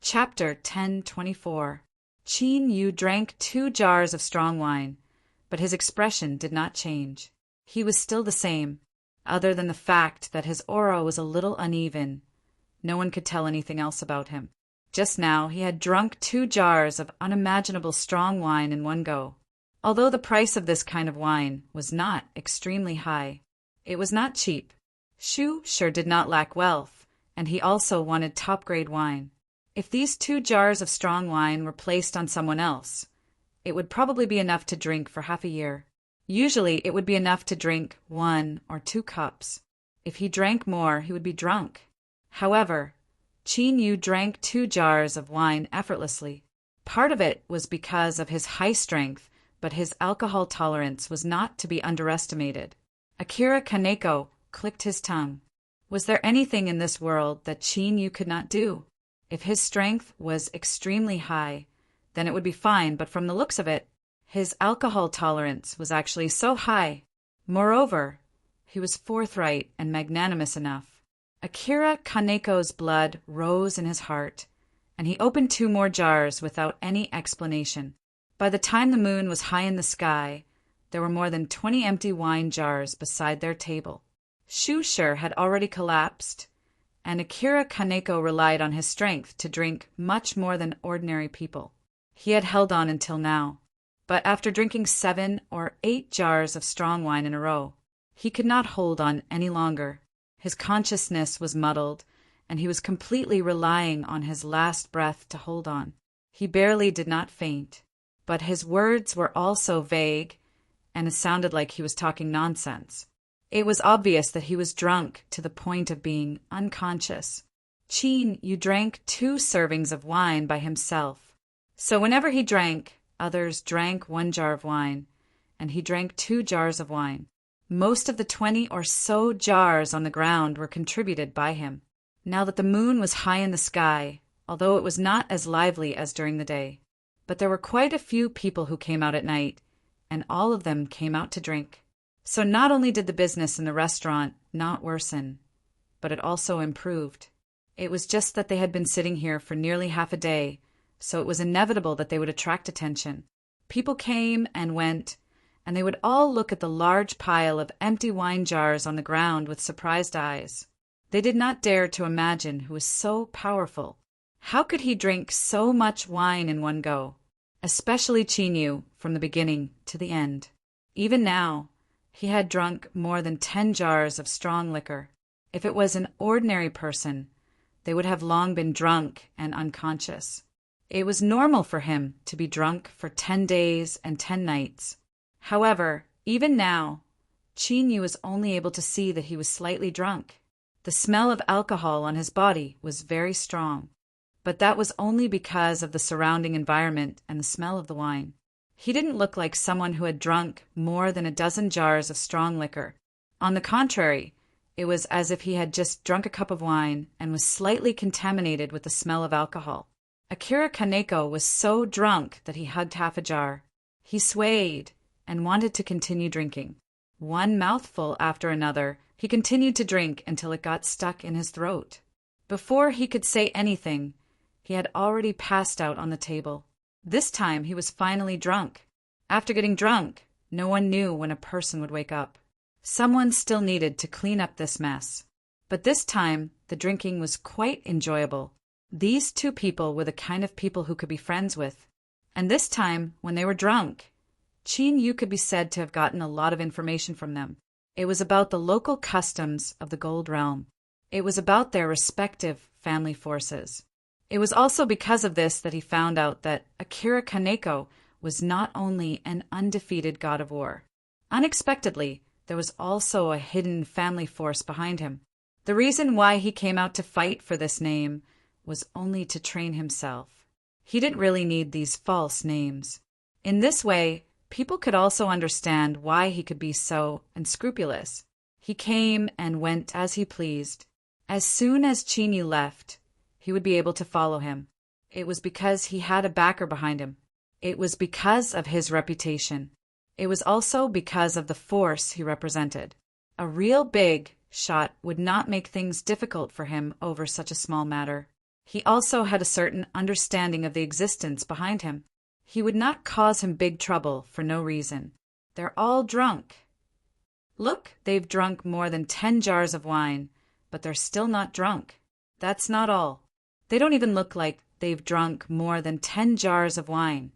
Chapter 10:24. Qin Yu drank 2 jars of strong wine, but his expression did not change. He was still the same, other than the fact that his aura was a little uneven. No one could tell anything else about him. Just now he had drunk 2 jars of unimaginable strong wine in one go. Although the price of this kind of wine was not extremely high, it was not cheap. Shu sure did not lack wealth, and he also wanted top-grade wine. If these 2 jars of strong wine were placed on someone else, it would probably be enough to drink for half a year. Usually it would be enough to drink 1 or 2 cups. If he drank more, he would be drunk. However, Qin Yu drank 2 jars of wine effortlessly. Part of it was because of his high strength, but his alcohol tolerance was not to be underestimated. Akira Kaneko clicked his tongue. Was there anything in this world that Qin Yu could not do? If his strength was extremely high, then it would be fine, but from the looks of it, his alcohol tolerance was actually so high. Moreover, he was forthright and magnanimous enough. Akira Kaneko's blood rose in his heart, and he opened 2 more jars without any explanation. By the time the moon was high in the sky, there were more than 20 empty wine jars beside their table. Shu Shi had already collapsed, and Akira Kaneko relied on his strength to drink much more than ordinary people. He had held on until now, but after drinking 7 or 8 jars of strong wine in a row, he could not hold on any longer. His consciousness was muddled, and he was completely relying on his last breath to hold on. He barely did not faint, but his words were also vague, and it sounded like he was talking nonsense. It was obvious that he was drunk to the point of being unconscious. Qin Yu drank 2 servings of wine by himself. So whenever he drank, others drank 1 jar of wine, and he drank 2 jars of wine. Most of the 20 or so jars on the ground were contributed by him. Now that the moon was high in the sky, although it was not as lively as during the day, but there were quite a few people who came out at night, and all of them came out to drink. So not only did the business in the restaurant not worsen, but it also improved. It was just that they had been sitting here for nearly half a day, so it was inevitable that they would attract attention. People came and went, and they would all look at the large pile of empty wine jars on the ground with surprised eyes. They did not dare to imagine who was so powerful. How could he drink so much wine in one go? Especially Qin Yu, from the beginning to the end. Even now, he had drunk more than 10 jars of strong liquor. If it was an ordinary person, they would have long been drunk and unconscious. It was normal for him to be drunk for 10 days and 10 nights. However, even now, Qin Yu was only able to see that he was slightly drunk. The smell of alcohol on his body was very strong, but that was only because of the surrounding environment and the smell of the wine. He didn't look like someone who had drunk more than 12 jars of strong liquor. On the contrary, it was as if he had just drunk a cup of wine and was slightly contaminated with the smell of alcohol. Akira Kaneko was so drunk that he hugged half a jar. He swayed and wanted to continue drinking. 1 mouthful after another, he continued to drink until it got stuck in his throat. Before he could say anything, he had already passed out on the table. This time he was finally drunk. After getting drunk, no one knew when a person would wake up. Someone still needed to clean up this mess. But this time, the drinking was quite enjoyable. These 2 people were the kind of people who could be friends with. And this time, when they were drunk, Qin Yu could be said to have gotten a lot of information from them. It was about the local customs of the Gold Realm. It was about their respective family forces. It was also because of this that he found out that Akira Kaneko was not only an undefeated god of war. Unexpectedly, there was also a hidden family force behind him. The reason why he came out to fight for this name was only to train himself. He didn't really need these false names. In this way, people could also understand why he could be so unscrupulous. He came and went as he pleased. As soon as Qin Yu left, he would be able to follow him. It was because he had a backer behind him. It was because of his reputation. It was also because of the force he represented. A real big shot would not make things difficult for him over such a small matter. He also had a certain understanding of the existence behind him. He would not cause him big trouble for no reason. They're all drunk. Look, they've drunk more than 10 jars of wine, but they're still not drunk. That's not all. They don't even look like they've drunk more than 10 jars of wine.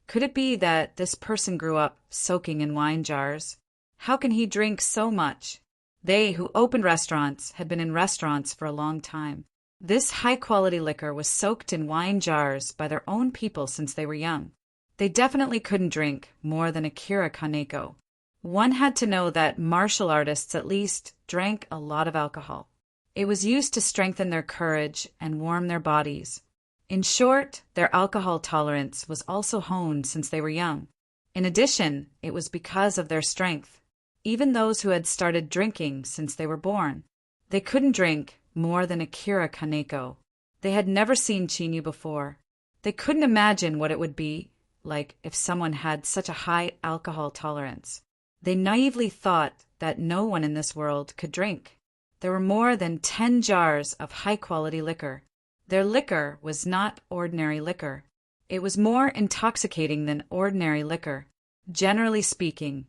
Could it be that this person grew up soaking in wine jars? How can he drink so much? They who opened restaurants had been in restaurants for a long time. This high-quality liquor was soaked in wine jars by their own people since they were young. They definitely couldn't drink more than Akira Kaneko. One had to know that martial artists at least drank a lot of alcohol. It was used to strengthen their courage and warm their bodies. In short, their alcohol tolerance was also honed since they were young. In addition, it was because of their strength. Even those who had started drinking since they were born, they couldn't drink more than Akira Kaneko. They had never seen Chinyu before. They couldn't imagine what it would be like if someone had such a high alcohol tolerance. They naively thought that no one in this world could drink. There were more than 10 jars of high-quality liquor. Their liquor was not ordinary liquor. It was more intoxicating than ordinary liquor. Generally speaking,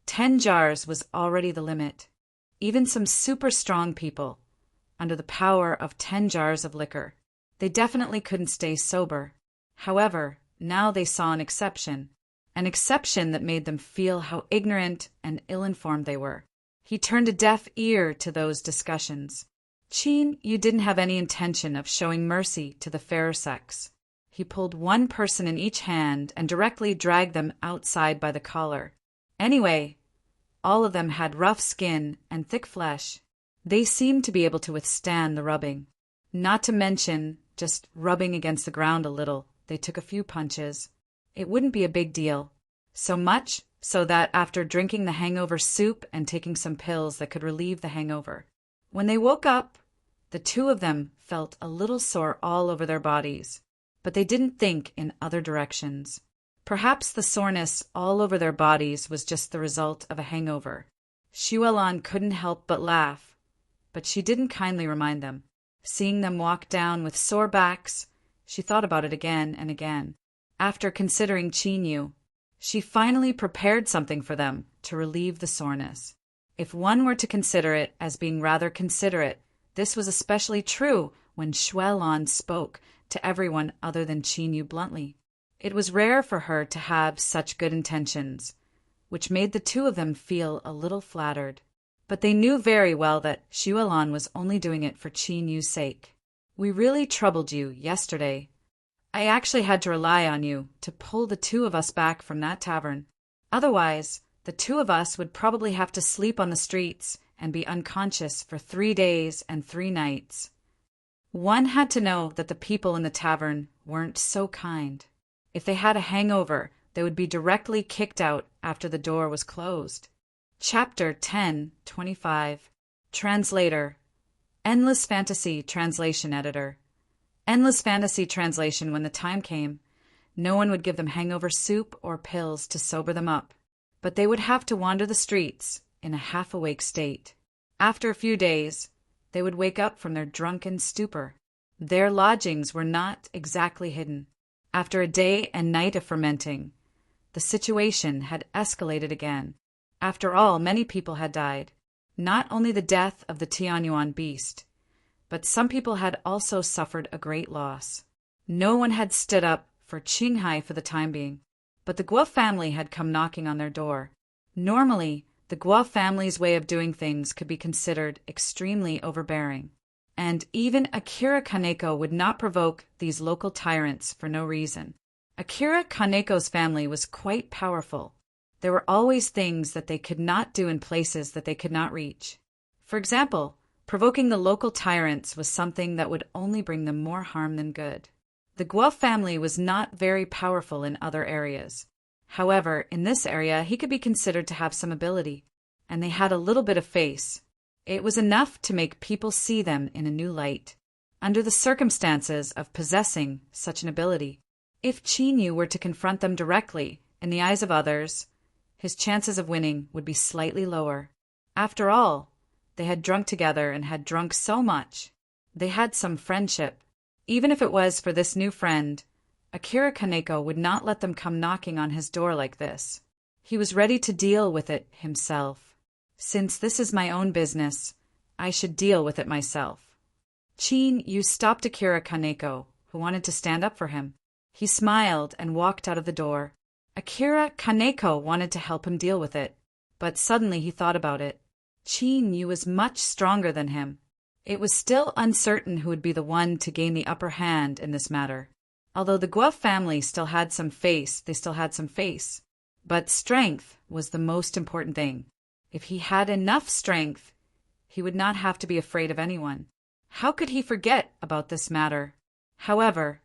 10 jars was already the limit. Even some super strong people, under the power of 10 jars of liquor, they definitely couldn't stay sober. However, now they saw an exception that made them feel how ignorant and ill-informed they were. He turned a deaf ear to those discussions. Chin, you didn't have any intention of showing mercy to the fairer sex. He pulled one person in each hand and directly dragged them outside by the collar. Anyway, all of them had rough skin and thick flesh. They seemed to be able to withstand the rubbing. Not to mention just rubbing against the ground a little. They took a few punches. It wouldn't be a big deal. So much so that after drinking the hangover soup and taking some pills that could relieve the hangover, when they woke up, the two of them felt a little sore all over their bodies, but they didn't think in other directions. Perhaps the soreness all over their bodies was just the result of a hangover. Shuelan couldn't help but laugh, but she didn't kindly remind them. Seeing them walk down with sore backs, she thought about it again and again. After considering Chinyu, she finally prepared something for them to relieve the soreness. If one were to consider it as being rather considerate, this was especially true when Shuelan spoke to everyone other than Chinyu bluntly. It was rare for her to have such good intentions, which made the two of them feel a little flattered. But they knew very well that Shuelan was only doing it for Chinyu's sake. We really troubled you yesterday. I actually had to rely on you to pull the two of us back from that tavern. Otherwise, the two of us would probably have to sleep on the streets and be unconscious for 3 days and 3 nights. One had to know that the people in the tavern weren't so kind. If they had a hangover, they would be directly kicked out after the door was closed. Chapter 10:25. Translator. Endless Fantasy Translation Editor. Endless Fantasy Translation. When the time came, no one would give them hangover soup or pills to sober them up, but they would have to wander the streets in a half-awake state. After a few days, they would wake up from their drunken stupor. Their lodgings were not exactly hidden. After a day and night of fermenting, the situation had escalated again. After all, many people had died. Not only the death of the Tianyuan beast, but some people had also suffered a great loss. No one had stood up for Qinghai for the time being, but the Guo family had come knocking on their door. Normally, the Guo family's way of doing things could be considered extremely overbearing, and even Akira Kaneko would not provoke these local tyrants for no reason. Akira Kaneko's family was quite powerful. There were always things that they could not do in places that they could not reach. For example, provoking the local tyrants was something that would only bring them more harm than good. The Guo family was not very powerful in other areas. However, in this area, he could be considered to have some ability, and they had a little bit of face. It was enough to make people see them in a new light, under the circumstances of possessing such an ability. If Chinyu were to confront them directly, in the eyes of others, his chances of winning would be slightly lower. After all, they had drunk together and had drunk so much. They had some friendship. Even if it was for this new friend, Akira Kaneko would not let them come knocking on his door like this. He was ready to deal with it himself. Since this is my own business, I should deal with it myself. Chin Yu stopped Akira Kaneko, who wanted to stand up for him. He smiled and walked out of the door. Akira Kaneko wanted to help him deal with it, but suddenly he thought about it. Chin Yu was much stronger than him. It was still uncertain who would be the one to gain the upper hand in this matter. Although the Guo family still had some face, but strength was the most important thing. If he had enough strength, he would not have to be afraid of anyone. How could he forget about this matter? However,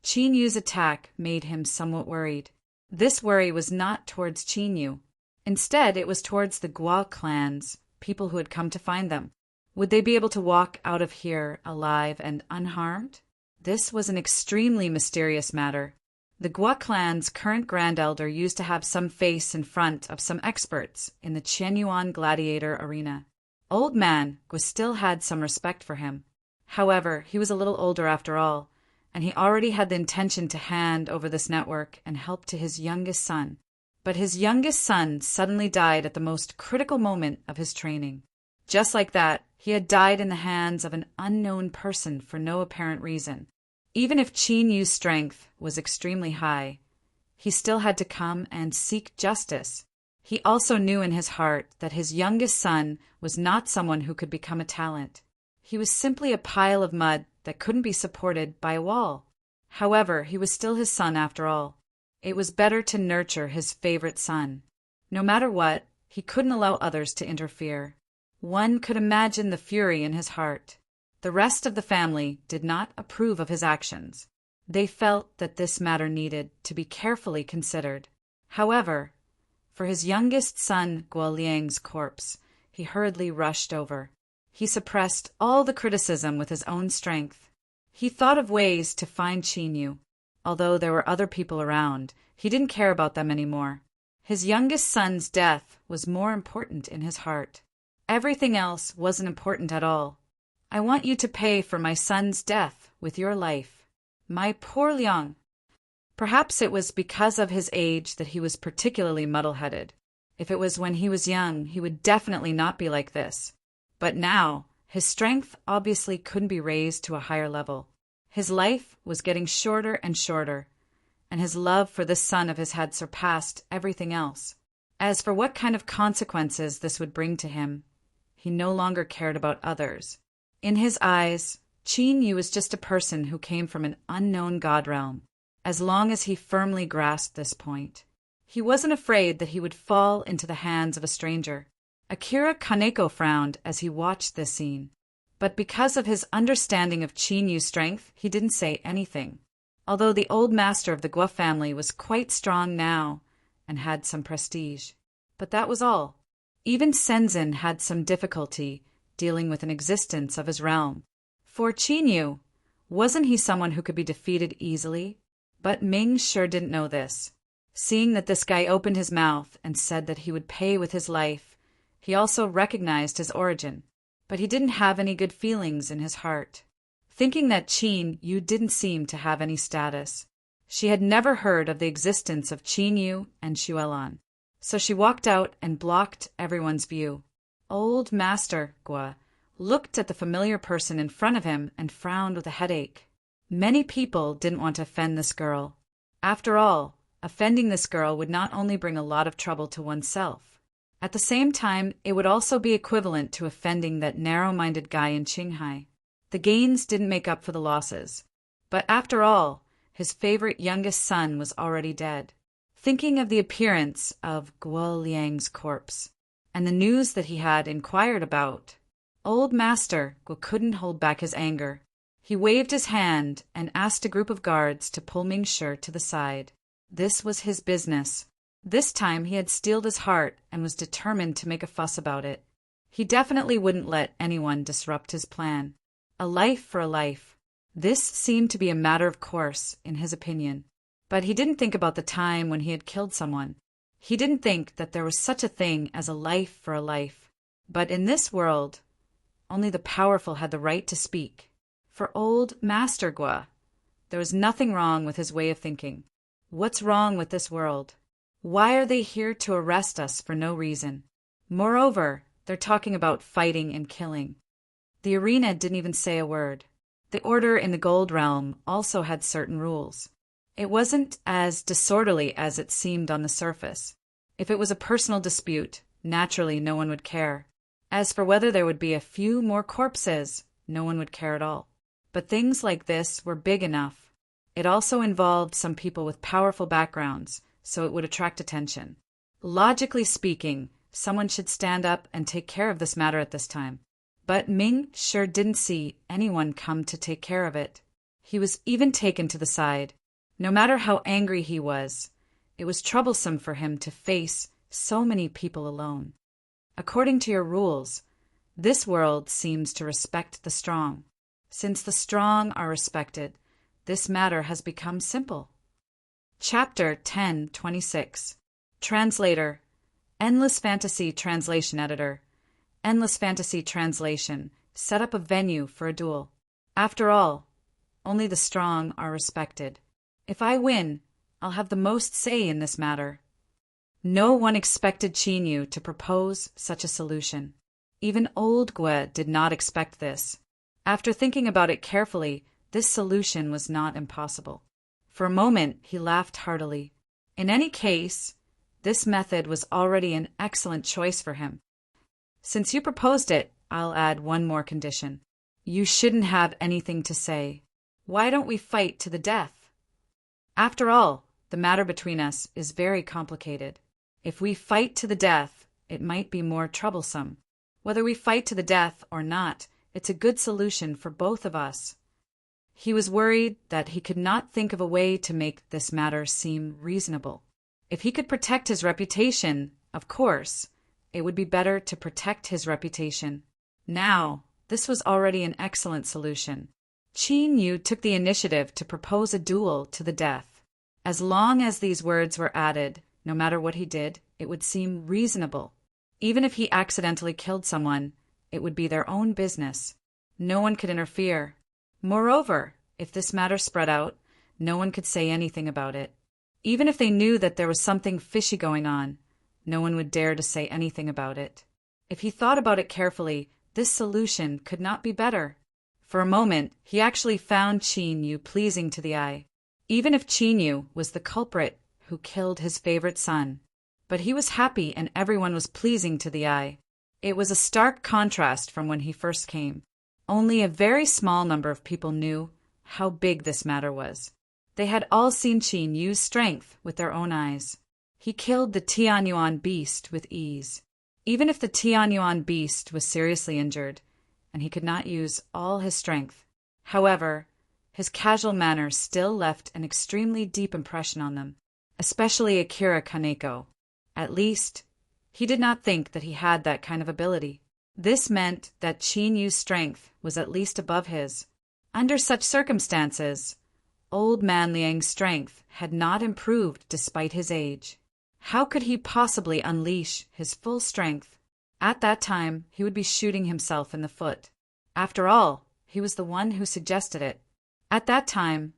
Chin Yu's attack made him somewhat worried. This worry was not towards Chin Yu. Instead, it was towards the Guo clans, people who had come to find them. Would they be able to walk out of here alive and unharmed? This was an extremely mysterious matter. The Guo clan's current grand elder used to have some face in front of some experts in the Qianyuan gladiator arena. Old man Guo still had some respect for him. However, he was a little older after all, and he already had the intention to hand over this network and help to his youngest son. But his youngest son suddenly died at the most critical moment of his training. Just like that, he had died in the hands of an unknown person for no apparent reason. Even if Chin Yu's strength was extremely high, he still had to come and seek justice. He also knew in his heart that his youngest son was not someone who could become a talent. He was simply a pile of mud that couldn't be supported by a wall. However, he was still his son after all. It was better to nurture his favorite son. No matter what, he couldn't allow others to interfere. One could imagine the fury in his heart. The rest of the family did not approve of his actions. They felt that this matter needed to be carefully considered. However, for his youngest son Guo Liang's corpse, he hurriedly rushed over. He suppressed all the criticism with his own strength. He thought of ways to find Chin Yu. Although there were other people around, he didn't care about them anymore. His youngest son's death was more important in his heart. Everything else wasn't important at all. I want you to pay for my son's death with your life. My poor Liang. Perhaps it was because of his age that he was particularly muddle-headed. If it was when he was young, he would definitely not be like this. But now, his strength obviously couldn't be raised to a higher level. His life was getting shorter and shorter, and his love for this son of his had surpassed everything else. As for what kind of consequences this would bring to him, he no longer cared about others. In his eyes, Chin Yu was just a person who came from an unknown god realm. As long as he firmly grasped this point, he wasn't afraid that he would fall into the hands of a stranger. Akira Kaneko frowned as he watched this scene, but because of his understanding of Chin Yu's strength, he didn't say anything. Although the old master of the Guo family was quite strong now and had some prestige. But that was all. Even Senzin had some difficulty dealing with an existence of his realm. For Chin Yu, wasn't he someone who could be defeated easily? But Ming sure didn't know this. Seeing that this guy opened his mouth and said that he would pay with his life, he also recognized his origin. But he didn't have any good feelings in his heart. Thinking that Chin Yu didn't seem to have any status. She had never heard of the existence of Chin Yu and Xuelan. So she walked out and blocked everyone's view. Old Master Guo looked at the familiar person in front of him and frowned with a headache. Many people didn't want to offend this girl. After all, offending this girl would not only bring a lot of trouble to oneself. At the same time, it would also be equivalent to offending that narrow-minded guy in Qinghai. The gains didn't make up for the losses. But after all, his favorite youngest son was already dead. Thinking of the appearance of Guo Liang's corpse, and the news that he had inquired about, Old Master Guo couldn't hold back his anger. He waved his hand and asked a group of guards to pull Mingshi to the side. This was his business. This time he had steeled his heart and was determined to make a fuss about it. He definitely wouldn't let anyone disrupt his plan. A life for a life. This seemed to be a matter of course, in his opinion. But he didn't think about the time when he had killed someone. He didn't think that there was such a thing as a life for a life. But in this world, only the powerful had the right to speak. For old Master Gua, there was nothing wrong with his way of thinking. What's wrong with this world? Why are they here to arrest us for no reason? Moreover, they're talking about fighting and killing. The arena didn't even say a word. The order in the Gold Realm also had certain rules. It wasn't as disorderly as it seemed on the surface. If it was a personal dispute, naturally no one would care. As for whether there would be a few more corpses, no one would care at all. But things like this were big enough. It also involved some people with powerful backgrounds, so it would attract attention. Logically speaking, someone should stand up and take care of this matter at this time. But Ming sure didn't see anyone come to take care of it. He was even taken to the side. No matter how angry he was, it was troublesome for him to face so many people alone. According to your rules, this world seems to respect the strong. Since the strong are respected, this matter has become simple. Chapter 10:26. Translator, Endless Fantasy Translation Editor. Endless Fantasy Translation set up a venue for a duel. After all, only the strong are respected. If I win, I'll have the most say in this matter. No one expected Qin Yu to propose such a solution. Even old Gue did not expect this. After thinking about it carefully, this solution was not impossible. For a moment, he laughed heartily. In any case, this method was already an excellent choice for him. Since you proposed it, I'll add one more condition. You shouldn't have anything to say. Why don't we fight to the death? After all, the matter between us is very complicated. If we fight to the death, it might be more troublesome. Whether we fight to the death or not, it's a good solution for both of us. He was worried that he could not think of a way to make this matter seem reasonable. If he could protect his reputation, of course, it would be better to protect his reputation. Now, this was already an excellent solution. Qin Yu took the initiative to propose a duel to the death. As long as these words were added, no matter what he did, it would seem reasonable. Even if he accidentally killed someone, it would be their own business. No one could interfere. Moreover, if this matter spread out, no one could say anything about it. Even if they knew that there was something fishy going on, no one would dare to say anything about it. If he thought about it carefully, this solution could not be better. For a moment, he actually found Qin Yu pleasing to the eye. Even if Qin Yu was the culprit who killed his favorite son. But he was happy and everyone was pleasing to the eye. It was a stark contrast from when he first came. Only a very small number of people knew how big this matter was. They had all seen Qin use strength with their own eyes. He killed the Tianyuan beast with ease. Even if the Tianyuan beast was seriously injured, and he could not use all his strength. However, his casual manner still left an extremely deep impression on them, especially Akira Kaneko. At least, he did not think that he had that kind of ability. This meant that Qin Yu's strength was at least above his. Under such circumstances, old man Liang's strength had not improved despite his age. How could he possibly unleash his full strength? At that time, he would be shooting himself in the foot. After all, he was the one who suggested it. At that time,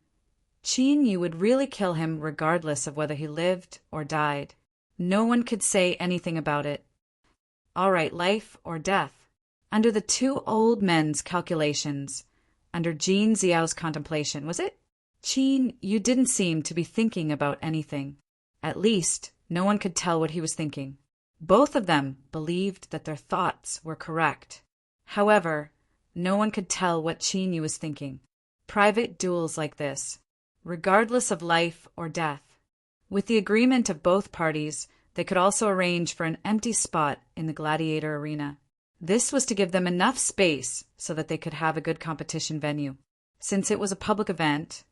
Qin Yu would really kill him regardless of whether he lived or died. No one could say anything about it. All right, life or death. Under the two old men's calculations, under Jin Xiao's contemplation, was it? Qin Yu didn't seem to be thinking about anything. At least, no one could tell what he was thinking. Both of them believed that their thoughts were correct. However, no one could tell what Qin Yu was thinking. Private duels like this, regardless of life or death. With the agreement of both parties, they could also arrange for an empty spot in the gladiator arena. This was to give them enough space so that they could have a good competition venue. Since it was a public event,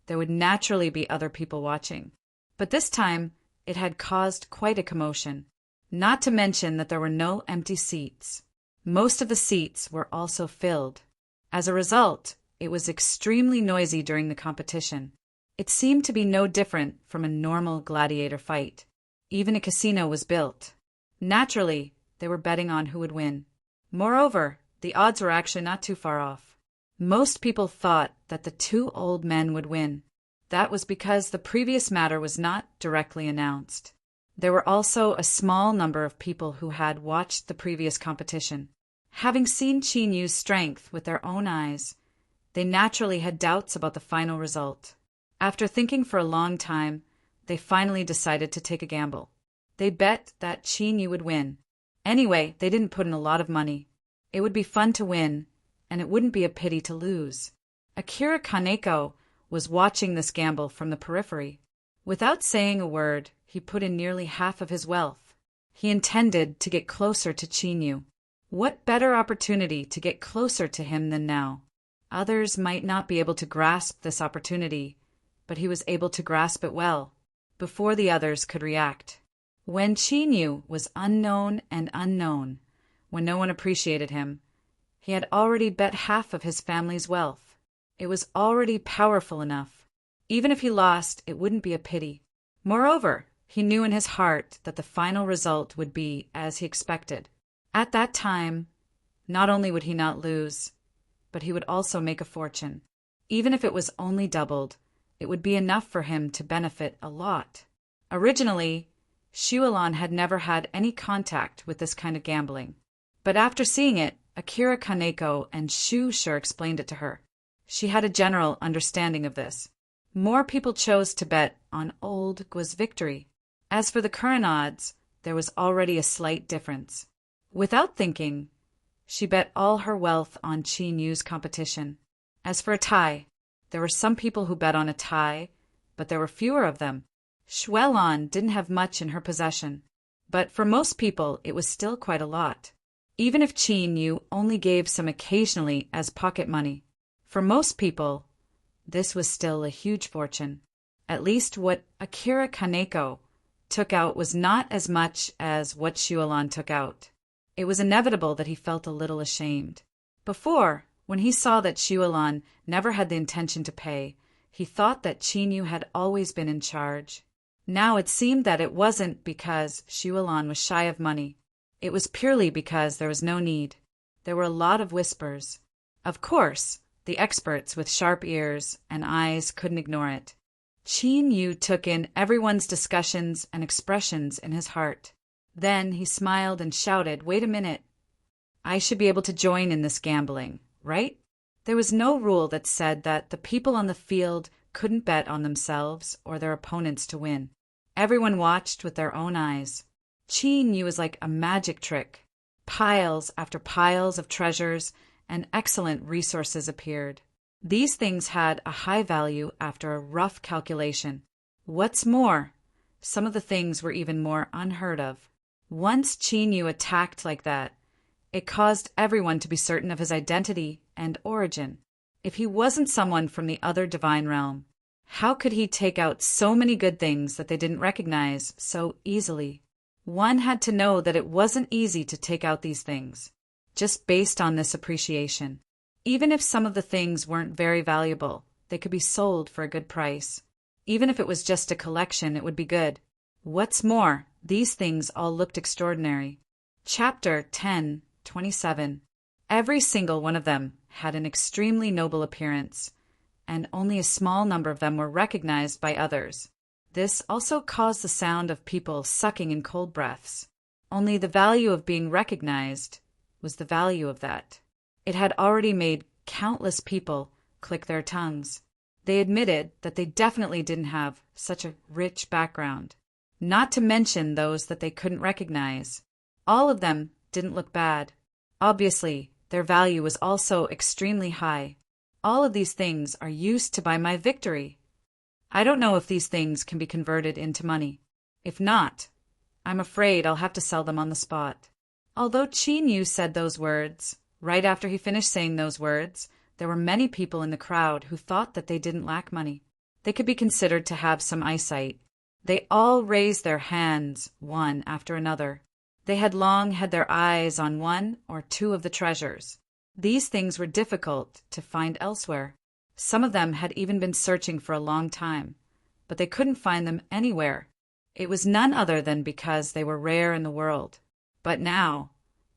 there would naturally be other people watching. But this time, it had caused quite a commotion. Not to mention that there were no empty seats. Most of the seats were also filled. As a result, it was extremely noisy during the competition. It seemed to be no different from a normal gladiator fight. Even a casino was built. Naturally, they were betting on who would win. Moreover, the odds were actually not too far off. Most people thought that the two old men would win. That was because the previous matter was not directly announced. There were also a small number of people who had watched the previous competition. Having seen Qin Yu's strength with their own eyes, they naturally had doubts about the final result. After thinking for a long time, they finally decided to take a gamble. They bet that Qin Yu would win. Anyway, they didn't put in a lot of money. It would be fun to win, and it wouldn't be a pity to lose. Akira Kaneko was watching this gamble from the periphery. Without saying a word, he put in nearly half of his wealth. He intended to get closer to Qin Yu. What better opportunity to get closer to him than now? Others might not be able to grasp this opportunity, but he was able to grasp it well, before the others could react. When Qin Yu was unknown and unknown, when no one appreciated him, he had already bet half of his family's wealth. It was already powerful enough. Even if he lost, it wouldn't be a pity. Moreover, he knew in his heart that the final result would be as he expected. At that time, not only would he not lose, but he would also make a fortune. Even if it was only doubled, it would be enough for him to benefit a lot. Originally, Shualon had never had any contact with this kind of gambling. But after seeing it, Akira Kaneko and Shu sure explained it to her. She had a general understanding of this. More people chose to bet on Old Gua's victory. As for the current odds, there was already a slight difference. Without thinking, she bet all her wealth on Qin Yu's competition. As for a tie, there were some people who bet on a tie, but there were fewer of them. Shualon didn't have much in her possession, but for most people it was still quite a lot. Even if Qin Yu only gave some occasionally as pocket money, for most people, this was still a huge fortune. At least what Akira Kaneko took out was not as much as what Shualon took out. It was inevitable that he felt a little ashamed. Before, when he saw that Shualon never had the intention to pay, he thought that Qin Yu had always been in charge. Now it seemed that it wasn't because Shualon was shy of money. It was purely because there was no need. There were a lot of whispers. Of course, the experts with sharp ears and eyes couldn't ignore it. Qin Yu took in everyone's discussions and expressions in his heart. Then he smiled and shouted, "Wait a minute. I should be able to join in this gambling, right?" There was no rule that said that the people on the field couldn't bet on themselves or their opponents to win. Everyone watched with their own eyes. Qin Yu was like a magic trick. Piles after piles of treasures and excellent resources appeared. These things had a high value after a rough calculation. What's more, some of the things were even more unheard of. Once Qin Yu attacked like that, it caused everyone to be certain of his identity and origin. If he wasn't someone from the other divine realm, how could he take out so many good things that they didn't recognize so easily? One had to know that it wasn't easy to take out these things, just based on this appreciation. Even if some of the things weren't very valuable, they could be sold for a good price. Even if it was just a collection, it would be good. What's more, these things all looked extraordinary. Chapter 10:27. Every single one of them had an extremely noble appearance, and only a small number of them were recognized by others. This also caused the sound of people sucking in cold breaths. Only the value of being recognized was the value of that. It had already made countless people click their tongues. They admitted that they definitely didn't have such a rich background, not to mention those that they couldn't recognize. All of them didn't look bad. Obviously, their value was also extremely high. All of these things are used to buy my victory. I don't know if these things can be converted into money. If not, I'm afraid I'll have to sell them on the spot. Although Qin Yu said those words, right after he finished saying those words, there were many people in the crowd who thought that they didn't lack money. They could be considered to have some eyesight. They all raised their hands, one after another. They had long had their eyes on one or two of the treasures. These things were difficult to find elsewhere. Some of them had even been searching for a long time, but they couldn't find them anywhere. It was none other than because they were rare in the world. But now,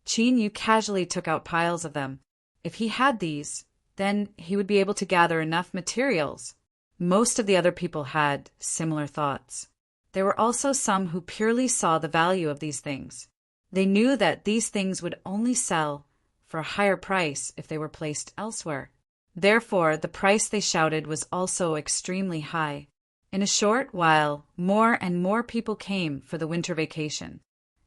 Qin Yu casually took out piles of them. If he had these, then he would be able to gather enough materials. Most of the other people had similar thoughts. There were also some who purely saw the value of these things. They knew that these things would only sell for a higher price if they were placed elsewhere. Therefore, the price they shouted was also extremely high. In a short while, more and more people came for the winter vacation,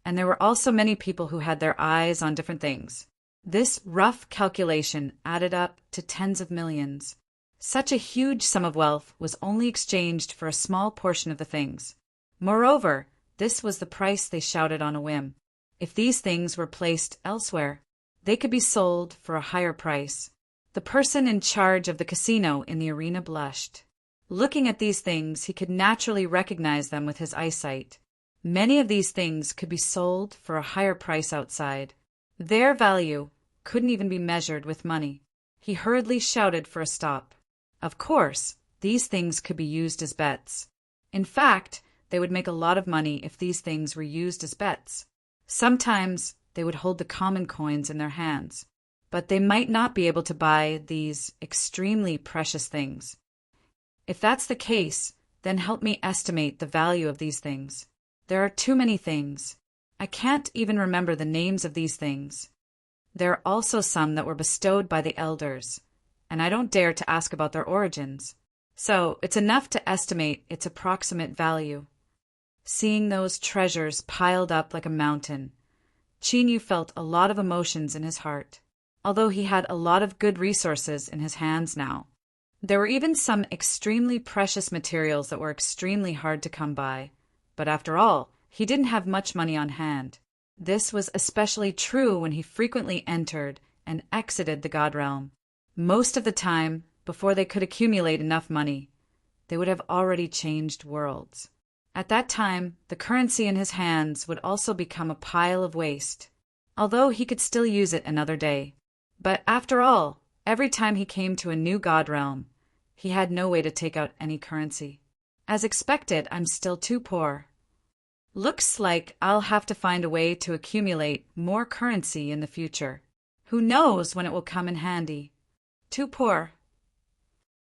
and there were also many people who had their eyes on different things. This rough calculation added up to tens of millions. Such a huge sum of wealth was only exchanged for a small portion of the things. Moreover, this was the price they shouted on a whim. If these things were placed elsewhere, they could be sold for a higher price. The person in charge of the casino in the arena blushed. Looking at these things, he could naturally recognize them with his eyesight. Many of these things could be sold for a higher price outside. Their value couldn't even be measured with money. He hurriedly shouted for a stop. Of course, these things could be used as bets. In fact, they would make a lot of money if these things were used as bets. Sometimes they would hold the common coins in their hands, but they might not be able to buy these extremely precious things. If that's the case, then help me estimate the value of these things. There are too many things. I can't even remember the names of these things. There are also some that were bestowed by the elders, and I don't dare to ask about their origins. So it's enough to estimate its approximate value. Seeing those treasures piled up like a mountain, Qin Yu felt a lot of emotions in his heart, although he had a lot of good resources in his hands now. There were even some extremely precious materials that were extremely hard to come by, but after all, he didn't have much money on hand. This was especially true when he frequently entered and exited the God Realm. Most of the time, before they could accumulate enough money, they would have already changed worlds. At that time, the currency in his hands would also become a pile of waste, although he could still use it another day. But after all, every time he came to a new God Realm, he had no way to take out any currency. As expected, I'm still too poor. Looks like I'll have to find a way to accumulate more currency in the future. Who knows when it will come in handy? Too poor.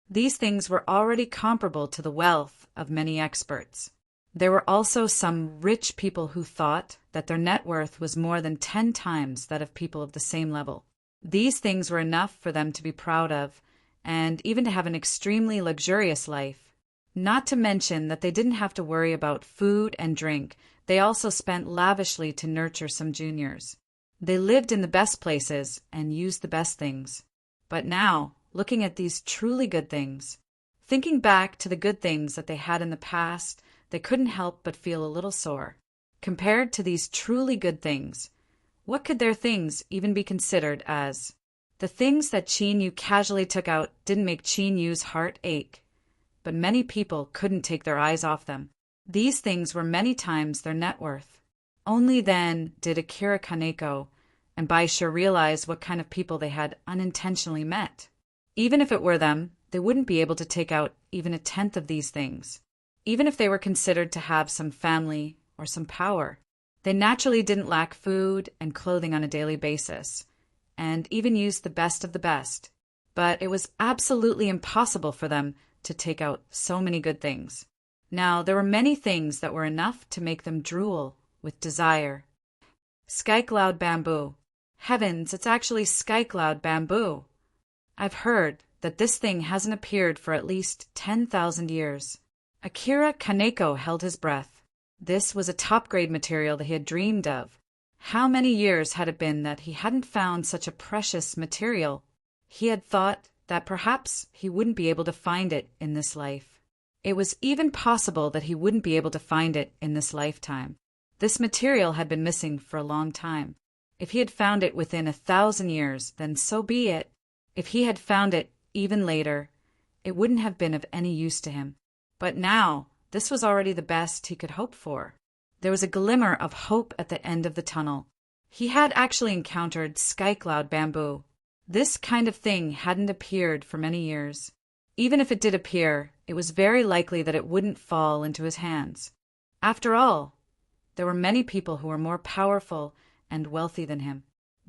These things were already comparable to the wealth of many experts. There were also some rich people who thought that their net worth was more than 10 times that of people of the same level. These things were enough for them to be proud of, and even to have an extremely luxurious life. Not to mention that they didn't have to worry about food and drink. They also spent lavishly to nurture some juniors. They lived in the best places and used the best things. But now, looking at these truly good things, thinking back to the good things that they had in the past, they couldn't help but feel a little sore. Compared to these truly good things, what could their things even be considered as? The things that Qin Yu casually took out didn't make Qin Yu's heart ache, but many people couldn't take their eyes off them. These things were many times their net worth. Only then did Akira Kaneko and Baisha realize what kind of people they had unintentionally met. Even if it were them, they wouldn't be able to take out even a tenth of these things. Even if they were considered to have some family or some power, they naturally didn't lack food and clothing on a daily basis, and even used the best of the best. But it was absolutely impossible for them to take out so many good things. Now, there were many things that were enough to make them drool with desire. Sky cloud bamboo. Heavens, it's actually sky cloud bamboo. I've heard that this thing hasn't appeared for at least 10,000 years. Akira Kaneko held his breath. This was a top-grade material that he had dreamed of. How many years had it been that he hadn't found such a precious material? He had thought that perhaps he wouldn't be able to find it in this life. It was even possible that he wouldn't be able to find it in this lifetime. This material had been missing for a long time. If he had found it within 1,000 years, then so be it. If he had found it even later, it wouldn't have been of any use to him. But now, this was already the best he could hope for. There was a glimmer of hope at the end of the tunnel. He had actually encountered sky cloud bamboo. This kind of thing hadn't appeared for many years. Even if it did appear, it was very likely that it wouldn't fall into his hands. After all, there were many people who were more powerful and wealthy than him.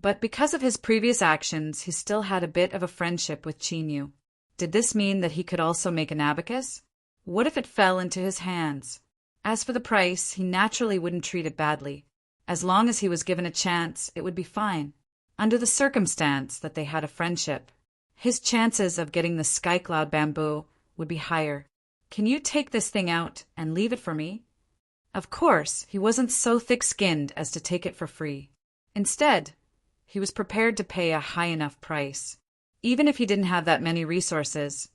But because of his previous actions, he still had a bit of a friendship with Chinyu. Did this mean that he could also make an abacus? What if it fell into his hands? As for the price, he naturally wouldn't treat it badly. As long as he was given a chance, it would be fine. Under the circumstance that they had a friendship, his chances of getting the sky cloud bamboo would be higher. Can you take this thing out and leave it for me? Of course, he wasn't so thick-skinned as to take it for free. Instead, he was prepared to pay a high enough price. Even if he didn't have that many resources,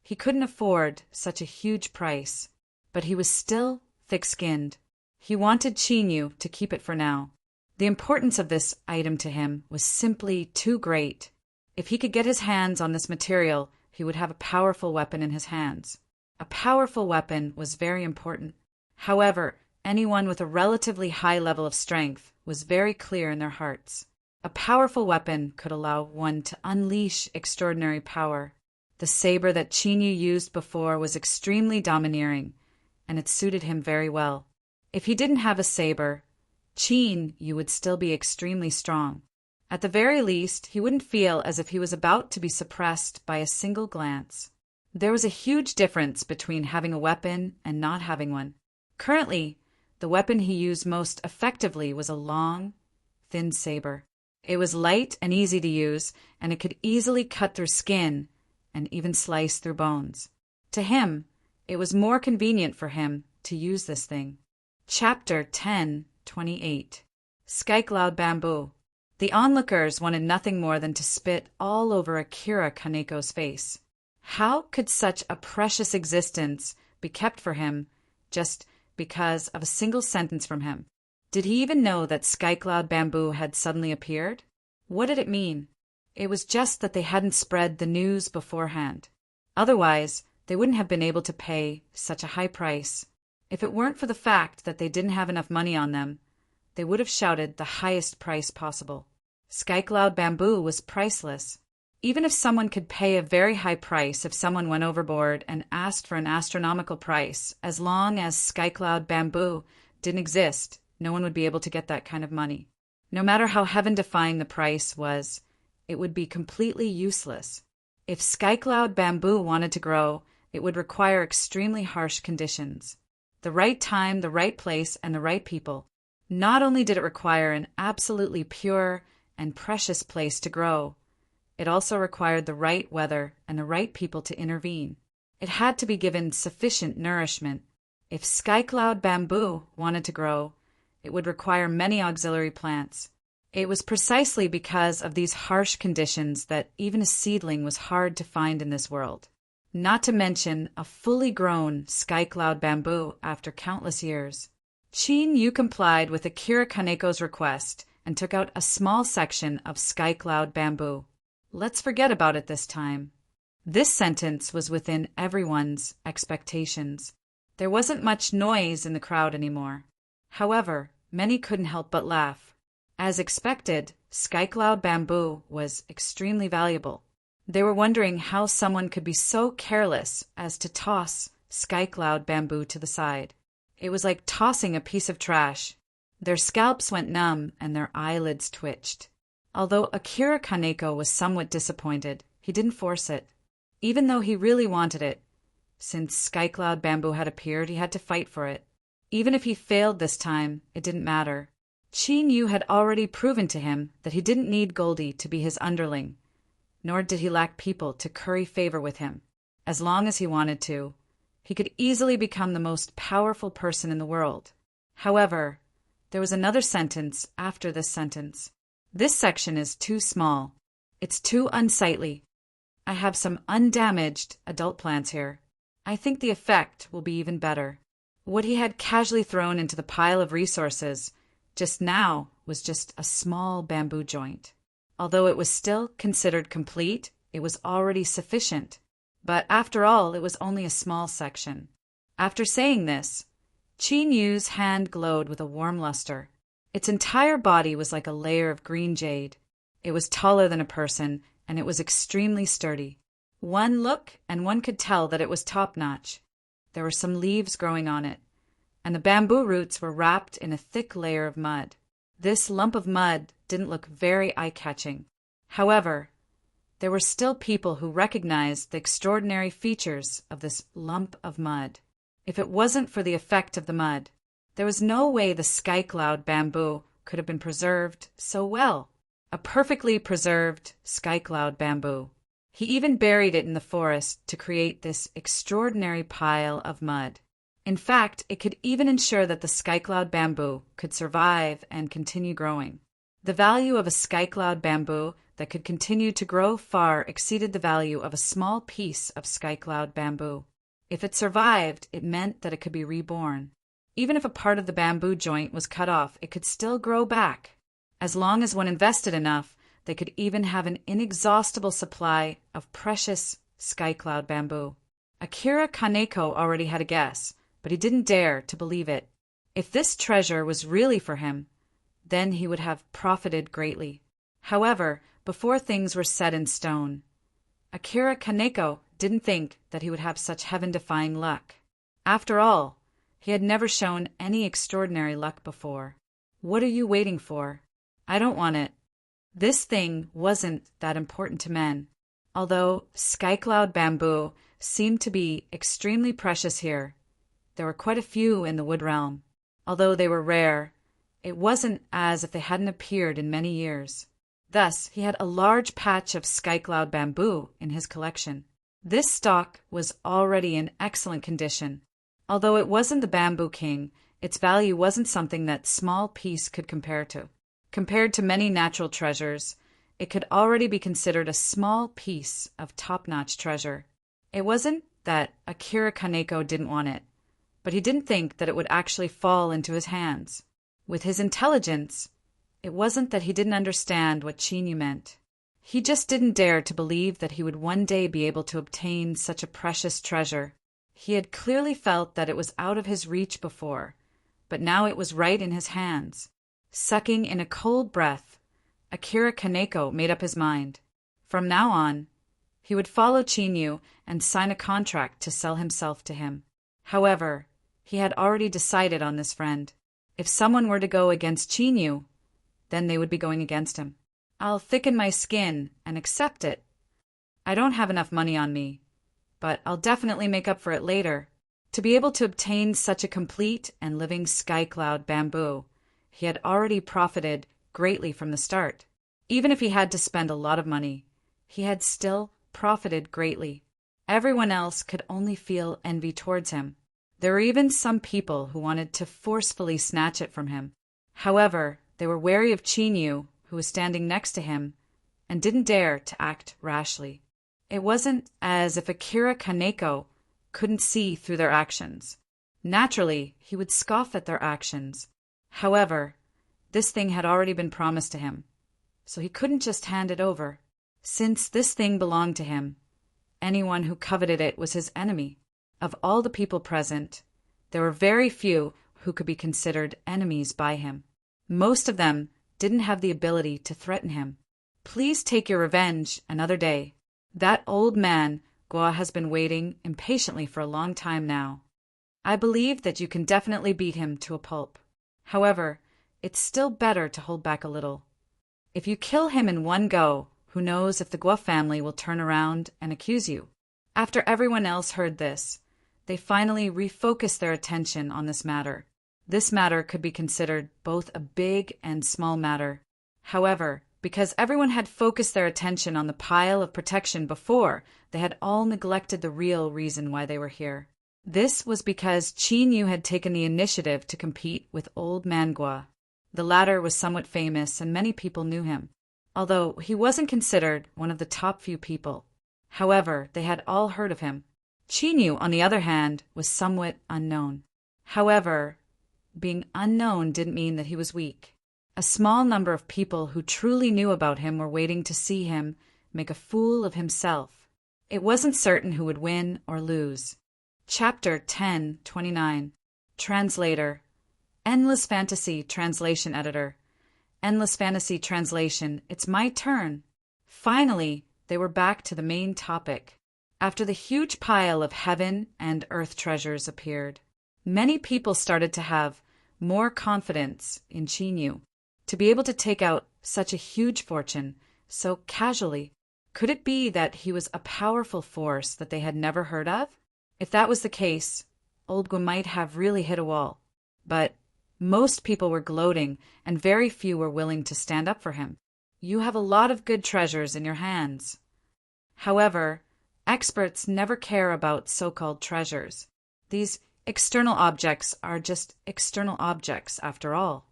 he couldn't afford such a huge price. But he was still thick-skinned. He wanted Chinyu to keep it for now. The importance of this item to him was simply too great. If he could get his hands on this material, he would have a powerful weapon in his hands. A powerful weapon was very important. However, anyone with a relatively high level of strength was very clear in their hearts. A powerful weapon could allow one to unleash extraordinary power. The saber that Chinyu used before was extremely domineering, and it suited him very well. If he didn't have a saber, Chinyu would still be extremely strong. At the very least, he wouldn't feel as if he was about to be suppressed by a single glance. There was a huge difference between having a weapon and not having one. Currently, the weapon he used most effectively was a long, thin saber. It was light and easy to use, and it could easily cut through skin and even slice through bones. To him, it was more convenient for him to use this thing. Chapter 10:28 Sky Cloud Bamboo. The onlookers wanted nothing more than to spit all over Akira Kaneko's face. How could such a precious existence be kept for him just because of a single sentence from him? Did he even know that Sky Cloud Bamboo had suddenly appeared? What did it mean? It was just that they hadn't spread the news beforehand. Otherwise, they wouldn't have been able to pay such a high price. If it weren't for the fact that they didn't have enough money on them, they would have shouted the highest price possible. Sky Cloud Bamboo was priceless. Even if someone could pay a very high price if someone went overboard and asked for an astronomical price, as long as Sky Cloud Bamboo didn't exist, no one would be able to get that kind of money. No matter how heaven-defying the price was, it would be completely useless. If Sky Cloud Bamboo wanted to grow, it would require extremely harsh conditions. The right time, the right place, and the right people. Not only did it require an absolutely pure and precious place to grow, it also required the right weather and the right people to intervene. It had to be given sufficient nourishment. If Sky Cloud Bamboo wanted to grow, it would require many auxiliary plants. It was precisely because of these harsh conditions that even a seedling was hard to find in this world. Not to mention a fully grown Sky Cloud Bamboo after countless years. Chinyu complied with Akira Kaneko's request and took out a small section of Sky Cloud Bamboo. Let's forget about it this time. This sentence was within everyone's expectations. There wasn't much noise in the crowd anymore. However, many couldn't help but laugh. As expected, Sky Cloud Bamboo was extremely valuable. They were wondering how someone could be so careless as to toss Sky Cloud Bamboo to the side. It was like tossing a piece of trash. Their scalps went numb and their eyelids twitched. Although Akira Kaneko was somewhat disappointed, he didn't force it. Even though he really wanted it, since Sky Cloud Bamboo had appeared, he had to fight for it. Even if he failed this time, it didn't matter. Chinyu had already proven to him that he didn't need Goldie to be his underling, nor did he lack people to curry favor with him. As long as he wanted to, he could easily become the most powerful person in the world. However, there was another sentence after this sentence. This section is too small. It's too unsightly. I have some undamaged adult plants here. I think the effect will be even better. What he had casually thrown into the pile of resources just now was just a small bamboo joint. Although it was still considered complete, it was already sufficient. But after all, it was only a small section. After saying this, Chinyu's hand glowed with a warm luster. Its entire body was like a layer of green jade. It was taller than a person, and it was extremely sturdy. One look, and one could tell that it was top-notch. There were some leaves growing on it, and the bamboo roots were wrapped in a thick layer of mud. This lump of mud didn't look very eye-catching. However, there were still people who recognized the extraordinary features of this lump of mud. If it wasn't for the effect of the mud, there was no way the sky cloud bamboo could have been preserved so well. A perfectly preserved sky cloud bamboo. He even buried it in the forest to create this extraordinary pile of mud. In fact, it could even ensure that the sky cloud bamboo could survive and continue growing. The value of a sky cloud bamboo that could continue to grow far exceeded the value of a small piece of sky cloud bamboo. If it survived, it meant that it could be reborn. Even if a part of the bamboo joint was cut off, it could still grow back. As long as one invested enough, they could even have an inexhaustible supply of precious sky cloud bamboo. Akira Kaneko already had a guess, but he didn't dare to believe it. If this treasure was really for him, then he would have profited greatly. However, before things were set in stone, Akira Kaneko didn't think that he would have such heaven-defying luck. After all, he had never shown any extraordinary luck before. What are you waiting for? I don't want it. This thing wasn't that important to men. Although sky cloud bamboo seemed to be extremely precious here, there were quite a few in the wood realm. Although they were rare, it wasn't as if they hadn't appeared in many years. Thus, he had a large patch of sky cloud bamboo in his collection. This stock was already in excellent condition. Although it wasn't the Bamboo King, its value wasn't something that small piece could compare to. Compared to many natural treasures, it could already be considered a small piece of top-notch treasure. It wasn't that Akira Kaneko didn't want it, but he didn't think that it would actually fall into his hands. With his intelligence, it wasn't that he didn't understand what Chinyu meant. He just didn't dare to believe that he would one day be able to obtain such a precious treasure. He had clearly felt that it was out of his reach before, but now it was right in his hands. Sucking in a cold breath, Akira Kaneko made up his mind. From now on, he would follow Chinyu and sign a contract to sell himself to him. However, he had already decided on this friend. If someone were to go against Chinyu, then they would be going against him. I'll thicken my skin and accept it. I don't have enough money on me, but I'll definitely make up for it later. To be able to obtain such a complete and living sky cloud bamboo, he had already profited greatly from the start. Even if he had to spend a lot of money, he had still profited greatly. Everyone else could only feel envy towards him. There were even some people who wanted to forcefully snatch it from him. However, they were wary of Chinyu, who was standing next to him, and didn't dare to act rashly. It wasn't as if Akira Kaneko couldn't see through their actions. Naturally, he would scoff at their actions. However, this thing had already been promised to him, so he couldn't just hand it over. Since this thing belonged to him, anyone who coveted it was his enemy. Of all the people present, there were very few who could be considered enemies by him. Most of them didn't have the ability to threaten him. Please take your revenge another day. That old man, Gua, has been waiting impatiently for a long time now. I believe that you can definitely beat him to a pulp. However, it's still better to hold back a little. If you kill him in one go, who knows if the Gua family will turn around and accuse you. After everyone else heard this, they finally refocused their attention on this matter. This matter could be considered both a big and small matter. However, because everyone had focused their attention on the pile of protection before, they had all neglected the real reason why they were here. This was because Chinyu had taken the initiative to compete with Old Man Gua. The latter was somewhat famous and many people knew him, although he wasn't considered one of the top few people. However, they had all heard of him. Chinyu, on the other hand, was somewhat unknown. However, being unknown didn't mean that he was weak. A small number of people who truly knew about him were waiting to see him make a fool of himself. It wasn't certain who would win or lose. Chapter 10:29. Translator. Endless Fantasy Translation Editor. Endless Fantasy Translation, it's my turn. Finally, they were back to the main topic. After the huge pile of heaven and earth treasures appeared, many people started to have more confidence in Chinyu. To be able to take out such a huge fortune so casually, could it be that he was a powerful force that they had never heard of? If that was the case, Old Gwa might have really hit a wall. But most people were gloating, and very few were willing to stand up for him. You have a lot of good treasures in your hands. However, experts never care about so-called treasures. These external objects are just external objects, after all.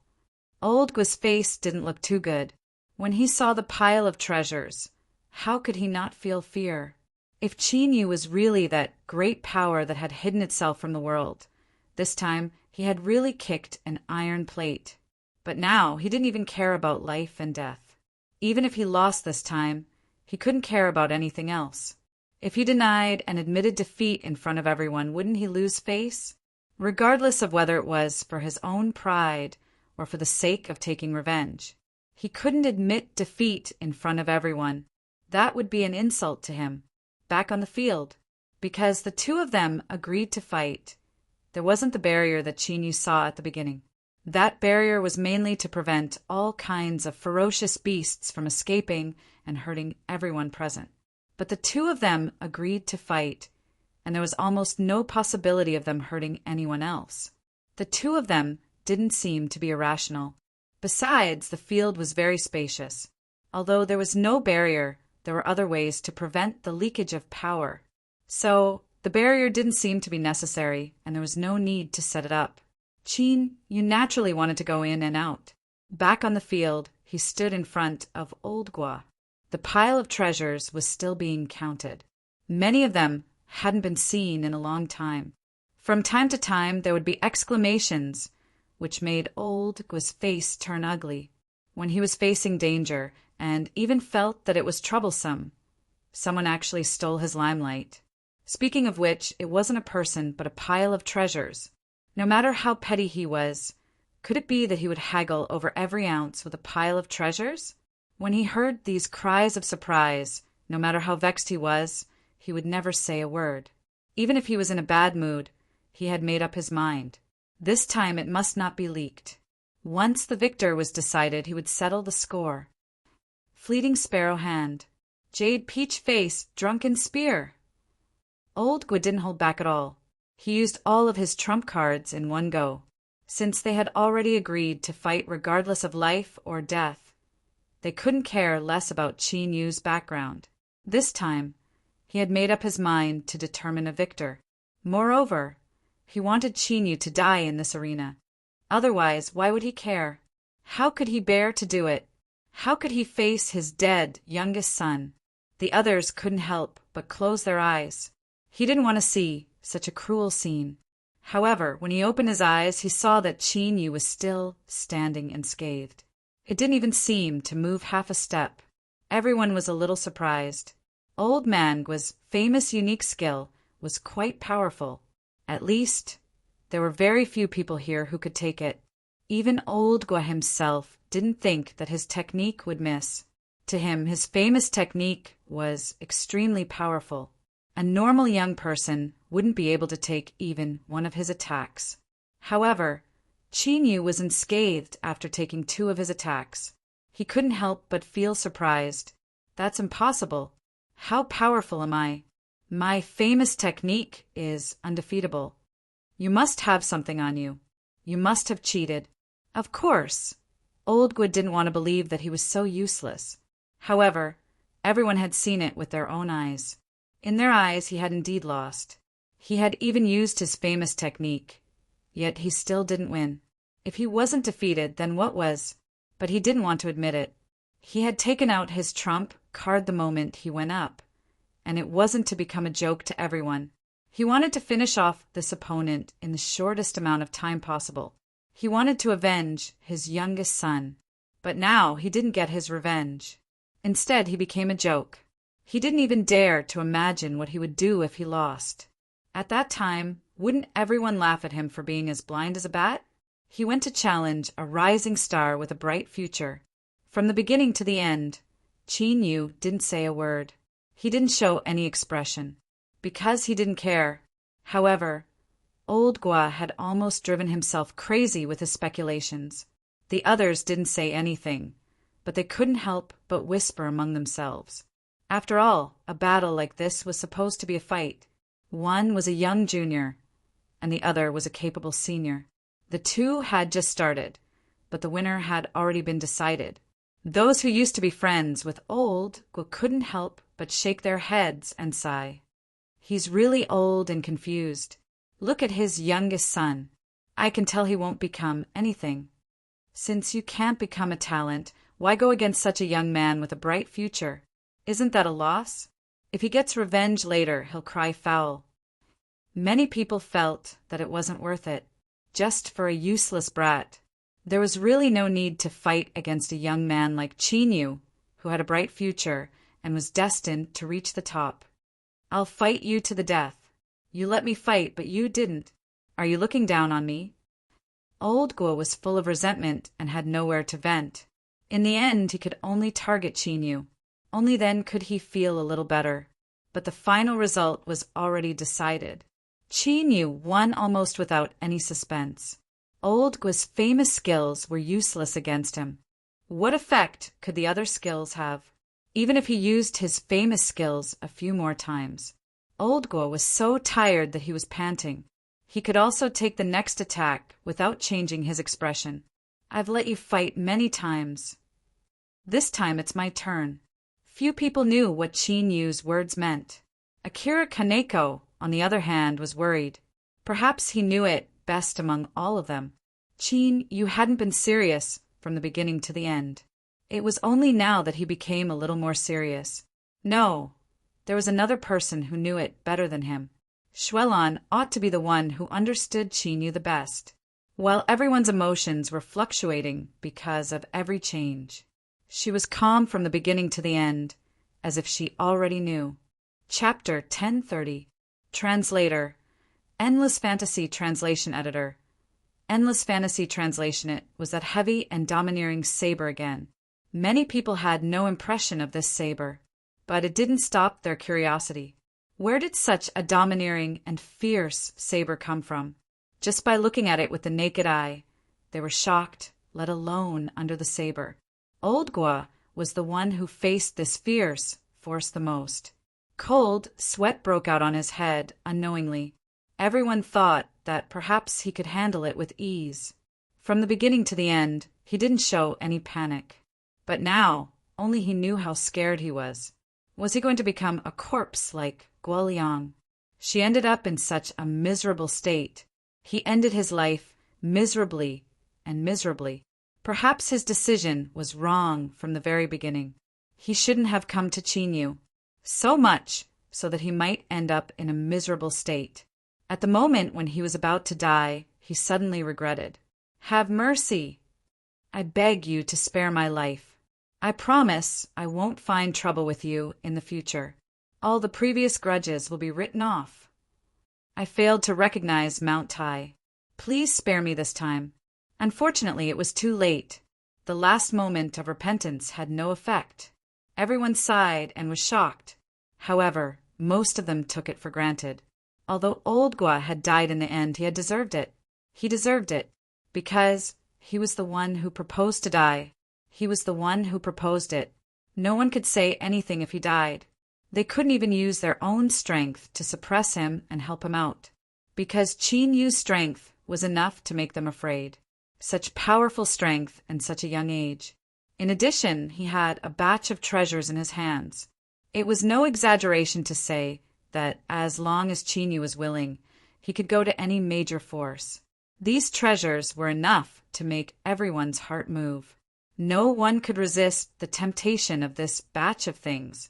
Old Gwa's face didn't look too good. When he saw the pile of treasures, how could he not feel fear? If Qin Yu was really that great power that had hidden itself from the world, this time he had really kicked an iron plate. But now he didn't even care about life and death. Even if he lost this time, he couldn't care about anything else. If he denied and admitted defeat in front of everyone, wouldn't he lose face? Regardless of whether it was for his own pride or for the sake of taking revenge. He couldn't admit defeat in front of everyone. That would be an insult to him. Back on the field, because the two of them agreed to fight. There wasn't the barrier that Qin Yu saw at the beginning. That barrier was mainly to prevent all kinds of ferocious beasts from escaping and hurting everyone present. But the two of them agreed to fight, and there was almost no possibility of them hurting anyone else. The two of them didn't seem to be irrational. Besides, the field was very spacious. Although there was no barrier, there were other ways to prevent the leakage of power. So, the barrier didn't seem to be necessary, and there was no need to set it up. Qin Yu naturally wanted to go in and out. Back on the field, he stood in front of Old Gwa. The pile of treasures was still being counted. Many of them hadn't been seen in a long time. From time to time, there would be exclamations, which made Old Gwa's face turn ugly. When he was facing danger, and even felt that it was troublesome, someone actually stole his limelight. Speaking of which, it wasn't a person, but a pile of treasures. No matter how petty he was, could it be that he would haggle over every ounce with a pile of treasures? When he heard these cries of surprise, no matter how vexed he was, he would never say a word. Even if he was in a bad mood, he had made up his mind. This time it must not be leaked. Once the victor was decided, he would settle the score. Fleeting sparrow hand. Jade peach face, drunken spear. Old Gwa didn't hold back at all. He used all of his trump cards in one go. Since they had already agreed to fight regardless of life or death, they couldn't care less about Qin Yu's background. This time, he had made up his mind to determine a victor. Moreover, he wanted Qin Yu to die in this arena. Otherwise, why would he care? How could he bear to do it? How could he face his dead youngest son? The others couldn't help but close their eyes. He didn't want to see such a cruel scene. However, when he opened his eyes, he saw that Qin Yu was still standing unscathed. It didn't even seem to move half a step. Everyone was a little surprised. Old Man Gwa's famous unique skill was quite powerful. At least, there were very few people here who could take it. Even Old Gwa himself didn't think that his technique would miss. To him, his famous technique was extremely powerful. A normal young person wouldn't be able to take even one of his attacks. However, Qin Yu was unscathed after taking 2 of his attacks. He couldn't help but feel surprised. That's impossible. How powerful am I? My famous technique is undefeatable. You must have something on you. You must have cheated. Of course. Old Gwa didn't want to believe that he was so useless. However, everyone had seen it with their own eyes. In their eyes, he had indeed lost. He had even used his famous technique. Yet he still didn't win. If he wasn't defeated, then what was? But he didn't want to admit it. He had taken out his trump card the moment he went up, and it wasn't to become a joke to everyone. He wanted to finish off this opponent in the shortest amount of time possible. He wanted to avenge his youngest son. But now he didn't get his revenge. Instead, he became a joke. He didn't even dare to imagine what he would do if he lost. At that time, wouldn't everyone laugh at him for being as blind as a bat? He went to challenge a rising star with a bright future. From the beginning to the end, Qin Yu didn't say a word. He didn't show any expression. Because he didn't care. However, Old Gwa had almost driven himself crazy with his speculations. The others didn't say anything, but they couldn't help but whisper among themselves. After all, a battle like this was supposed to be a fight. One was a young junior, and the other was a capable senior. The two had just started, but the winner had already been decided. Those who used to be friends with Old couldn't help but shake their heads and sigh. He's really old and confused. Look at his youngest son. I can tell he won't become anything. Since you can't become a talent, why go against such a young man with a bright future? Isn't that a loss? If he gets revenge later, he'll cry foul. Many people felt that it wasn't worth it, just for a useless brat. There was really no need to fight against a young man like Chinyu, who had a bright future and was destined to reach the top. I'll fight you to the death. You let me fight, but you didn't. Are you looking down on me? Old Guo was full of resentment and had nowhere to vent. In the end, he could only target Chinyu. Only then could he feel a little better. But the final result was already decided. Chinyu won almost without any suspense. Old Guo's famous skills were useless against him. What effect could the other skills have? Even if he used his famous skills a few more times. Old Guo was so tired that he was panting. He could also take the next attack without changing his expression. I've let you fight many times. This time it's my turn. Few people knew what Chinyu's words meant. Akira Kaneko, on the other hand, was worried. Perhaps he knew it best among all of them. Chin, you hadn't been serious from the beginning to the end. It was only now that he became a little more serious. No, there was another person who knew it better than him. Xuelon ought to be the one who understood Chinyu the best. While everyone's emotions were fluctuating because of every change, she was calm from the beginning to the end, as if she already knew. Chapter 1030. Translator. Endless Fantasy Translation Editor. Endless Fantasy Translation. It was that heavy and domineering saber again. Many people had no impression of this saber, but it didn't stop their curiosity. Where did such a domineering and fierce saber come from? Just by looking at it with the naked eye, they were shocked, let alone under the saber. Old Guo was the one who faced this fierce force the most. Cold sweat broke out on his head unknowingly. Everyone thought that perhaps he could handle it with ease. From the beginning to the end, he didn't show any panic. But now, only he knew how scared he was. Was he going to become a corpse like Guoliang? She ended up in such a miserable state. He ended his life miserably and miserably. Perhaps his decision was wrong from the very beginning. He shouldn't have come to Chinyu. So much so that he might end up in a miserable state. At the moment when he was about to die, he suddenly regretted. Have mercy. I beg you to spare my life. I promise I won't find trouble with you in the future. All the previous grudges will be written off. I failed to recognize Mount Tai. Please spare me this time. Unfortunately, it was too late. The last moment of repentance had no effect. Everyone sighed and was shocked. However, most of them took it for granted. Although Old Guo had died in the end, he had deserved it. He deserved it because he was the one who proposed to die. He was the one who proposed it. No one could say anything if he died. They couldn't even use their own strength to suppress him and help him out, because Chinyu's strength was enough to make them afraid. Such powerful strength in such a young age. In addition, he had a batch of treasures in his hands. It was no exaggeration to say that as long as Chinyu was willing, he could go to any major force. These treasures were enough to make everyone's heart move. No one could resist the temptation of this batch of things.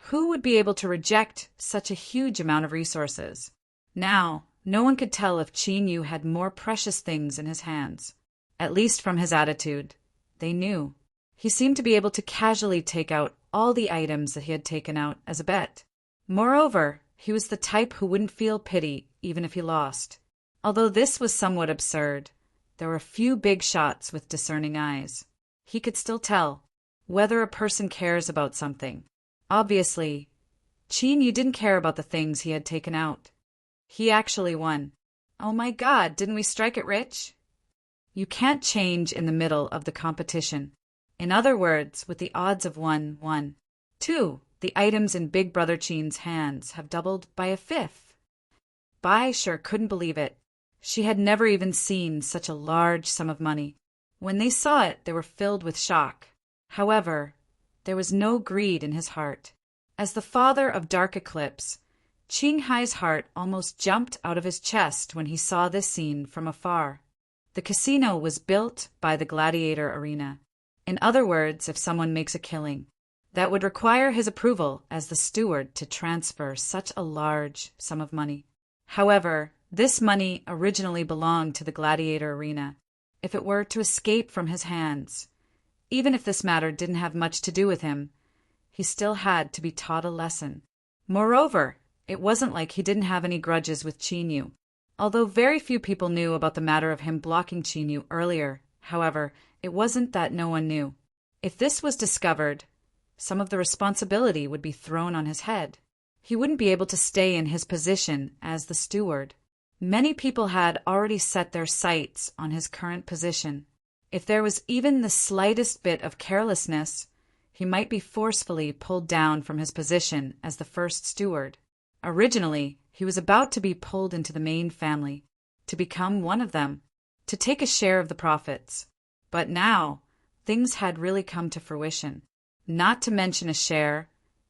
Who would be able to reject such a huge amount of resources? Now, no one could tell if Chinyu had more precious things in his hands. At least from his attitude, they knew. He seemed to be able to casually take out all the items that he had taken out as a bet. Moreover, he was the type who wouldn't feel pity even if he lost. Although this was somewhat absurd, there were few big shots with discerning eyes. He could still tell whether a person cares about something. Obviously, Chinyu didn't care about the things he had taken out. He actually won. Oh my God, didn't we strike it rich? You can't change in the middle of the competition. In other words, with the odds of 1-1. 2. The items in Big Brother Chin's hands have doubled by a fifth. Bai sure couldn't believe it. She had never even seen such a large sum of money. When they saw it, they were filled with shock. However, there was no greed in his heart. As the father of Dark Eclipse, Qinghai's heart almost jumped out of his chest when he saw this scene from afar. The casino was built by the gladiator arena. In other words, if someone makes a killing, that would require his approval as the steward to transfer such a large sum of money. However, this money originally belonged to the gladiator arena. If it were to escape from his hands, even if this matter didn't have much to do with him, he still had to be taught a lesson. Moreover, it wasn't like he didn't have any grudges with Qinyu. Although very few people knew about the matter of him blocking Qinyu earlier, however, it wasn't that no one knew. If this was discovered, some of the responsibility would be thrown on his head. He wouldn't be able to stay in his position as the steward. Many people had already set their sights on his current position. If there was even the slightest bit of carelessness, he might be forcefully pulled down from his position as the first steward. Originally, he was about to be pulled into the main family, to become one of them, to take a share of the profits. But now, things had really come to fruition. Not to mention a share,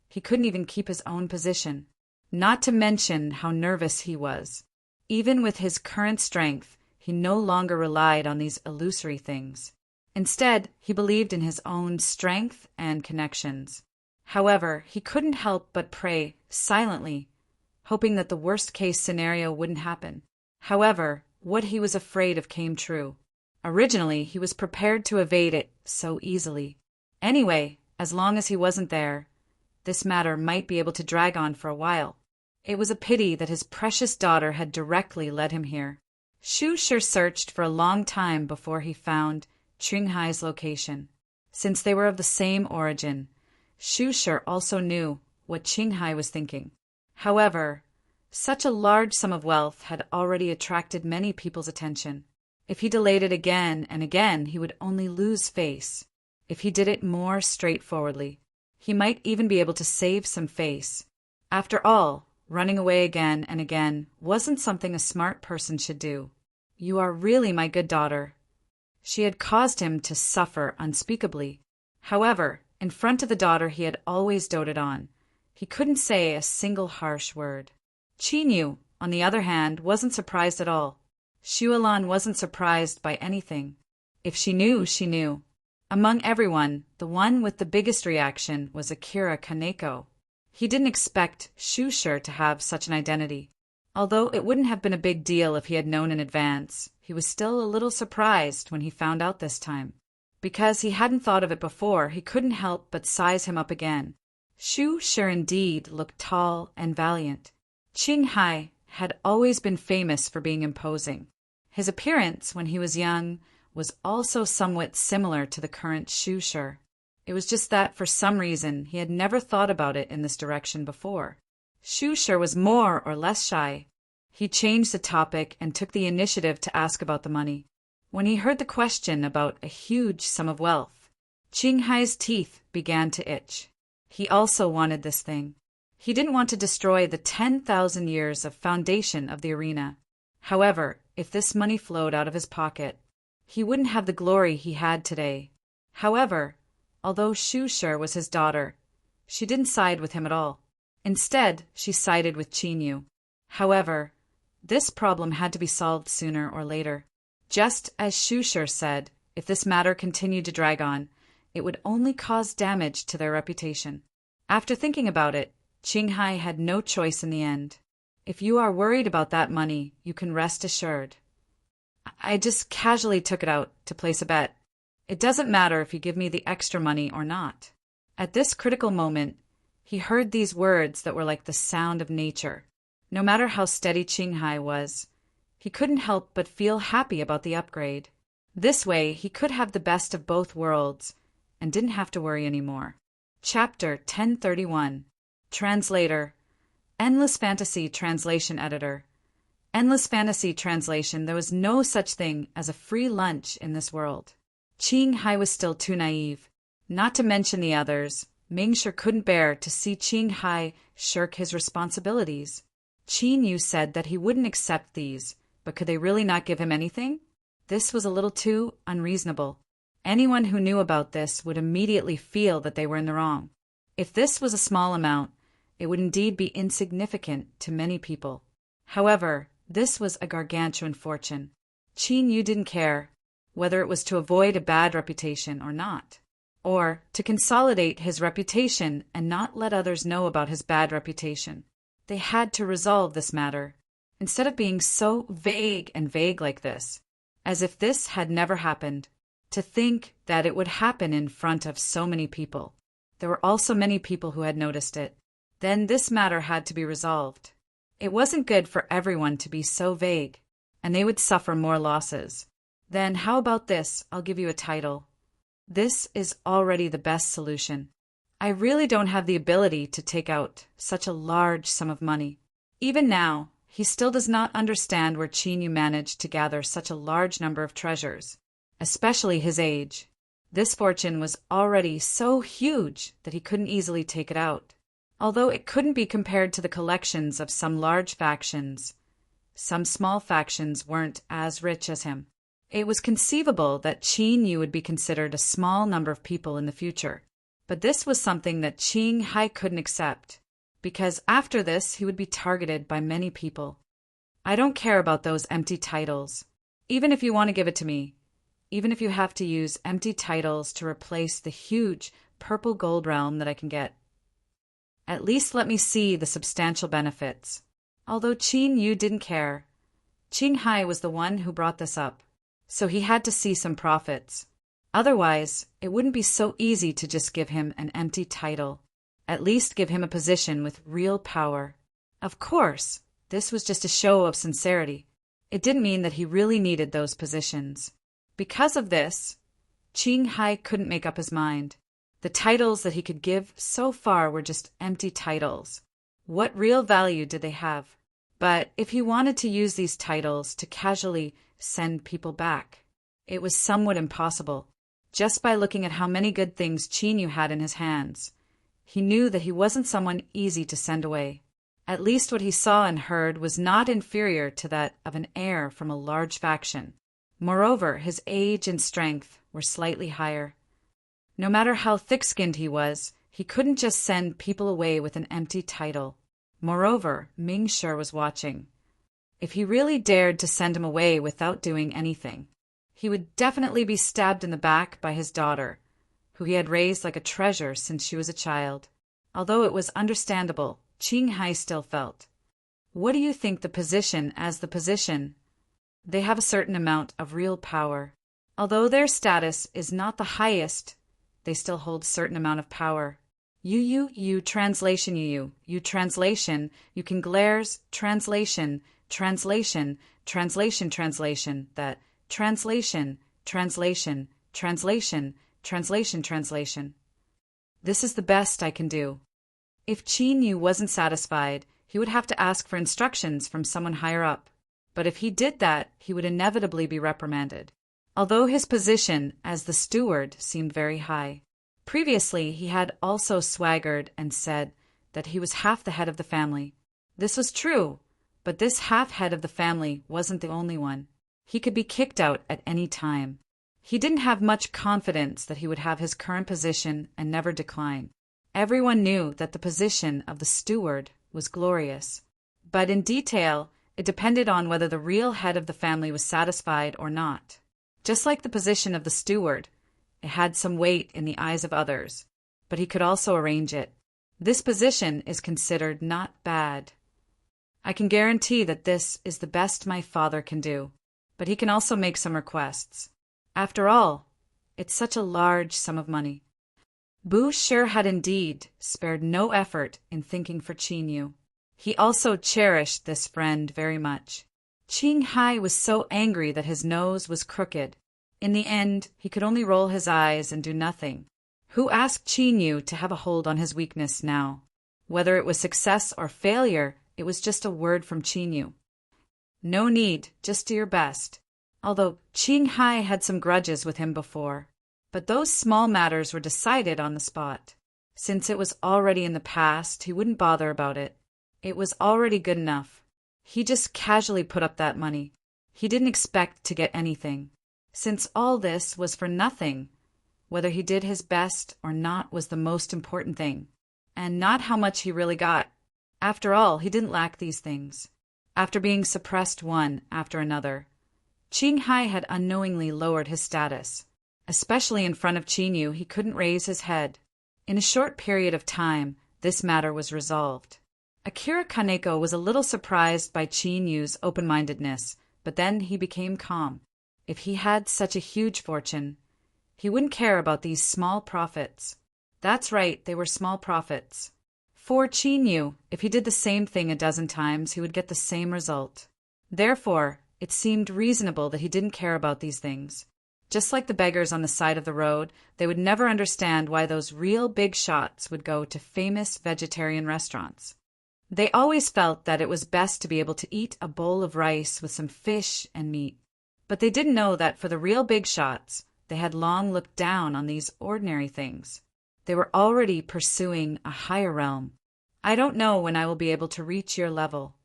he couldn't even keep his own position. Not to mention how nervous he was. Even with his current strength, he no longer relied on these illusory things. Instead, he believed in his own strength and connections. However, he couldn't help but pray silently, hoping that the worst-case scenario wouldn't happen. However, what he was afraid of came true. Originally, he was prepared to evade it so easily. Anyway, as long as he wasn't there, this matter might be able to drag on for a while. It was a pity that his precious daughter had directly led him here. Shu Shi searched for a long time before he found Qinghai's location. Since they were of the same origin, Shu Shi also knew what Qinghai was thinking. However, such a large sum of wealth had already attracted many people's attention. If he delayed it again and again, he would only lose face. If he did it more straightforwardly, he might even be able to save some face. After all, running away again and again wasn't something a smart person should do. You are really my good daughter. She had caused him to suffer unspeakably. However, in front of the daughter he had always doted on, he couldn't say a single harsh word. Qinyu, on the other hand, wasn't surprised at all. Xuelan wasn't surprised by anything. If she knew, she knew. Among everyone, the one with the biggest reaction was Akira Kaneko. He didn't expect Shu Shi to have such an identity. Although it wouldn't have been a big deal if he had known in advance, he was still a little surprised when he found out this time. Because he hadn't thought of it before, he couldn't help but size him up again. Shu Shi indeed looked tall and valiant. Qinghai had always been famous for being imposing. His appearance, when he was young, was also somewhat similar to the current Shu Shi. It was just that, for some reason, he had never thought about it in this direction before. Shu Shi was more or less shy. He changed the topic and took the initiative to ask about the money. When he heard the question about a huge sum of wealth, Qinghai's teeth began to itch. He also wanted this thing. He didn't want to destroy the 10,000 years of foundation of the arena. However, if this money flowed out of his pocket, he wouldn't have the glory he had today. However, although Shu Shi was his daughter, she didn't side with him at all. Instead, she sided with Qinyu. However, this problem had to be solved sooner or later. Just as Shu Shi said, if this matter continued to drag on, it would only cause damage to their reputation. After thinking about it, Qinghai had no choice in the end. If you are worried about that money, you can rest assured. I just casually took it out to place a bet. It doesn't matter if you give me the extra money or not. At this critical moment, he heard these words that were like the sound of nature. No matter how steady Qinghai was, he couldn't help but feel happy about the upgrade. This way, he could have the best of both worlds and didn't have to worry anymore. Chapter 1031. Translator. Endless Fantasy Translation Editor. Endless fantasy translation, there was no such thing as a free lunch in this world. Qing Hai was still too naive. Not to mention the others, Ming sure couldn't bear to see Qing Hai shirk his responsibilities. Qin Yu said that he wouldn't accept these, but could they really not give him anything? This was a little too unreasonable. Anyone who knew about this would immediately feel that they were in the wrong. If this was a small amount, it would indeed be insignificant to many people. However, this was a gargantuan fortune. Qin Yu didn't care whether it was to avoid a bad reputation or not, or to consolidate his reputation and not let others know about his bad reputation. They had to resolve this matter, instead of being so vague like this, as if this had never happened. To think that it would happen in front of so many people. There were also many people who had noticed it. Then this matter had to be resolved. It wasn't good for everyone to be so vague, and they would suffer more losses. Then how about this? I'll give you a title. This is already the best solution. I really don't have the ability to take out such a large sum of money. Even now, he still does not understand where Qin Yu managed to gather such a large number of treasures. Especially his age. This fortune was already so huge that he couldn't easily take it out. Although it couldn't be compared to the collections of some large factions, some small factions weren't as rich as him. It was conceivable that Qin Yu would be considered a small number of people in the future. But this was something that Qing Hai couldn't accept, because after this he would be targeted by many people. I don't care about those empty titles. Even if you want to give it to me, even if you have to use empty titles to replace the huge purple gold realm that I can get. At least let me see the substantial benefits. Although Qin Yu didn't care, Qing Hai was the one who brought this up, so he had to see some profits. Otherwise, it wouldn't be so easy to just give him an empty title. At least give him a position with real power. Of course, this was just a show of sincerity. It didn't mean that he really needed those positions. Because of this, Qing Hai couldn't make up his mind. The titles that he could give so far were just empty titles. What real value did they have? But if he wanted to use these titles to casually send people back, it was somewhat impossible. Just by looking at how many good things Qin Yu had in his hands, he knew that he wasn't someone easy to send away. At least what he saw and heard was not inferior to that of an heir from a large faction. Moreover, his age and strength were slightly higher. No matter how thick-skinned he couldn't just send people away with an empty title. Moreover, Ming sure was watching. If he really dared to send him away without doing anything, he would definitely be stabbed in the back by his daughter, who he had raised like a treasure since she was a child. Although it was understandable, Qing Hai still felt. What do you think the position as the position? They have a certain amount of real power. Although their status is not the highest, they still hold a certain amount of power. You translation you translation, you can glares, translation, translation, translation, translation, that, translation, translation, translation, translation, translation. This is the best I can do. If Qin Yu wasn't satisfied, he would have to ask for instructions from someone higher up. But if he did that, he would inevitably be reprimanded. Although his position as the steward seemed very high. Previously, he had also swaggered and said that he was half the head of the family. This was true, but this half-head of the family wasn't the only one. He could be kicked out at any time. He didn't have much confidence that he would have his current position and never decline. Everyone knew that the position of the steward was glorious. But in detail, it depended on whether the real head of the family was satisfied or not. Just like the position of the steward, it had some weight in the eyes of others, but he could also arrange it. This position is considered not bad. I can guarantee that this is the best my father can do, but he can also make some requests. After all, it's such a large sum of money. Bu sure had indeed spared no effort in thinking for Qin Yu. He also cherished this friend very much. Qing Hai was so angry that his nose was crooked. In the end, he could only roll his eyes and do nothing. Who asked Qin Yu to have a hold on his weakness now? Whether it was success or failure, it was just a word from Qin Yu. No need, just do your best. Although Qing Hai had some grudges with him before. But those small matters were decided on the spot. Since it was already in the past, he wouldn't bother about it. It was already good enough. He just casually put up that money. He didn't expect to get anything. Since all this was for nothing, whether he did his best or not was the most important thing, and not how much he really got. After all, he didn't lack these things. After being suppressed one after another, Qing Hai had unknowingly lowered his status. Especially in front of Qin Yu, he couldn't raise his head. In a short period of time, this matter was resolved. Akira Kaneko was a little surprised by Qin Yu's open-mindedness, but then he became calm. If he had such a huge fortune, he wouldn't care about these small profits. That's right, they were small profits. For Qin Yu, if he did the same thing a dozen times, he would get the same result. Therefore, it seemed reasonable that he didn't care about these things. Just like the beggars on the side of the road, they would never understand why those real big shots would go to famous vegetarian restaurants. They always felt that it was best to be able to eat a bowl of rice with some fish and meat. But they didn't know that for the real big shots, they had long looked down on these ordinary things. They were already pursuing a higher realm. I don't know when I will be able to reach your level.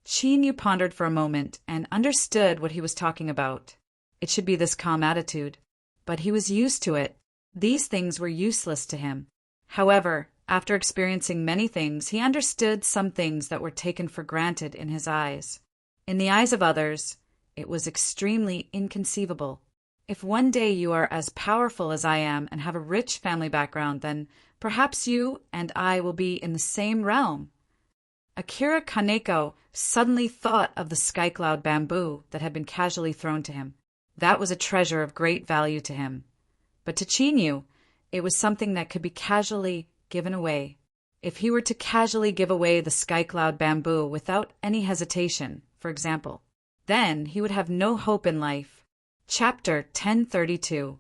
Qin Yu pondered for a moment and understood what he was talking about. It should be this calm attitude. But he was used to it. These things were useless to him. However, after experiencing many things, he understood some things that were taken for granted in his eyes. In the eyes of others, it was extremely inconceivable. If one day you are as powerful as I am and have a rich family background, then perhaps you and I will be in the same realm. Akira Kaneko suddenly thought of the sky cloud bamboo that had been casually thrown to him. That was a treasure of great value to him. But to Qin Yu, it was something that could be casually given away. If he were to casually give away the sky cloud bamboo without any hesitation, for example, then he would have no hope in life. Chapter 1032.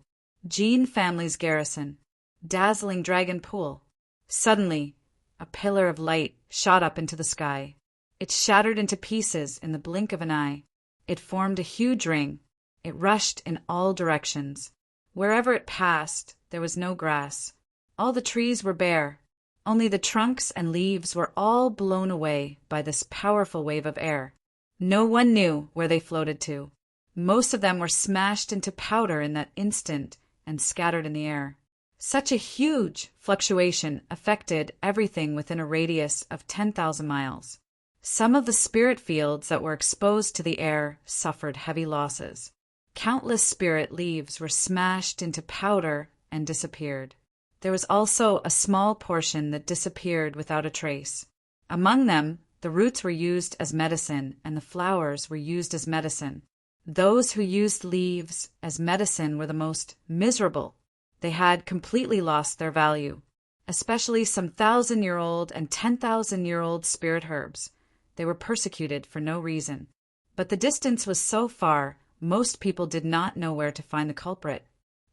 Jin Family's Garrison. Dazzling Dragon Pool. Suddenly, a pillar of light shot up into the sky. It shattered into pieces in the blink of an eye. It formed a huge ring. It rushed in all directions. Wherever it passed, there was no grass. All the trees were bare. Only the trunks and leaves were all blown away by this powerful wave of air. No one knew where they floated to. Most of them were smashed into powder in that instant and scattered in the air. Such a huge fluctuation affected everything within a radius of 10,000 miles. Some of the spirit fields that were exposed to the air suffered heavy losses. Countless spirit leaves were smashed into powder and disappeared. There was also a small portion that disappeared without a trace. Among them, the roots were used as medicine and the flowers were used as medicine. Those who used leaves as medicine were the most miserable. They had completely lost their value, especially some 1,000-year-old and 10,000-year-old spirit herbs. They were persecuted for no reason. But the distance was so far, most people did not know where to find the culprit.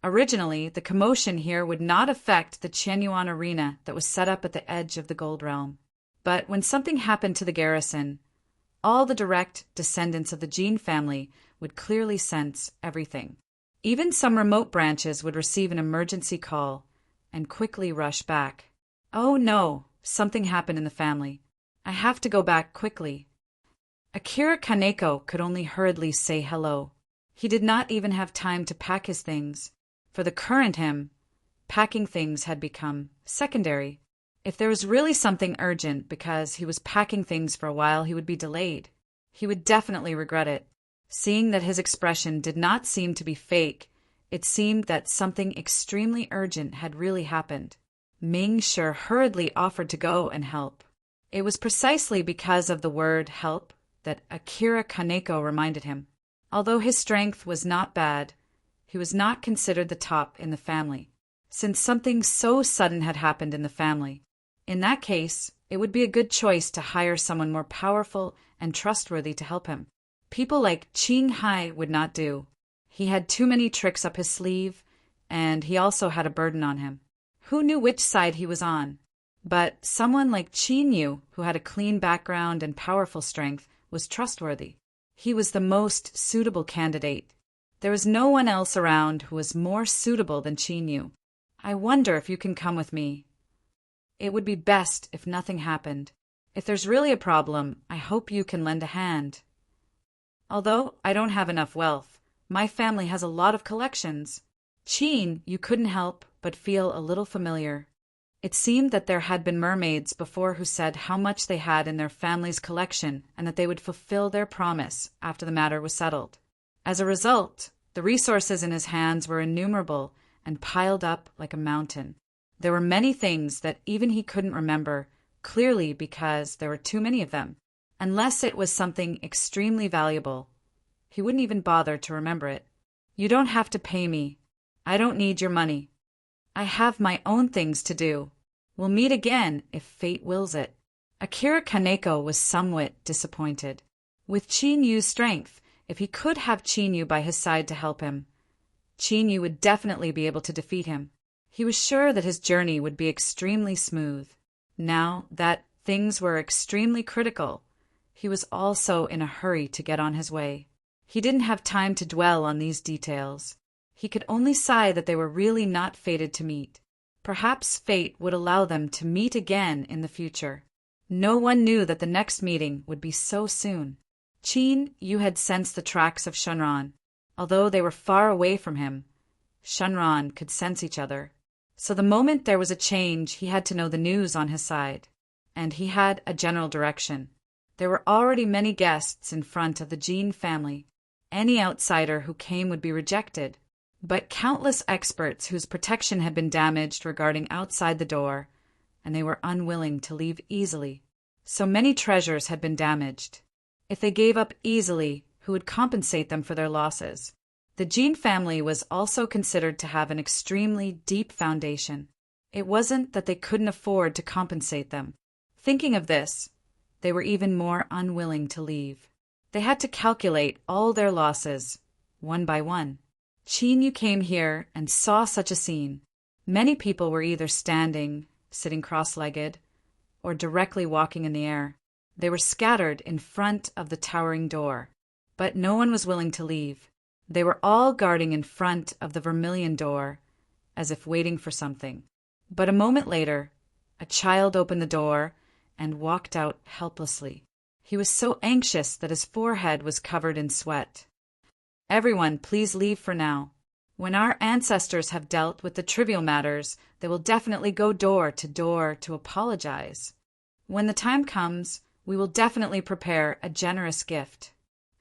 Originally, the commotion here would not affect the Qianyuan arena that was set up at the edge of the Gold Realm. But when something happened to the garrison, all the direct descendants of the Jin family would clearly sense everything. Even some remote branches would receive an emergency call and quickly rush back. Oh no, something happened in the family. I have to go back quickly. Akira Kaneko could only hurriedly say hello. He did not even have time to pack his things. For the current him, packing things had become secondary. If there was really something urgent because he was packing things for a while, he would be delayed. He would definitely regret it. Seeing that his expression did not seem to be fake, it seemed that something extremely urgent had really happened. Ming Shi hurriedly offered to go and help. It was precisely because of the word help that Akira Kaneko reminded him. Although his strength was not bad, he was not considered the top in the family, since something so sudden had happened in the family. In that case, it would be a good choice to hire someone more powerful and trustworthy to help him. People like Qing Hai would not do. He had too many tricks up his sleeve, and he also had a burden on him. Who knew which side he was on? But someone like Qin Yu, who had a clean background and powerful strength, was trustworthy. He was the most suitable candidate. There was no one else around who was more suitable than Qin. I wonder if you can come with me. It would be best if nothing happened. If there's really a problem, I hope you can lend a hand. Although I don't have enough wealth, my family has a lot of collections. Qin, you couldn't help but feel a little familiar. It seemed that there had been mermaids before who said how much they had in their family's collection and that they would fulfill their promise after the matter was settled. As a result, the resources in his hands were innumerable and piled up like a mountain. There were many things that even he couldn't remember, clearly because there were too many of them. Unless it was something extremely valuable, he wouldn't even bother to remember it. You don't have to pay me. I don't need your money. I have my own things to do. We'll meet again if fate wills it. Akira Kaneko was somewhat disappointed. With Qin-Yu's strength, if he could have Qin-Yu by his side to help him, Qin-Yu would definitely be able to defeat him. He was sure that his journey would be extremely smooth. Now that things were extremely critical, he was also in a hurry to get on his way. He didn't have time to dwell on these details. He could only sigh that they were really not fated to meet. Perhaps fate would allow them to meet again in the future. No one knew that the next meeting would be so soon. Qin-Yu had sensed the tracks of Shunran. Although they were far away from him, Shunran could sense each other. So the moment there was a change, he had to know the news on his side. And he had a general direction. There were already many guests in front of the Jin family. Any outsider who came would be rejected. But countless experts whose protection had been damaged were guarding outside the door, and they were unwilling to leave easily. So many treasures had been damaged. If they gave up easily, who would compensate them for their losses? The Jin family was also considered to have an extremely deep foundation. It wasn't that they couldn't afford to compensate them. Thinking of this, they were even more unwilling to leave. They had to calculate all their losses, one by one. Qin-Yu came here and saw such a scene. Many people were either standing, sitting cross-legged, or directly walking in the air. They were scattered in front of the towering door, but no one was willing to leave. They were all guarding in front of the vermilion door, as if waiting for something. But a moment later, a child opened the door and walked out helplessly. He was so anxious that his forehead was covered in sweat. Everyone, please leave for now. When our ancestors have dealt with the trivial matters, they will definitely go door to apologize. When the time comes, we will definitely prepare a generous gift.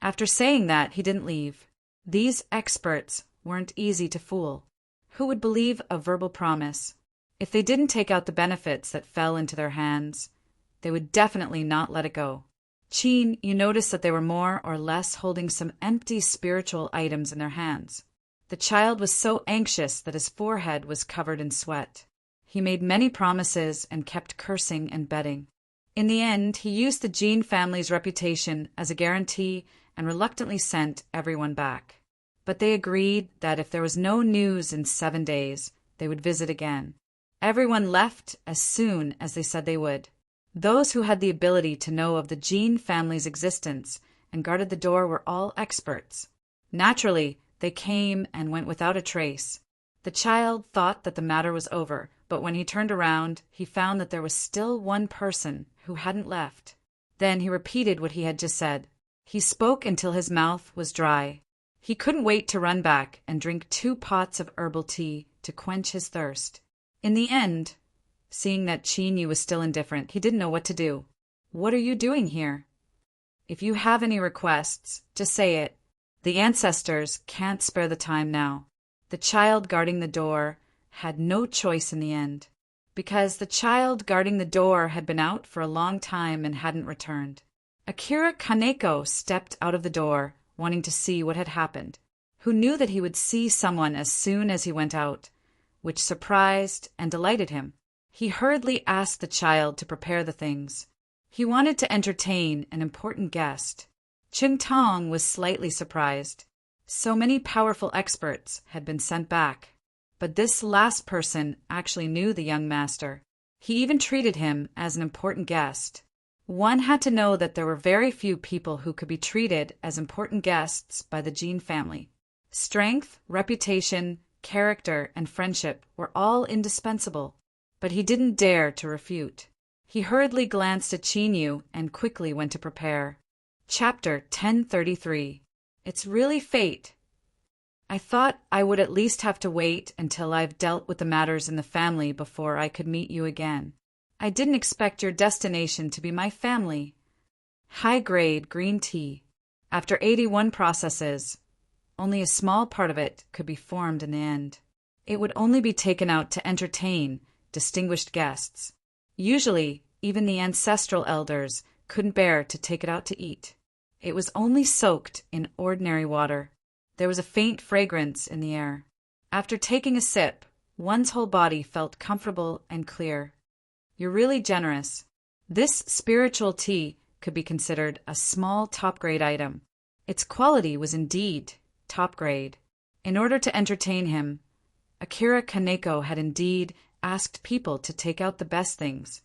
After saying that, he didn't leave. These experts weren't easy to fool. Who would believe a verbal promise? If they didn't take out the benefits that fell into their hands, they would definitely not let it go. Qin, you noticed that they were more or less holding some empty spiritual items in their hands. The child was so anxious that his forehead was covered in sweat. He made many promises and kept cursing and betting. In the end, he used the Jin family's reputation as a guarantee and reluctantly sent everyone back. But they agreed that if there was no news in 7 days, they would visit again. Everyone left as soon as they said they would. Those who had the ability to know of the Jin family's existence and guarded the door were all experts. Naturally, they came and went without a trace. The child thought that the matter was over, but when he turned around, he found that there was still one person who hadn't left. Then he repeated what he had just said. He spoke until his mouth was dry. He couldn't wait to run back and drink 2 pots of herbal tea to quench his thirst. In the end, seeing that Qin-Yu was still indifferent, he didn't know what to do. What are you doing here? If you have any requests, just say it. The ancestors can't spare the time now. The child guarding the door had no choice in the end, because the child guarding the door had been out for a long time and hadn't returned. Akira Kaneko stepped out of the door, wanting to see what had happened. Who knew that he would see someone as soon as he went out, which surprised and delighted him. He hurriedly asked the child to prepare the things. He wanted to entertain an important guest. Ching Tong was slightly surprised. So many powerful experts had been sent back. But this last person actually knew the young master. He even treated him as an important guest. One had to know that there were very few people who could be treated as important guests by the Jean family. Strength, reputation, character, and friendship were all indispensable, but he didn't dare to refute. He hurriedly glanced at Chinyu and quickly went to prepare. Chapter 1033. It's really fate. I thought I would at least have to wait until I've dealt with the matters in the family before I could meet you again. I didn't expect your destination to be my family. High-grade green tea. After 81 processes, only a small part of it could be formed in the end. It would only be taken out to entertain distinguished guests. Usually, even the ancestral elders couldn't bear to take it out to eat. It was only soaked in ordinary water. There was a faint fragrance in the air. After taking a sip, one's whole body felt comfortable and clear. You're really generous. This spiritual tea could be considered a small top-grade item. Its quality was indeed top grade. In order to entertain him, Akira Kaneko had indeed asked people to take out the best things.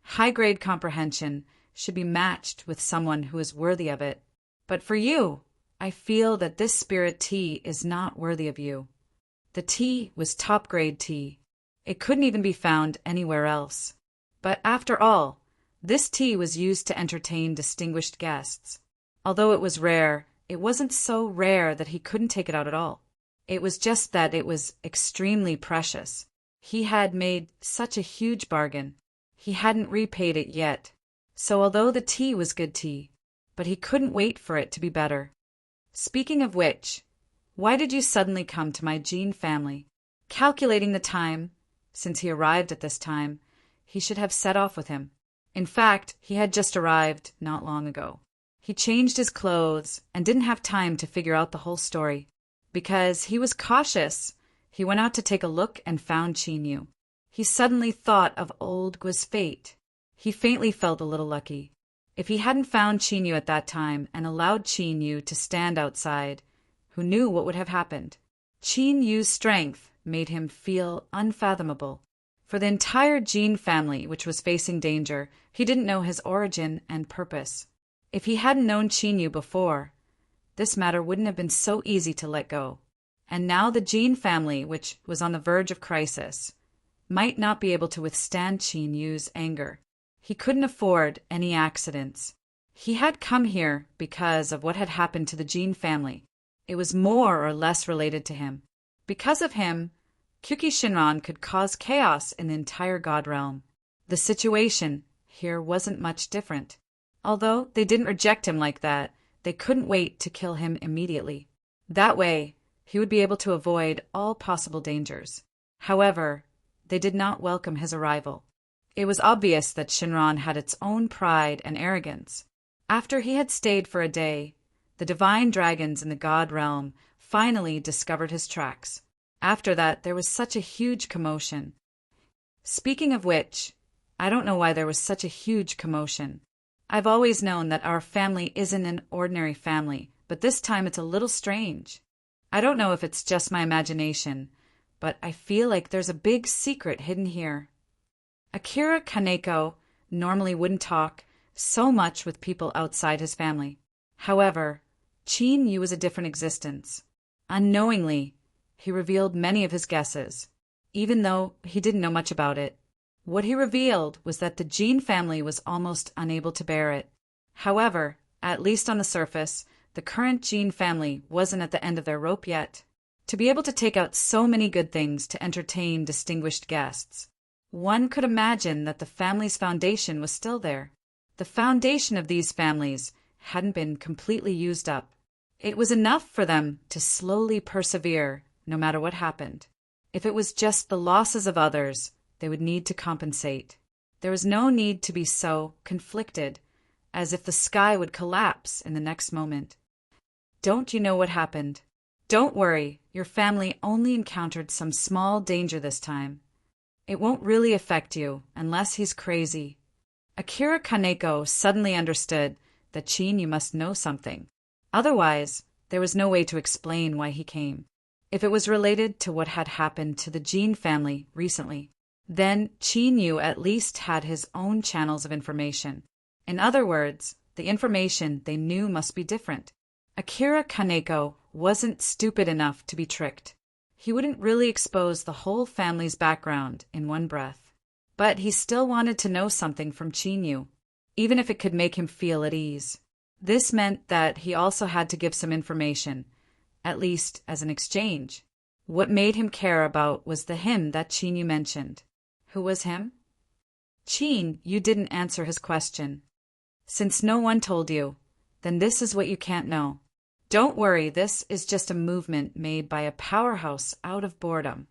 High-grade comprehension should be matched with someone who is worthy of it. But for you, I feel that this spirit tea is not worthy of you. The tea was top-grade tea. It couldn't even be found anywhere else. But after all, this tea was used to entertain distinguished guests. Although it was rare, it wasn't so rare that he couldn't take it out at all. It was just that it was extremely precious. He had made such a huge bargain. He hadn't repaid it yet. So although the tea was good tea, but he couldn't wait for it to be better. Speaking of which, why did you suddenly come to my Jean family? Calculating the time, since he arrived at this time, he should have set off with him. In fact, he had just arrived not long ago. He changed his clothes and didn't have time to figure out the whole story. Because he was cautious, he went out to take a look and found Chinyu. He suddenly thought of old Gui's fate. He faintly felt a little lucky. If he hadn't found Chinyu at that time and allowed Chinyu to stand outside, who knew what would have happened? Chinyu's strength made him feel unfathomable. For the entire Jean family, which was facing danger, he didn't know his origin and purpose. If he hadn't known Chinyu before, this matter wouldn't have been so easy to let go. And now the Jean family, which was on the verge of crisis, might not be able to withstand Chinyu's anger. He couldn't afford any accidents. He had come here because of what had happened to the Jean family. It was more or less related to him. Because of him, Kyuki Shinran could cause chaos in the entire God realm. The situation here wasn't much different. Although they didn't reject him like that, they couldn't wait to kill him immediately. That way, he would be able to avoid all possible dangers. However, they did not welcome his arrival. It was obvious that Shinran had its own pride and arrogance. After he had stayed for a day, the divine dragons in the God realm finally discovered his tracks. After that, there was such a huge commotion. Speaking of which, I don't know why there was such a huge commotion. I've always known that our family isn't an ordinary family, but this time it's a little strange. I don't know if it's just my imagination, but I feel like there's a big secret hidden here. Akira Kaneko normally wouldn't talk so much with people outside his family. However, Chinyu was a different existence. Unknowingly, he revealed many of his guesses, even though he didn't know much about it. What he revealed was that the Jean family was almost unable to bear it. However, at least on the surface, the current Jean family wasn't at the end of their rope yet. To be able to take out so many good things to entertain distinguished guests, one could imagine that the family's foundation was still there. The foundation of these families hadn't been completely used up. It was enough for them to slowly persevere no matter what happened. If it was just the losses of others, they would need to compensate. There was no need to be so conflicted, as if the sky would collapse in the next moment. Don't you know what happened? Don't worry, your family only encountered some small danger this time. It won't really affect you, unless he's crazy. Akira Kaneko suddenly understood that Chinyu must know something. Otherwise, there was no way to explain why he came. If it was related to what had happened to the Jean family recently, then Chinyu at least had his own channels of information. In other words, the information they knew must be different. Akira Kaneko wasn't stupid enough to be tricked. He wouldn't really expose the whole family's background in one breath. But he still wanted to know something from Chinyu, even if it could make him feel at ease. This meant that he also had to give some information, at least as an exchange. What made him care about was the him that Chinyu mentioned. Who was him? You didn't answer his question. Since no one told you, then this is what you can't know. Don't worry, this is just a movement made by a powerhouse out of boredom.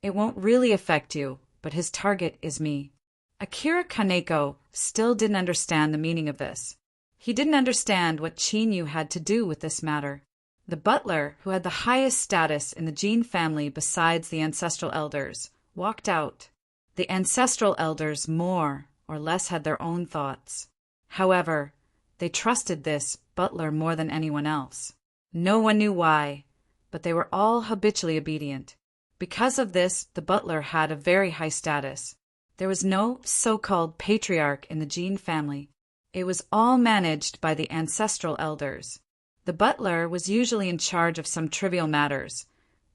It won't really affect you, but his target is me. Akira Kaneko still didn't understand the meaning of this. He didn't understand what Chinyu had to do with this matter. The butler, who had the highest status in the Jin family besides the ancestral elders, walked out. The ancestral elders more or less had their own thoughts. However, they trusted this butler more than anyone else. No one knew why, but they were all habitually obedient. Because of this, the butler had a very high status. There was no so-called patriarch in the Jin family. It was all managed by the ancestral elders. The butler was usually in charge of some trivial matters,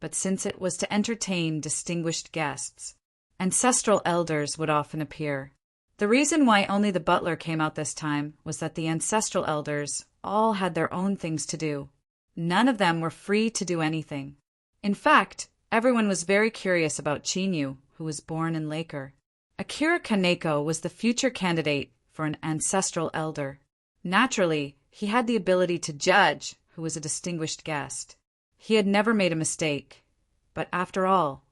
but since it was to entertain distinguished guests, ancestral elders would often appear. The reason why only the butler came out this time was that the ancestral elders all had their own things to do. None of them were free to do anything. In fact, everyone was very curious about Chinyu, who was born in Laker. Akira Kaneko was the future candidate for an ancestral elder. Naturally, he had the ability to judge who was a distinguished guest. He had never made a mistake. But after all,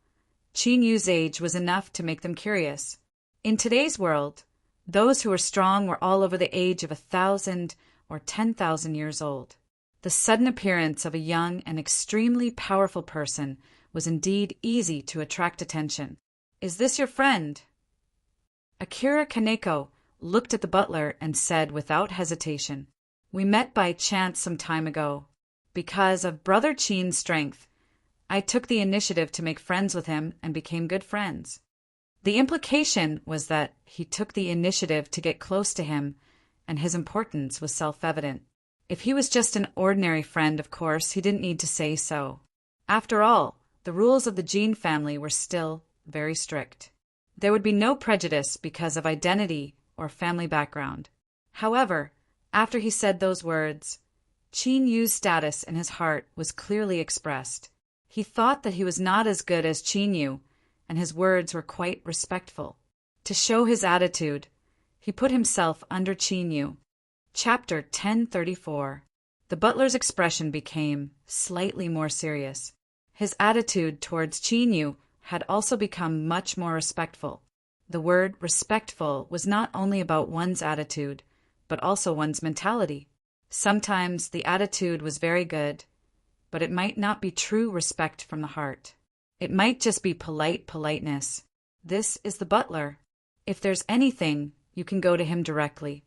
Chinyu's age was enough to make them curious. In today's world, those who were strong were all over the age of 1,000 or 10,000 years old. The sudden appearance of a young and extremely powerful person was indeed easy to attract attention. "Is this your friend?" Akira Kaneko looked at the butler and said without hesitation, "We met by chance some time ago. Because of Brother Chin's strength, I took the initiative to make friends with him and became good friends." The implication was that he took the initiative to get close to him, and his importance was self-evident. If he was just an ordinary friend, of course, he didn't need to say so. After all, the rules of the Jin family were still very strict. There would be no prejudice because of identity or family background. However, after he said those words, Chinyu's status in his heart was clearly expressed. He thought that he was not as good as Chinyu, and his words were quite respectful. To show his attitude, he put himself under Chinyu. Chapter 1034. The butler's expression became slightly more serious. His attitude towards Chinyu had also become much more respectful. The word respectful was not only about one's attitude, but also one's mentality. Sometimes the attitude was very good, but it might not be true respect from the heart. It might just be politeness. This is the butler. If there's anything, you can go to him directly.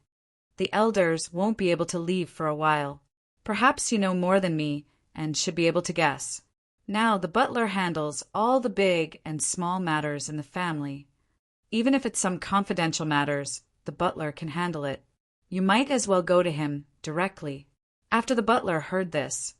The elders won't be able to leave for a while. Perhaps you know more than me and should be able to guess. Now the butler handles all the big and small matters in the family. Even if it's some confidential matters, the butler can handle it. You might as well go to him directly. After the butler heard this,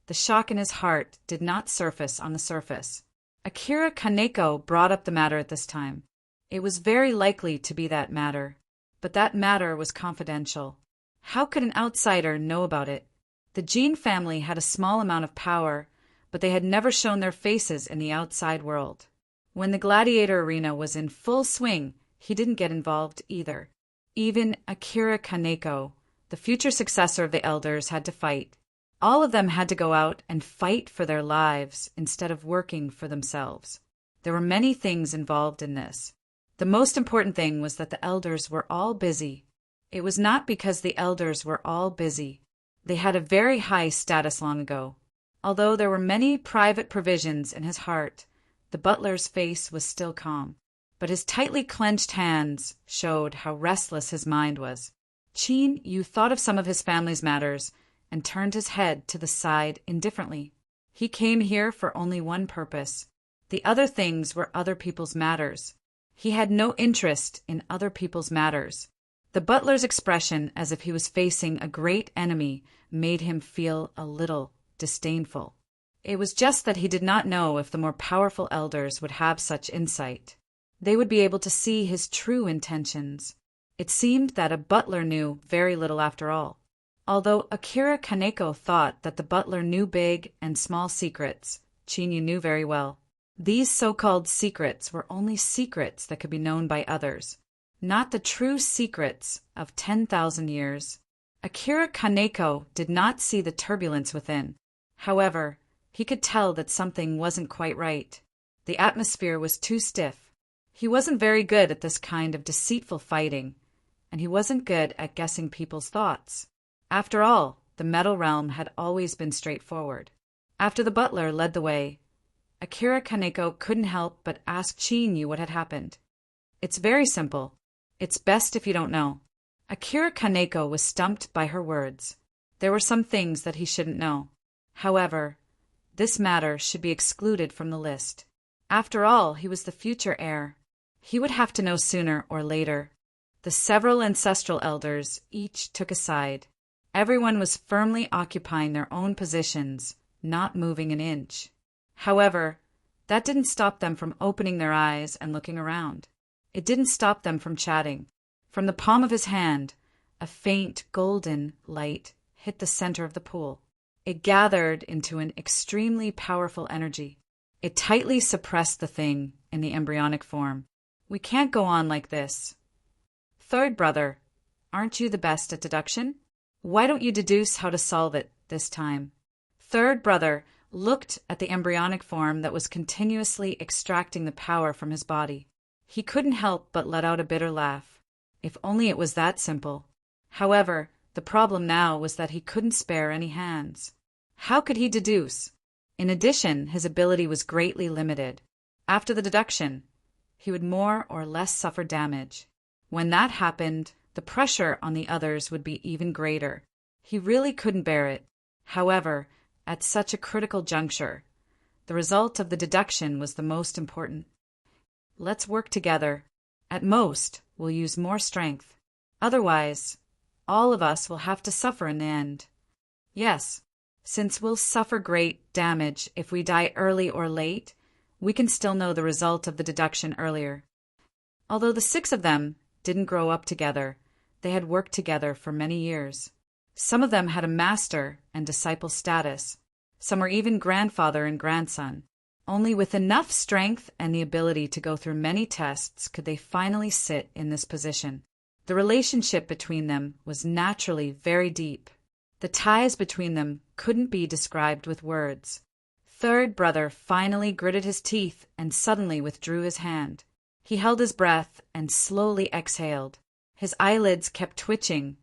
the shock in his heart did not surface on the surface. Akira Kaneko brought up the matter at this time. It was very likely to be that matter, but that matter was confidential. How could an outsider know about it? The Jin family had a small amount of power, but they had never shown their faces in the outside world. When the gladiator arena was in full swing, he didn't get involved either. Even Akira Kaneko, the future successor of the elders, had to fight. All of them had to go out and fight for their lives instead of working for themselves. There were many things involved in this. The most important thing was that the elders were all busy. It was not because the elders were all busy. They had a very high status long ago. Although there were many private provisions in his heart, the butler's face was still calm. But his tightly clenched hands showed how restless his mind was. Chinyu thought of some of his family's matters and turned his head to the side indifferently. He came here for only one purpose. The other things were other people's matters. He had no interest in other people's matters. The butler's expression, as if he was facing a great enemy, made him feel a little disdainful. It was just that he did not know if the more powerful elders would have such insight. They would be able to see his true intentions. It seemed that a butler knew very little after all. Although Akira Kaneko thought that the butler knew big and small secrets, Chinyu knew very well. These so-called secrets were only secrets that could be known by others, not the true secrets of 10,000 years. Akira Kaneko did not see the turbulence within. However, he could tell that something wasn't quite right. The atmosphere was too stiff. He wasn't very good at this kind of deceitful fighting, and he wasn't good at guessing people's thoughts. After all, the metal realm had always been straightforward. After the butler led the way, Akira Kaneko couldn't help but ask Chinyu what had happened. It's very simple. It's best if you don't know. Akira Kaneko was stumped by her words. There were some things that he shouldn't know. However, this matter should be excluded from the list. After all, he was the future heir. He would have to know sooner or later. The several ancestral elders each took a side. Everyone was firmly occupying their own positions, not moving an inch. However, that didn't stop them from opening their eyes and looking around. It didn't stop them from chatting. From the palm of his hand, a faint golden light hit the center of the pool. It gathered into an extremely powerful energy. It tightly suppressed the thing in the embryonic form. We can't go on like this. Third brother, aren't you the best at deduction? Why don't you deduce how to solve it this time? Third brother looked at the embryonic form that was continuously extracting the power from his body. He couldn't help but let out a bitter laugh. If only it was that simple. However, the problem now was that he couldn't spare any hands. How could he deduce? In addition, his ability was greatly limited. After the deduction, he would more or less suffer damage. When that happened, the pressure on the others would be even greater. He really couldn't bear it. However, at such a critical juncture, the result of the deduction was the most important. Let's work together. At most, we'll use more strength. Otherwise, all of us will have to suffer in the end. Yes, since we'll suffer great damage if we die early or late, we can still know the result of the deduction earlier. Although the 6 of them didn't grow up together, they had worked together for many years. Some of them had a master and disciple status. Some were even grandfather and grandson. Only with enough strength and the ability to go through many tests could they finally sit in this position. The relationship between them was naturally very deep. The ties between them couldn't be described with words. Third brother finally gritted his teeth and suddenly withdrew his hand. He held his breath and slowly exhaled. His eyelids kept twitching,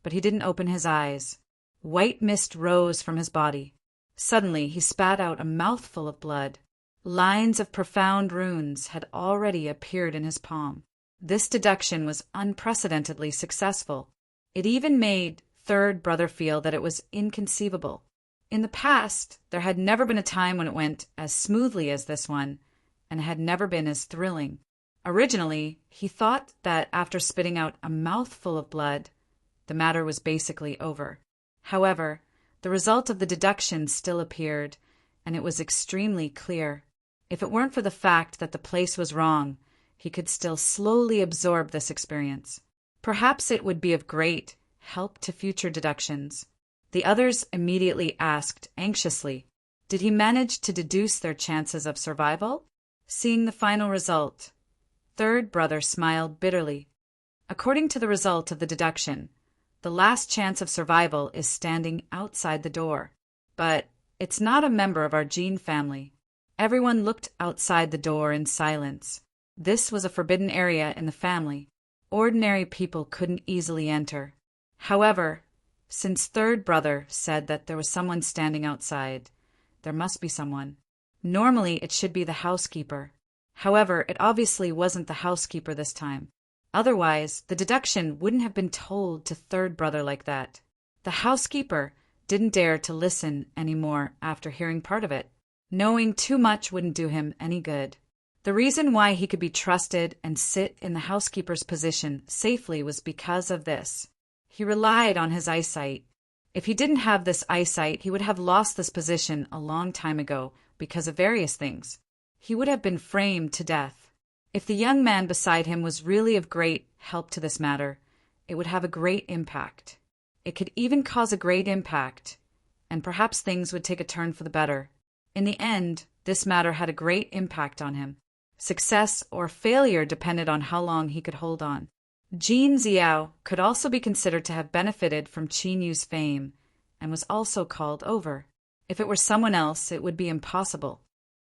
but he didn't open his eyes. White mist rose from his body. Suddenly he spat out a mouthful of blood. Lines of profound runes had already appeared in his palm. This deduction was unprecedentedly successful. It even made third brother feel that it was inconceivable. In the past, there had never been a time when it went as smoothly as this one, and had never been as thrilling. Originally, he thought that after spitting out a mouthful of blood, the matter was basically over. However, the result of the deduction still appeared, and it was extremely clear. If it weren't for the fact that the place was wrong, he could still slowly absorb this experience. Perhaps it would be of great help to future deductions. The others immediately asked anxiously, did he manage to deduce their chances of survival? Seeing the final result, third brother smiled bitterly. According to the result of the deduction, the last chance of survival is standing outside the door. But it's not a member of our gene family. Everyone looked outside the door in silence. This was a forbidden area in the family. Ordinary people couldn't easily enter. However, since third brother said that there was someone standing outside, there must be someone. Normally, it should be the housekeeper. However, it obviously wasn't the housekeeper this time. Otherwise, the deduction wouldn't have been told to third brother like that. The housekeeper didn't dare to listen anymore after hearing part of it. Knowing too much wouldn't do him any good. The reason why he could be trusted and sit in the housekeeper's position safely was because of this. He relied on his eyesight. If he didn't have this eyesight, he would have lost this position a long time ago because of various things. He would have been framed to death. If the young man beside him was really of great help to this matter, it would have a great impact. It could even cause a great impact, and perhaps things would take a turn for the better. In the end, this matter had a great impact on him. Success or failure depended on how long he could hold on. Jin Xiao could also be considered to have benefited from Qin Yu's fame, and was also called over. If it were someone else, it would be impossible.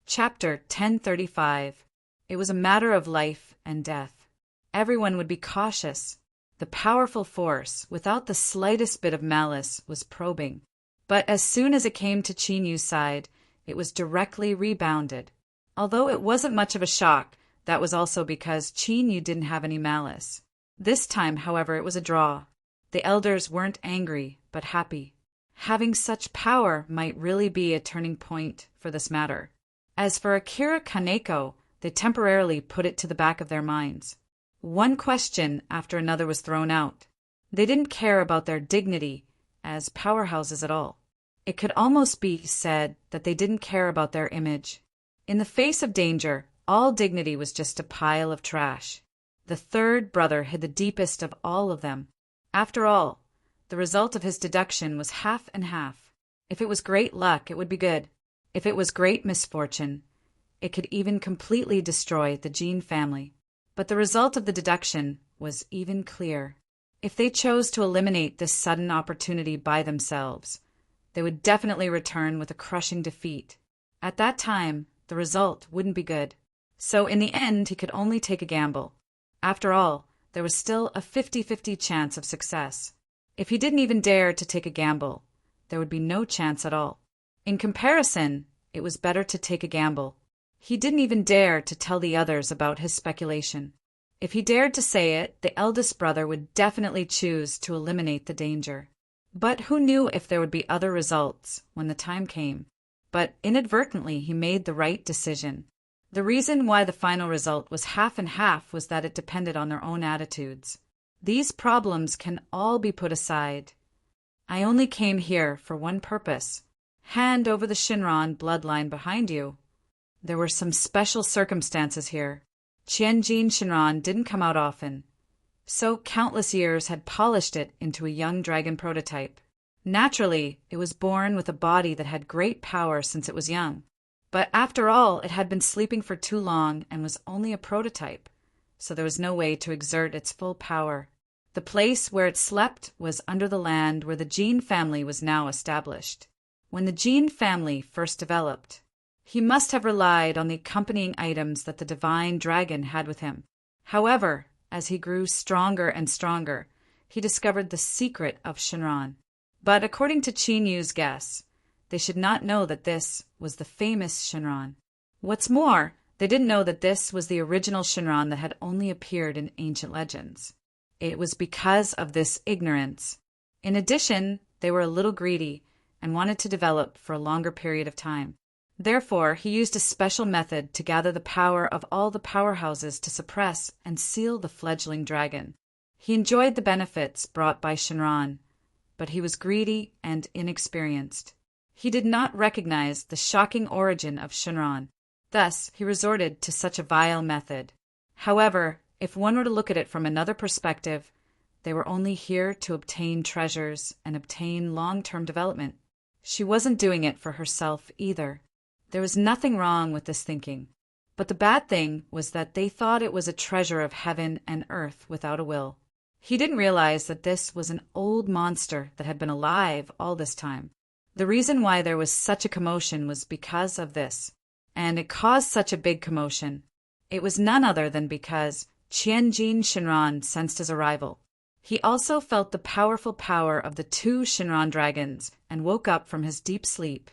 Chapter 1035. It was a matter of life and death. Everyone would be cautious. The powerful force, without the slightest bit of malice, was probing. But as soon as it came to Qin Yu's side, it was directly rebounded. Although it wasn't much of a shock, that was also because Qin Yu didn't have any malice. This time, however, it was a draw. The elders weren't angry, but happy. Having such power might really be a turning point for this matter. As for Akira Kaneko, they temporarily put it to the back of their minds. One question after another was thrown out. They didn't care about their dignity as powerhouses at all. It could almost be said that they didn't care about their image. In the face of danger, all dignity was just a pile of trash. The third brother hid the deepest of all of them. After all, the result of his deduction was half and half. If it was great luck, it would be good. If it was great misfortune, it could even completely destroy the Jin family. But the result of the deduction was even clear. If they chose to eliminate this sudden opportunity by themselves, they would definitely return with a crushing defeat. At that time, the result wouldn't be good. So in the end, he could only take a gamble. After all, there was still a 50-50 chance of success. If he didn't even dare to take a gamble, there would be no chance at all. In comparison, it was better to take a gamble. He didn't even dare to tell the others about his speculation. If he dared to say it, the eldest brother would definitely choose to eliminate the danger. But who knew if there would be other results when the time came? But inadvertently he made the right decision. The reason why the final result was half and half was that it depended on their own attitudes. These problems can all be put aside. I only came here for one purpose. Hand over the Shinran bloodline behind you. There were some special circumstances here. Qianjin Shinran didn't come out often, so countless years had polished it into a young dragon prototype. Naturally, it was born with a body that had great power since it was young. But after all, it had been sleeping for too long and was only a prototype, so there was no way to exert its full power. The place where it slept was under the land where the Jin family was now established. When the Jin family first developed, he must have relied on the accompanying items that the divine dragon had with him. However, as he grew stronger and stronger, he discovered the secret of Shinran. But according to Qin Yu's guess, they should not know that this was the famous Shinran. What's more, they didn't know that this was the original Shinran that had only appeared in ancient legends. It was because of this ignorance. In addition, they were a little greedy and wanted to develop for a longer period of time. Therefore, he used a special method to gather the power of all the powerhouses to suppress and seal the fledgling dragon. He enjoyed the benefits brought by Shinran, but he was greedy and inexperienced. He did not recognize the shocking origin of Shinran. Thus, he resorted to such a vile method. However, if one were to look at it from another perspective, they were only here to obtain treasures and obtain long-term development. She wasn't doing it for herself either. There was nothing wrong with this thinking. But the bad thing was that they thought it was a treasure of heaven and earth without a will. He didn't realize that this was an old monster that had been alive all this time. The reason why there was such a commotion was because of this, and it caused such a big commotion. It was none other than because Qianjin Shinran sensed his arrival. He also felt the powerful power of the two Shinran dragons and woke up from his deep sleep.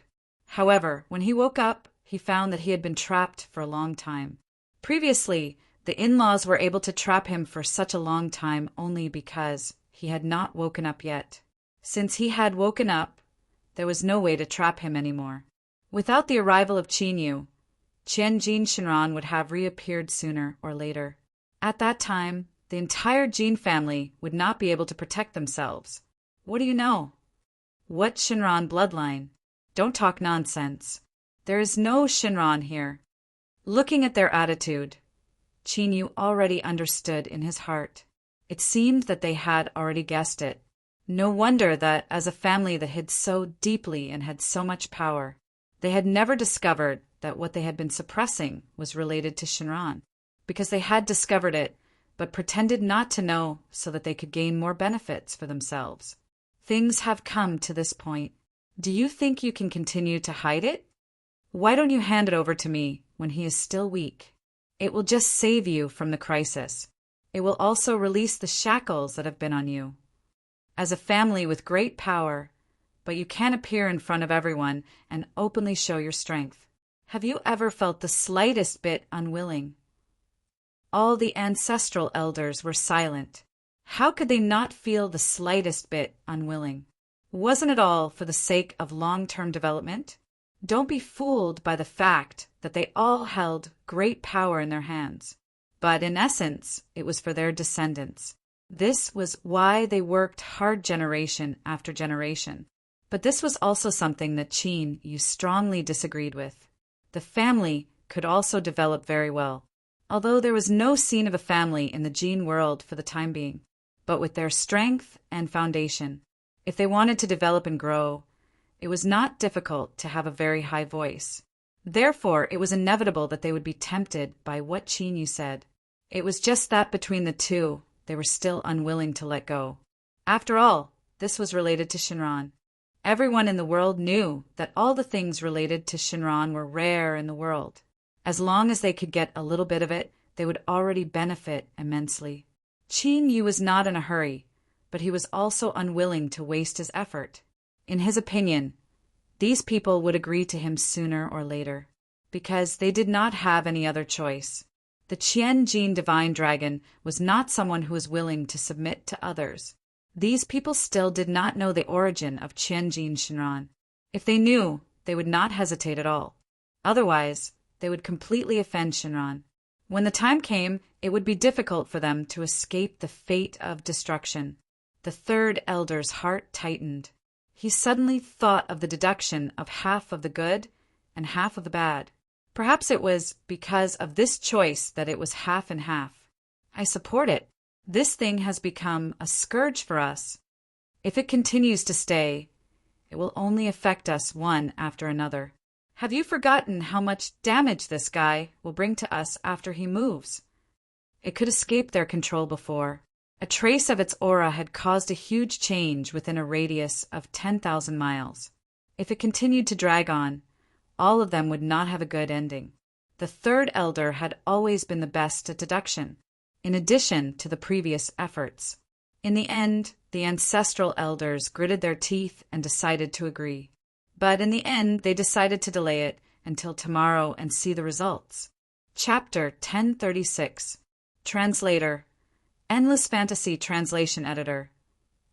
However, when he woke up, he found that he had been trapped for a long time. Previously, the in-laws were able to trap him for such a long time only because he had not woken up yet. Since he had woken up, there was no way to trap him anymore. Without the arrival of Qin Yu, Qianjin Shenron would have reappeared sooner or later. At that time, the entire Jin family would not be able to protect themselves. What do you know? What Shenron bloodline? Don't talk nonsense. There is no Shenron here. Looking at their attitude, Qin Yu already understood in his heart. It seemed that they had already guessed it. No wonder that, as a family that hid so deeply and had so much power, they had never discovered that what they had been suppressing was related to Shenron, because they had discovered it, but pretended not to know so that they could gain more benefits for themselves. Things have come to this point. Do you think you can continue to hide it? Why don't you hand it over to me when he is still weak? It will just save you from the crisis. It will also release the shackles that have been on you. As a family with great power, but you can't appear in front of everyone and openly show your strength. Have you ever felt the slightest bit unwilling? All the ancestral elders were silent. How could they not feel the slightest bit unwilling? Wasn't it all for the sake of long-term development? Don't be fooled by the fact that they all held great power in their hands. But in essence, it was for their descendants. This was why they worked hard generation after generation. But this was also something that Qin Yu strongly disagreed with. The family could also develop very well, although there was no scene of a family in the Jin world for the time being. But with their strength and foundation, if they wanted to develop and grow, it was not difficult to have a very high voice. Therefore, it was inevitable that they would be tempted by what Qin Yu said. It was just that between the two, they were still unwilling to let go. After all, this was related to Shenron. Everyone in the world knew that all the things related to Shenron were rare in the world. As long as they could get a little bit of it, they would already benefit immensely. Qin Yu was not in a hurry, but he was also unwilling to waste his effort. In his opinion, these people would agree to him sooner or later, because they did not have any other choice. The Qianjin divine dragon was not someone who was willing to submit to others. These people still did not know the origin of Qianjin Shenron. If they knew, they would not hesitate at all. Otherwise, they would completely offend Shenron. When the time came, it would be difficult for them to escape the fate of destruction. The third elder's heart tightened. He suddenly thought of the deduction of half of the good and half of the bad. Perhaps it was because of this choice that it was half and half. I support it. This thing has become a scourge for us. If it continues to stay, it will only affect us one after another. Have you forgotten how much damage this guy will bring to us after he moves? It could escape their control before. A trace of its aura had caused a huge change within a radius of 10,000 miles. If it continued to drag on, all of them would not have a good ending. The third elder had always been the best at deduction, in addition to the previous efforts. In the end, the ancestral elders gritted their teeth and decided to agree. But in the end, they decided to delay it until tomorrow and see the results. Chapter 1036. Translator. Endless Fantasy Translation Editor.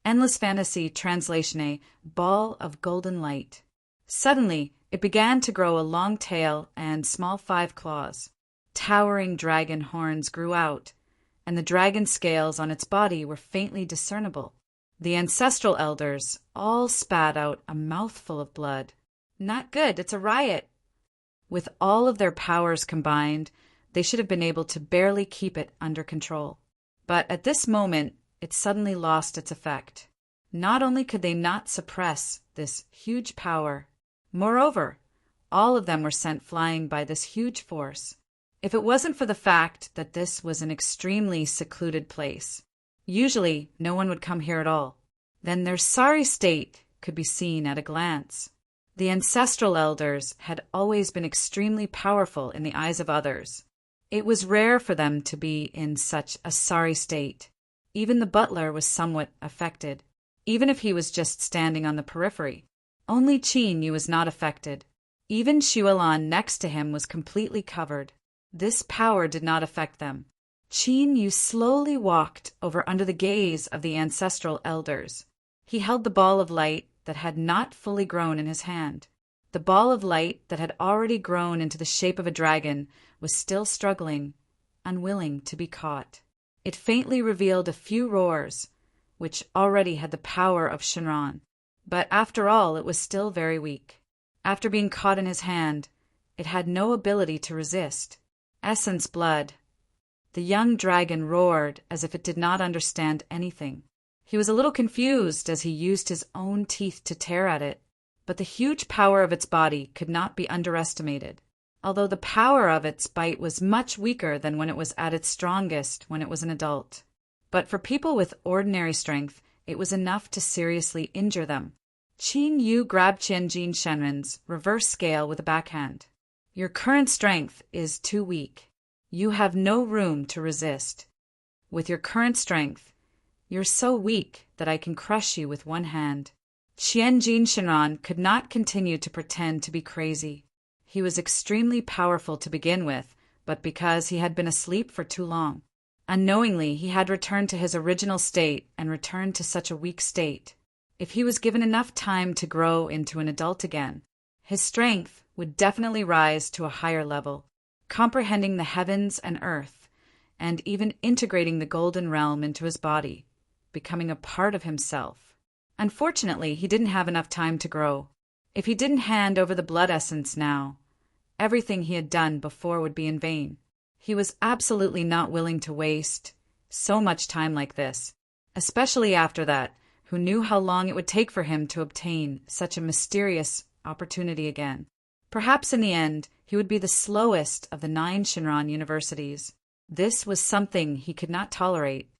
Endless Fantasy Translation. A ball of golden light. Suddenly, it began to grow a long tail and small 5 claws. Towering dragon horns grew out, and the dragon scales on its body were faintly discernible. The ancestral elders all spat out a mouthful of blood. Not good, it's a riot. With all of their powers combined, they should have been able to barely keep it under control. But at this moment, it suddenly lost its effect. Not only could they not suppress this huge power, moreover, all of them were sent flying by this huge force. If it wasn't for the fact that this was an extremely secluded place, usually no one would come here at all, then their sorry state could be seen at a glance. The ancestral elders had always been extremely powerful in the eyes of others. It was rare for them to be in such a sorry state. Even the butler was somewhat affected, even if he was just standing on the periphery. Only Qin Yu was not affected. Even Xuelan next to him was completely covered. This power did not affect them. Qin Yu slowly walked over under the gaze of the ancestral elders. He held the ball of light that had not fully grown in his hand. The ball of light that had already grown into the shape of a dragon was still struggling, unwilling to be caught. It faintly revealed a few roars, which already had the power of Shinran. But after all, it was still very weak. After being caught in his hand, it had no ability to resist. Essence blood. The young dragon roared as if it did not understand anything. He was a little confused as he used his own teeth to tear at it, but the huge power of its body could not be underestimated, although the power of its bite was much weaker than when it was at its strongest when it was an adult. But for people with ordinary strength, it was enough to seriously injure them. Qin Yu grabbed Qianjin Shenren's reverse scale with a backhand. Your current strength is too weak. You have no room to resist. With your current strength, you're so weak that I can crush you with one hand. Qianjin Shenran could not continue to pretend to be crazy. He was extremely powerful to begin with, but because he had been asleep for too long. Unknowingly, he had returned to his original state and returned to such a weak state. If he was given enough time to grow into an adult again, his strength would definitely rise to a higher level, comprehending the heavens and earth, and even integrating the golden realm into his body, becoming a part of himself. Unfortunately, he didn't have enough time to grow. If he didn't hand over the blood essence now, everything he had done before would be in vain. He was absolutely not willing to waste so much time like this, especially after that, who knew how long it would take for him to obtain such a mysterious opportunity again. Perhaps in the end, he would be the slowest of the 9 Shinran universities. This was something he could not tolerate.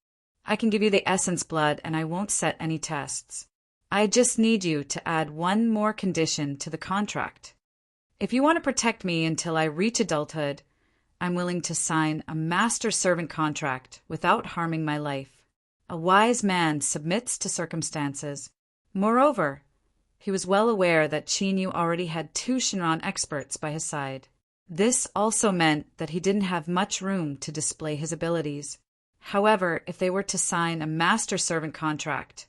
I can give you the essence blood and I won't set any tests. I just need you to add one more condition to the contract. If you want to protect me until I reach adulthood, I'm willing to sign a master-servant contract without harming my life. A wise man submits to circumstances. Moreover, he was well aware that Qin Yu already had 2 Shinran experts by his side. This also meant that he didn't have much room to display his abilities. However, if they were to sign a master-servant contract,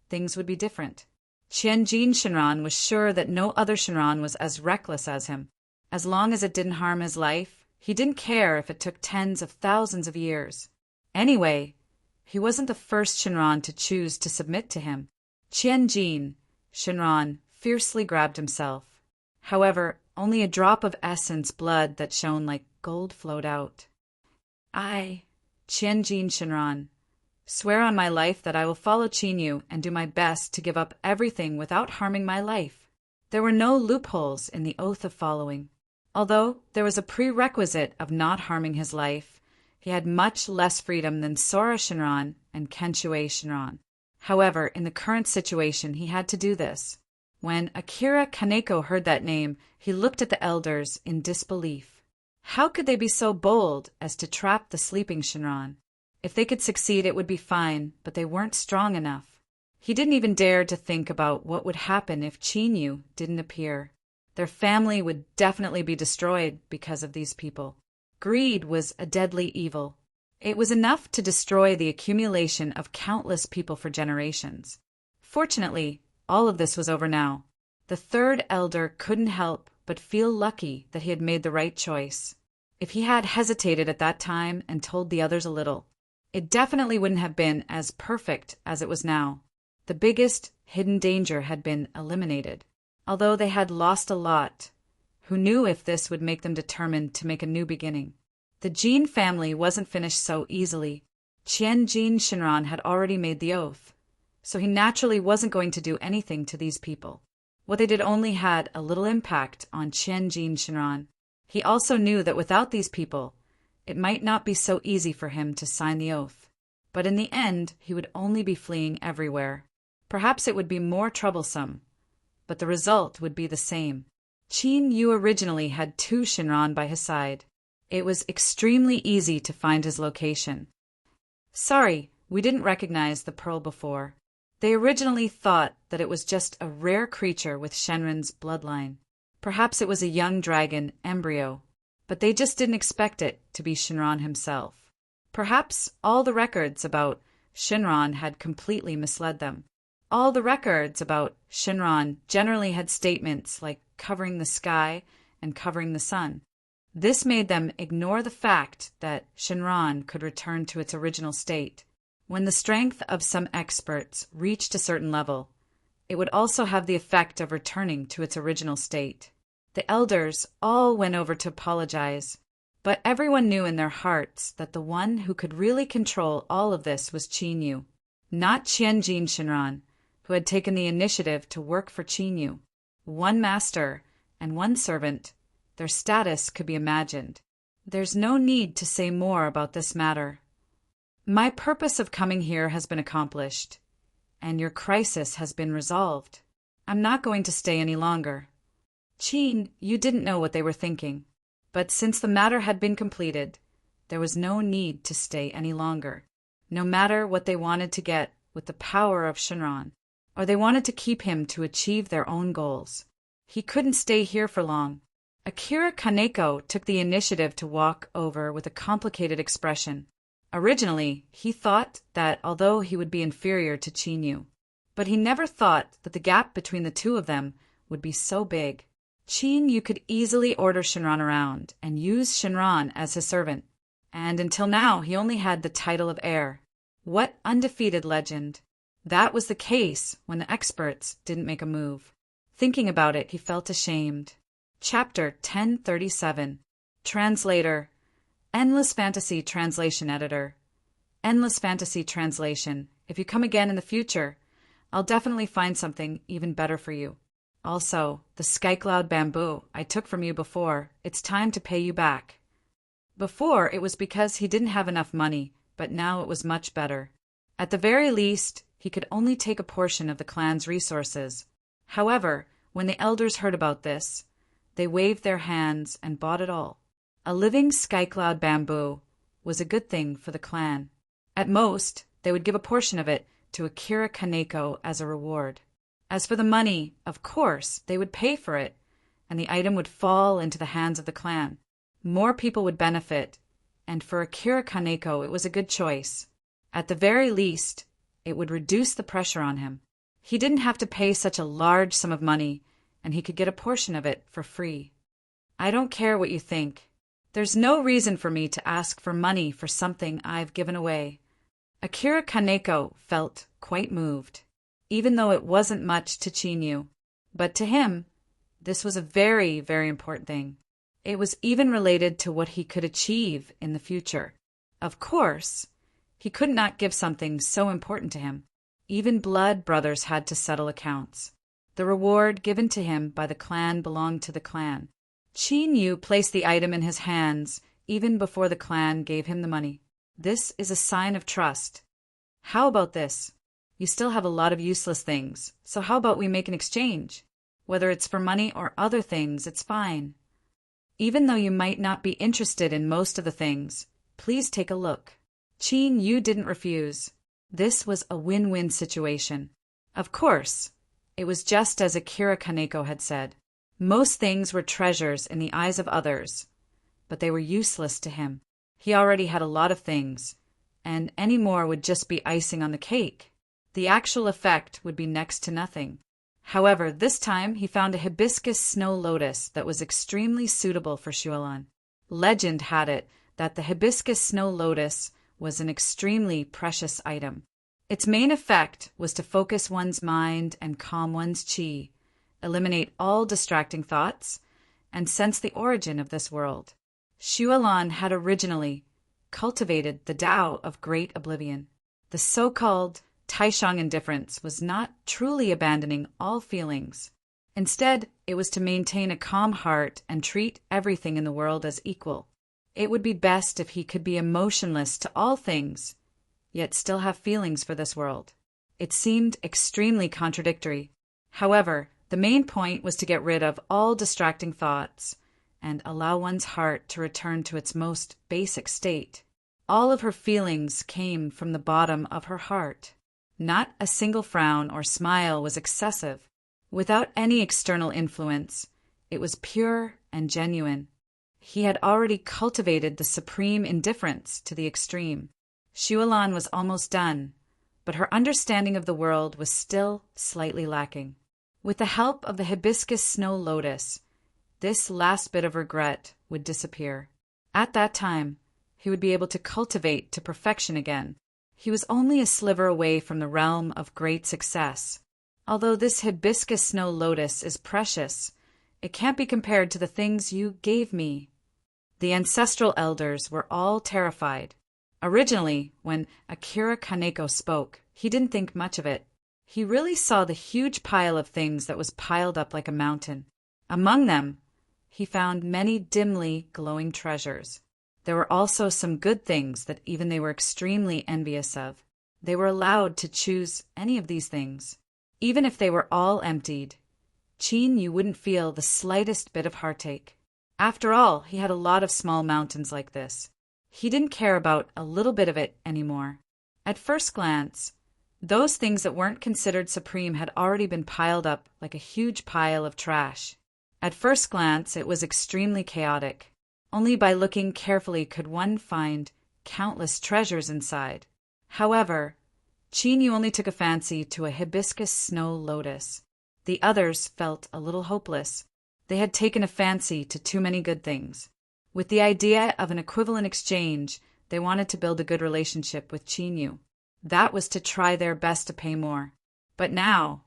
things would be different. Qianjin Shinran was sure that no other Shinran was as reckless as him. As long as it didn't harm his life, he didn't care if it took tens of thousands of years. Anyway, he wasn't the first Shinran to choose to submit to him. Qianjin Shinran fiercely grabbed himself. However, only a drop of essence blood that shone like gold flowed out. I, Qianjin Shinran, swear on my life that I will follow Qin Yu and do my best to give up everything without harming my life. There were no loopholes in the oath of following. Although there was a prerequisite of not harming his life, he had much less freedom than Sora Shinran and Kenshue Shinran. However, in the current situation, he had to do this. When Akira Kaneko heard that name, he looked at the elders in disbelief. How could they be so bold as to trap the sleeping Shinran? If they could succeed, it would be fine, but they weren't strong enough. He didn't even dare to think about what would happen if Qin Yu didn't appear. Their family would definitely be destroyed because of these people. Greed was a deadly evil. It was enough to destroy the accumulation of countless people for generations. Fortunately, all of this was over now. The third elder couldn't help but feel lucky that he had made the right choice. If he had hesitated at that time and told the others a little, it definitely wouldn't have been as perfect as it was now. The biggest hidden danger had been eliminated. Although they had lost a lot, who knew if this would make them determined to make a new beginning? The Jin family wasn't finished so easily. Qianjin Shinran had already made the oath, so he naturally wasn't going to do anything to these people. What they did only had a little impact on Qianjin Shinran. He also knew that without these people, it might not be so easy for him to sign the oath. But in the end, he would only be fleeing everywhere. Perhaps it would be more troublesome, but the result would be the same. Qin Yu originally had 2 Shinran by his side. It was extremely easy to find his location. Sorry, we didn't recognize the pearl before. They originally thought that it was just a rare creature with Shenren's bloodline. Perhaps it was a young dragon embryo, but they just didn't expect it to be Shinran himself. Perhaps all the records about Shinran had completely misled them. All the records about Shinran generally had statements like covering the sky and covering the sun. This made them ignore the fact that Shinran could return to its original state. When the strength of some experts reached a certain level, it would also have the effect of returning to its original state. The elders all went over to apologize, but everyone knew in their hearts that the one who could really control all of this was Qin Yu, not Qianjin Shinran, who had taken the initiative to work for Qin Yu. One master and one servant, their status could be imagined. There's no need to say more about this matter. My purpose of coming here has been accomplished, and your crisis has been resolved. I'm not going to stay any longer. Qin, you didn't know what they were thinking, but since the matter had been completed, there was no need to stay any longer, no matter what they wanted to get with the power of Shinran, or they wanted to keep him to achieve their own goals. He couldn't stay here for long. Akira Kaneko took the initiative to walk over with a complicated expression. Originally, he thought that although he would be inferior to Qin Yu, but he never thought that the gap between the two of them would be so big. Qin Yu could easily order Shinran around and use Shinran as his servant, and until now he only had the title of heir. What undefeated legend! That was the case when the experts didn't make a move. Thinking about it, he felt ashamed. Chapter 1037. Translator. Endless Fantasy Translation Editor. Endless Fantasy Translation. If you come again in the future, I'll definitely find something even better for you. Also, the sky cloud bamboo I took from you before, it's time to pay you back. Before, it was because he didn't have enough money, but now it was much better. At the very least, he could only take a portion of the clan's resources. However, when the elders heard about this, they waved their hands and bought it all. A living sky cloud bamboo was a good thing for the clan. At most, they would give a portion of it to Akira Kaneko as a reward. As for the money, of course, they would pay for it, and the item would fall into the hands of the clan. More people would benefit, and for Akira Kaneko it was a good choice. At the very least, it would reduce the pressure on him. He didn't have to pay such a large sum of money, and he could get a portion of it for free. I don't care what you think. There's no reason for me to ask for money for something I've given away. Akira Kaneko felt quite moved, even though it wasn't much to Qin Yu. But to him, this was a very, very important thing. It was even related to what he could achieve in the future. Of course, he could not give something so important to him. Even blood brothers had to settle accounts. The reward given to him by the clan belonged to the clan. Qin Yu placed the item in his hands even before the clan gave him the money. This is a sign of trust. How about this? You still have a lot of useless things, so how about we make an exchange? Whether it's for money or other things, it's fine. Even though you might not be interested in most of the things, please take a look. Qin Yu didn't refuse. This was a win-win situation. Of course, it was just as Akira Kaneko had said. Most things were treasures in the eyes of others, but they were useless to him. He already had a lot of things, and any more would just be icing on the cake. The actual effect would be next to nothing. However, this time he found a hibiscus snow lotus that was extremely suitable for Xuelan. Legend had it that the hibiscus snow lotus was an extremely precious item. Its main effect was to focus one's mind and calm one's qi, eliminate all distracting thoughts, and sense the origin of this world. Xuelan had originally cultivated the Tao of Great Oblivion. The so-called Taishang indifference was not truly abandoning all feelings. Instead, it was to maintain a calm heart and treat everything in the world as equal. It would be best if he could be emotionless to all things, yet still have feelings for this world. It seemed extremely contradictory. However, the main point was to get rid of all distracting thoughts and allow one's heart to return to its most basic state. All of her feelings came from the bottom of her heart. Not a single frown or smile was excessive. Without any external influence, it was pure and genuine. He had already cultivated the supreme indifference to the extreme. Xuelan was almost done, but her understanding of the world was still slightly lacking. With the help of the hibiscus snow lotus, this last bit of regret would disappear. At that time, he would be able to cultivate to perfection again. He was only a sliver away from the realm of great success. Although this hibiscus snow lotus is precious, it can't be compared to the things you gave me. The ancestral elders were all terrified. Originally, when Akira Kaneko spoke, he didn't think much of it. He really saw the huge pile of things that was piled up like a mountain. Among them, he found many dimly glowing treasures. There were also some good things that even they were extremely envious of. They were allowed to choose any of these things. Even if they were all emptied, Qin Yu wouldn't feel the slightest bit of heartache. After all, he had a lot of small mountains like this. He didn't care about a little bit of it anymore. At first glance, those things that weren't considered supreme had already been piled up like a huge pile of trash. At first glance, it was extremely chaotic. Only by looking carefully could one find countless treasures inside. However, Qin Yu only took a fancy to a hibiscus snow lotus. The others felt a little hopeless. They had taken a fancy to too many good things. With the idea of an equivalent exchange, they wanted to build a good relationship with Qin Yu. That was to try their best to pay more. But now,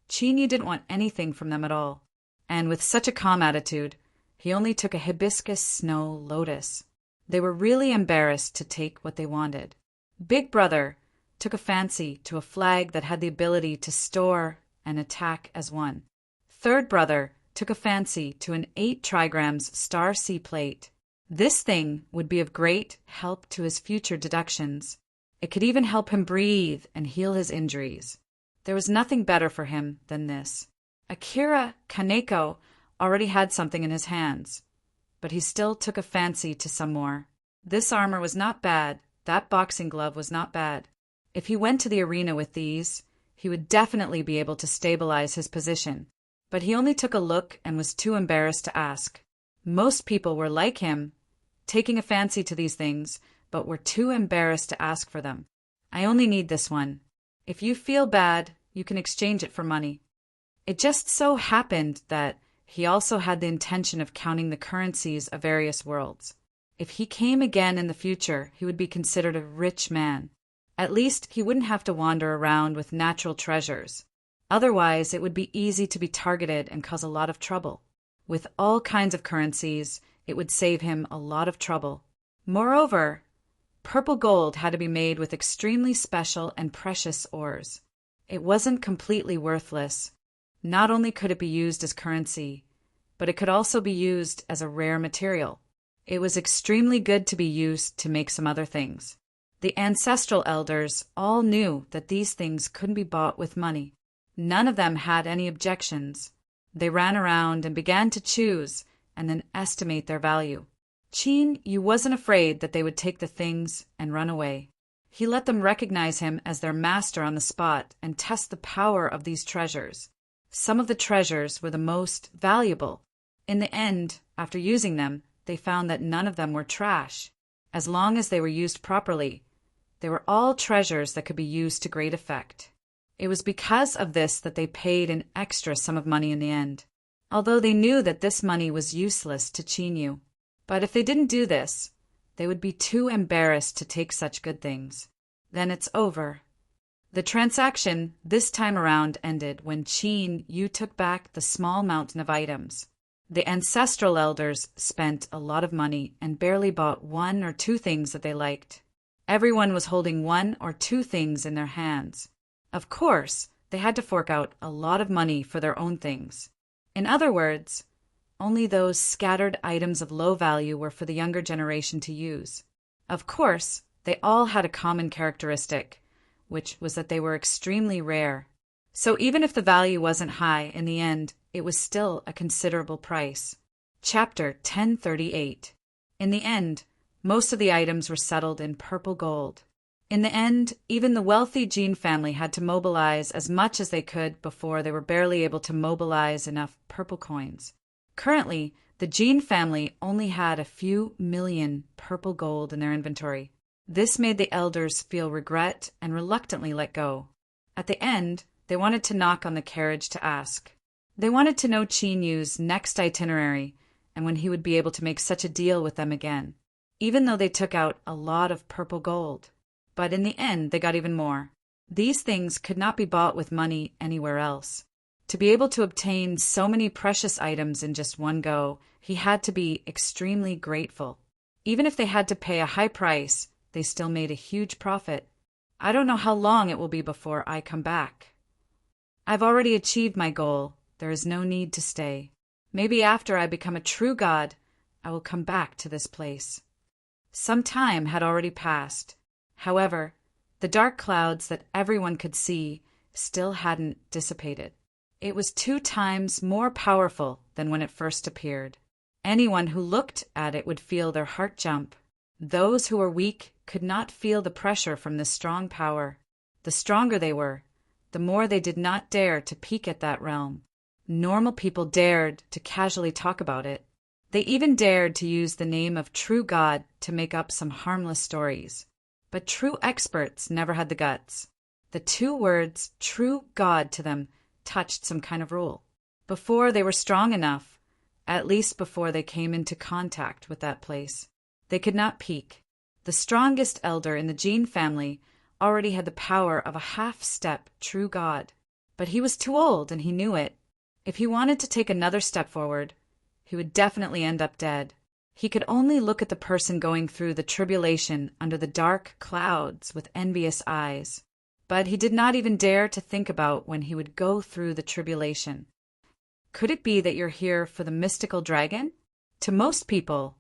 Qin Yu didn't want anything from them at all. And with such a calm attitude, he only took a hibiscus snow lotus. They were really embarrassed to take what they wanted. Big Brother took a fancy to a flag that had the ability to store and attack as one. Third Brother took a fancy to an 8 trigrams star C plate. This thing would be of great help to his future deductions. It could even help him breathe and heal his injuries. There was nothing better for him than this. Akira Kaneko already had something in his hands, but he still took a fancy to some more. This armor was not bad. That boxing glove was not bad. If he went to the arena with these, he would definitely be able to stabilize his position. But he only took a look and was too embarrassed to ask. Most people were like him, taking a fancy to these things, but were too embarrassed to ask for them. I only need this one. If you feel bad, you can exchange it for money. It just so happened that he also had the intention of counting the currencies of various worlds. If he came again in the future, he would be considered a rich man. At least he wouldn't have to wander around with natural treasures. Otherwise, it would be easy to be targeted and cause a lot of trouble. With all kinds of currencies, it would save him a lot of trouble. Moreover, purple gold had to be made with extremely special and precious ores. It wasn't completely worthless. Not only could it be used as currency, but it could also be used as a rare material. It was extremely good to be used to make some other things. The ancestral elders all knew that these things couldn't be bought with money. None of them had any objections. They ran around and began to choose and then estimate their value. Qin Yu wasn't afraid that they would take the things and run away. He let them recognize him as their master on the spot and test the power of these treasures. Some of the treasures were the most valuable. In the end, after using them, they found that none of them were trash. As long as they were used properly, they were all treasures that could be used to great effect. It was because of this that they paid an extra sum of money in the end, although they knew that this money was useless to Qin Yu. But if they didn't do this, they would be too embarrassed to take such good things. Then it's over. The transaction this time around ended when Qin Yu took back the small mountain of items. The ancestral elders spent a lot of money and barely bought 1 or 2 things that they liked. Everyone was holding 1 or 2 things in their hands. Of course, they had to fork out a lot of money for their own things. In other words, only those scattered items of low value were for the younger generation to use. Of course, they all had a common characteristic, which was that they were extremely rare. So even if the value wasn't high in the end, it was still a considerable price. Chapter 1038. In the end, most of the items were settled in purple gold. In the end, even the wealthy Jin family had to mobilize as much as they could before they were barely able to mobilize enough purple coins. Currently, the Jin family only had a few million purple gold in their inventory. This made the elders feel regret and reluctantly let go. At the end, they wanted to knock on the carriage to ask. They wanted to know Qin Yu's next itinerary and when he would be able to make such a deal with them again, even though they took out a lot of purple gold. But in the end, they got even more. These things could not be bought with money anywhere else. To be able to obtain so many precious items in just one go, he had to be extremely grateful. Even if they had to pay a high price, they still made a huge profit. I don't know how long it will be before I come back. I've already achieved my goal. There is no need to stay. Maybe after I become a true god, I will come back to this place. Some time had already passed. However, the dark clouds that everyone could see still hadn't dissipated. It was 2 times more powerful than when it first appeared. Anyone who looked at it would feel their heart jump. Those who were weak could not feel the pressure from this strong power. The stronger they were, the more they did not dare to peek at that realm. Normal people dared to casually talk about it. They even dared to use the name of true God to make up some harmless stories. But true experts never had the guts. The 2 words, true God, to them touched some kind of rule. Before they were strong enough, at least before they came into contact with that place, they could not peek. The strongest elder in the Jin family already had the power of a half-step true God. But he was too old and he knew it. If he wanted to take another step forward, he would definitely end up dead. He could only look at the person going through the tribulation under the dark clouds with envious eyes. But he did not even dare to think about when he would go through the tribulation. Could it be that you're here for the mystical dragon? To most people,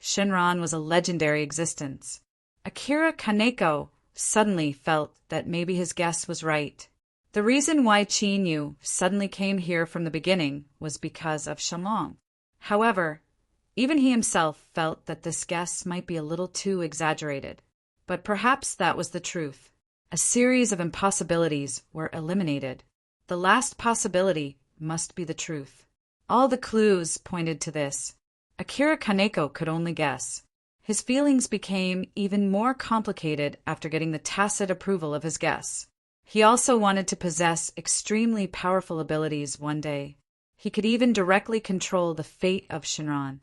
Shinran was a legendary existence. Akira Kaneko suddenly felt that maybe his guess was right. The reason why Qin Yu suddenly came here from the beginning was because of Shenlong. However, even he himself felt that this guess might be a little too exaggerated. But perhaps that was the truth. A series of impossibilities were eliminated. The last possibility must be the truth. All the clues pointed to this. Akira Kaneko could only guess. His feelings became even more complicated after getting the tacit approval of his guess. He also wanted to possess extremely powerful abilities one day. He could even directly control the fate of Shinran.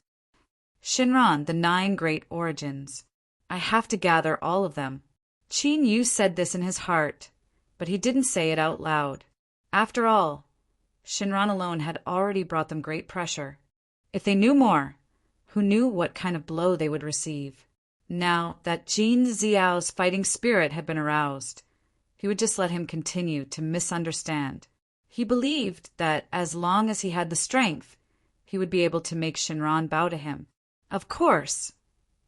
Shinran, the 9 great origins. I have to gather all of them. Qin Yu said this in his heart, but he didn't say it out loud. After all, Shinran alone had already brought them great pressure. If they knew more, who knew what kind of blow they would receive? Now that Jin Xiao's fighting spirit had been aroused, he would just let him continue to misunderstand. He believed that as long as he had the strength, he would be able to make Shinran bow to him. Of course,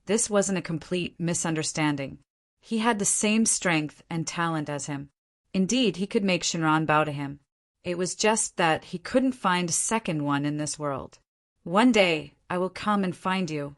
this wasn't a complete misunderstanding. He had the same strength and talent as him. Indeed, he could make Shinran bow to him. It was just that he couldn't find a second one in this world. One day, I will come and find you.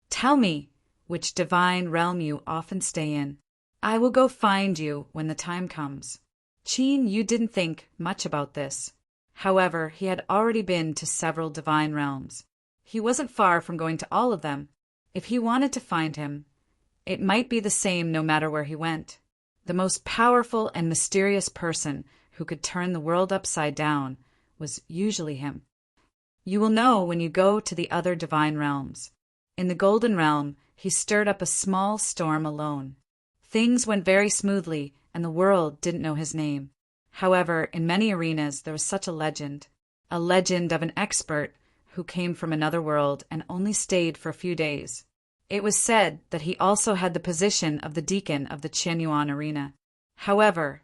Tell me which divine realm you often stay in. I will go find you when the time comes. Qin Yu didn't think much about this. However, he had already been to several divine realms. He wasn't far from going to all of them. If he wanted to find him, it might be the same no matter where he went. The most powerful and mysterious person who could turn the world upside down was usually him. You will know when you go to the other divine realms. In the Golden Realm, he stirred up a small storm alone. Things went very smoothly, and the world didn't know his name. However, in many arenas there was such a legend of an expert who came from another world and only stayed for a few days. It was said that he also had the position of the deacon of the Qianyuan arena. However,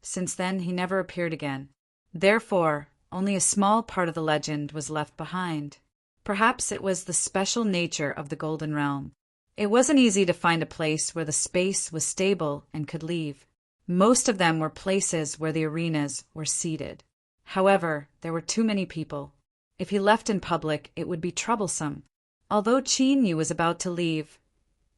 since then he never appeared again. Therefore, only a small part of the legend was left behind. Perhaps it was the special nature of the Golden Realm. It wasn't easy to find a place where the space was stable and could leave. Most of them were places where the arenas were seated. However, there were too many people. If he left in public, it would be troublesome. Although Qin Yu was about to leave,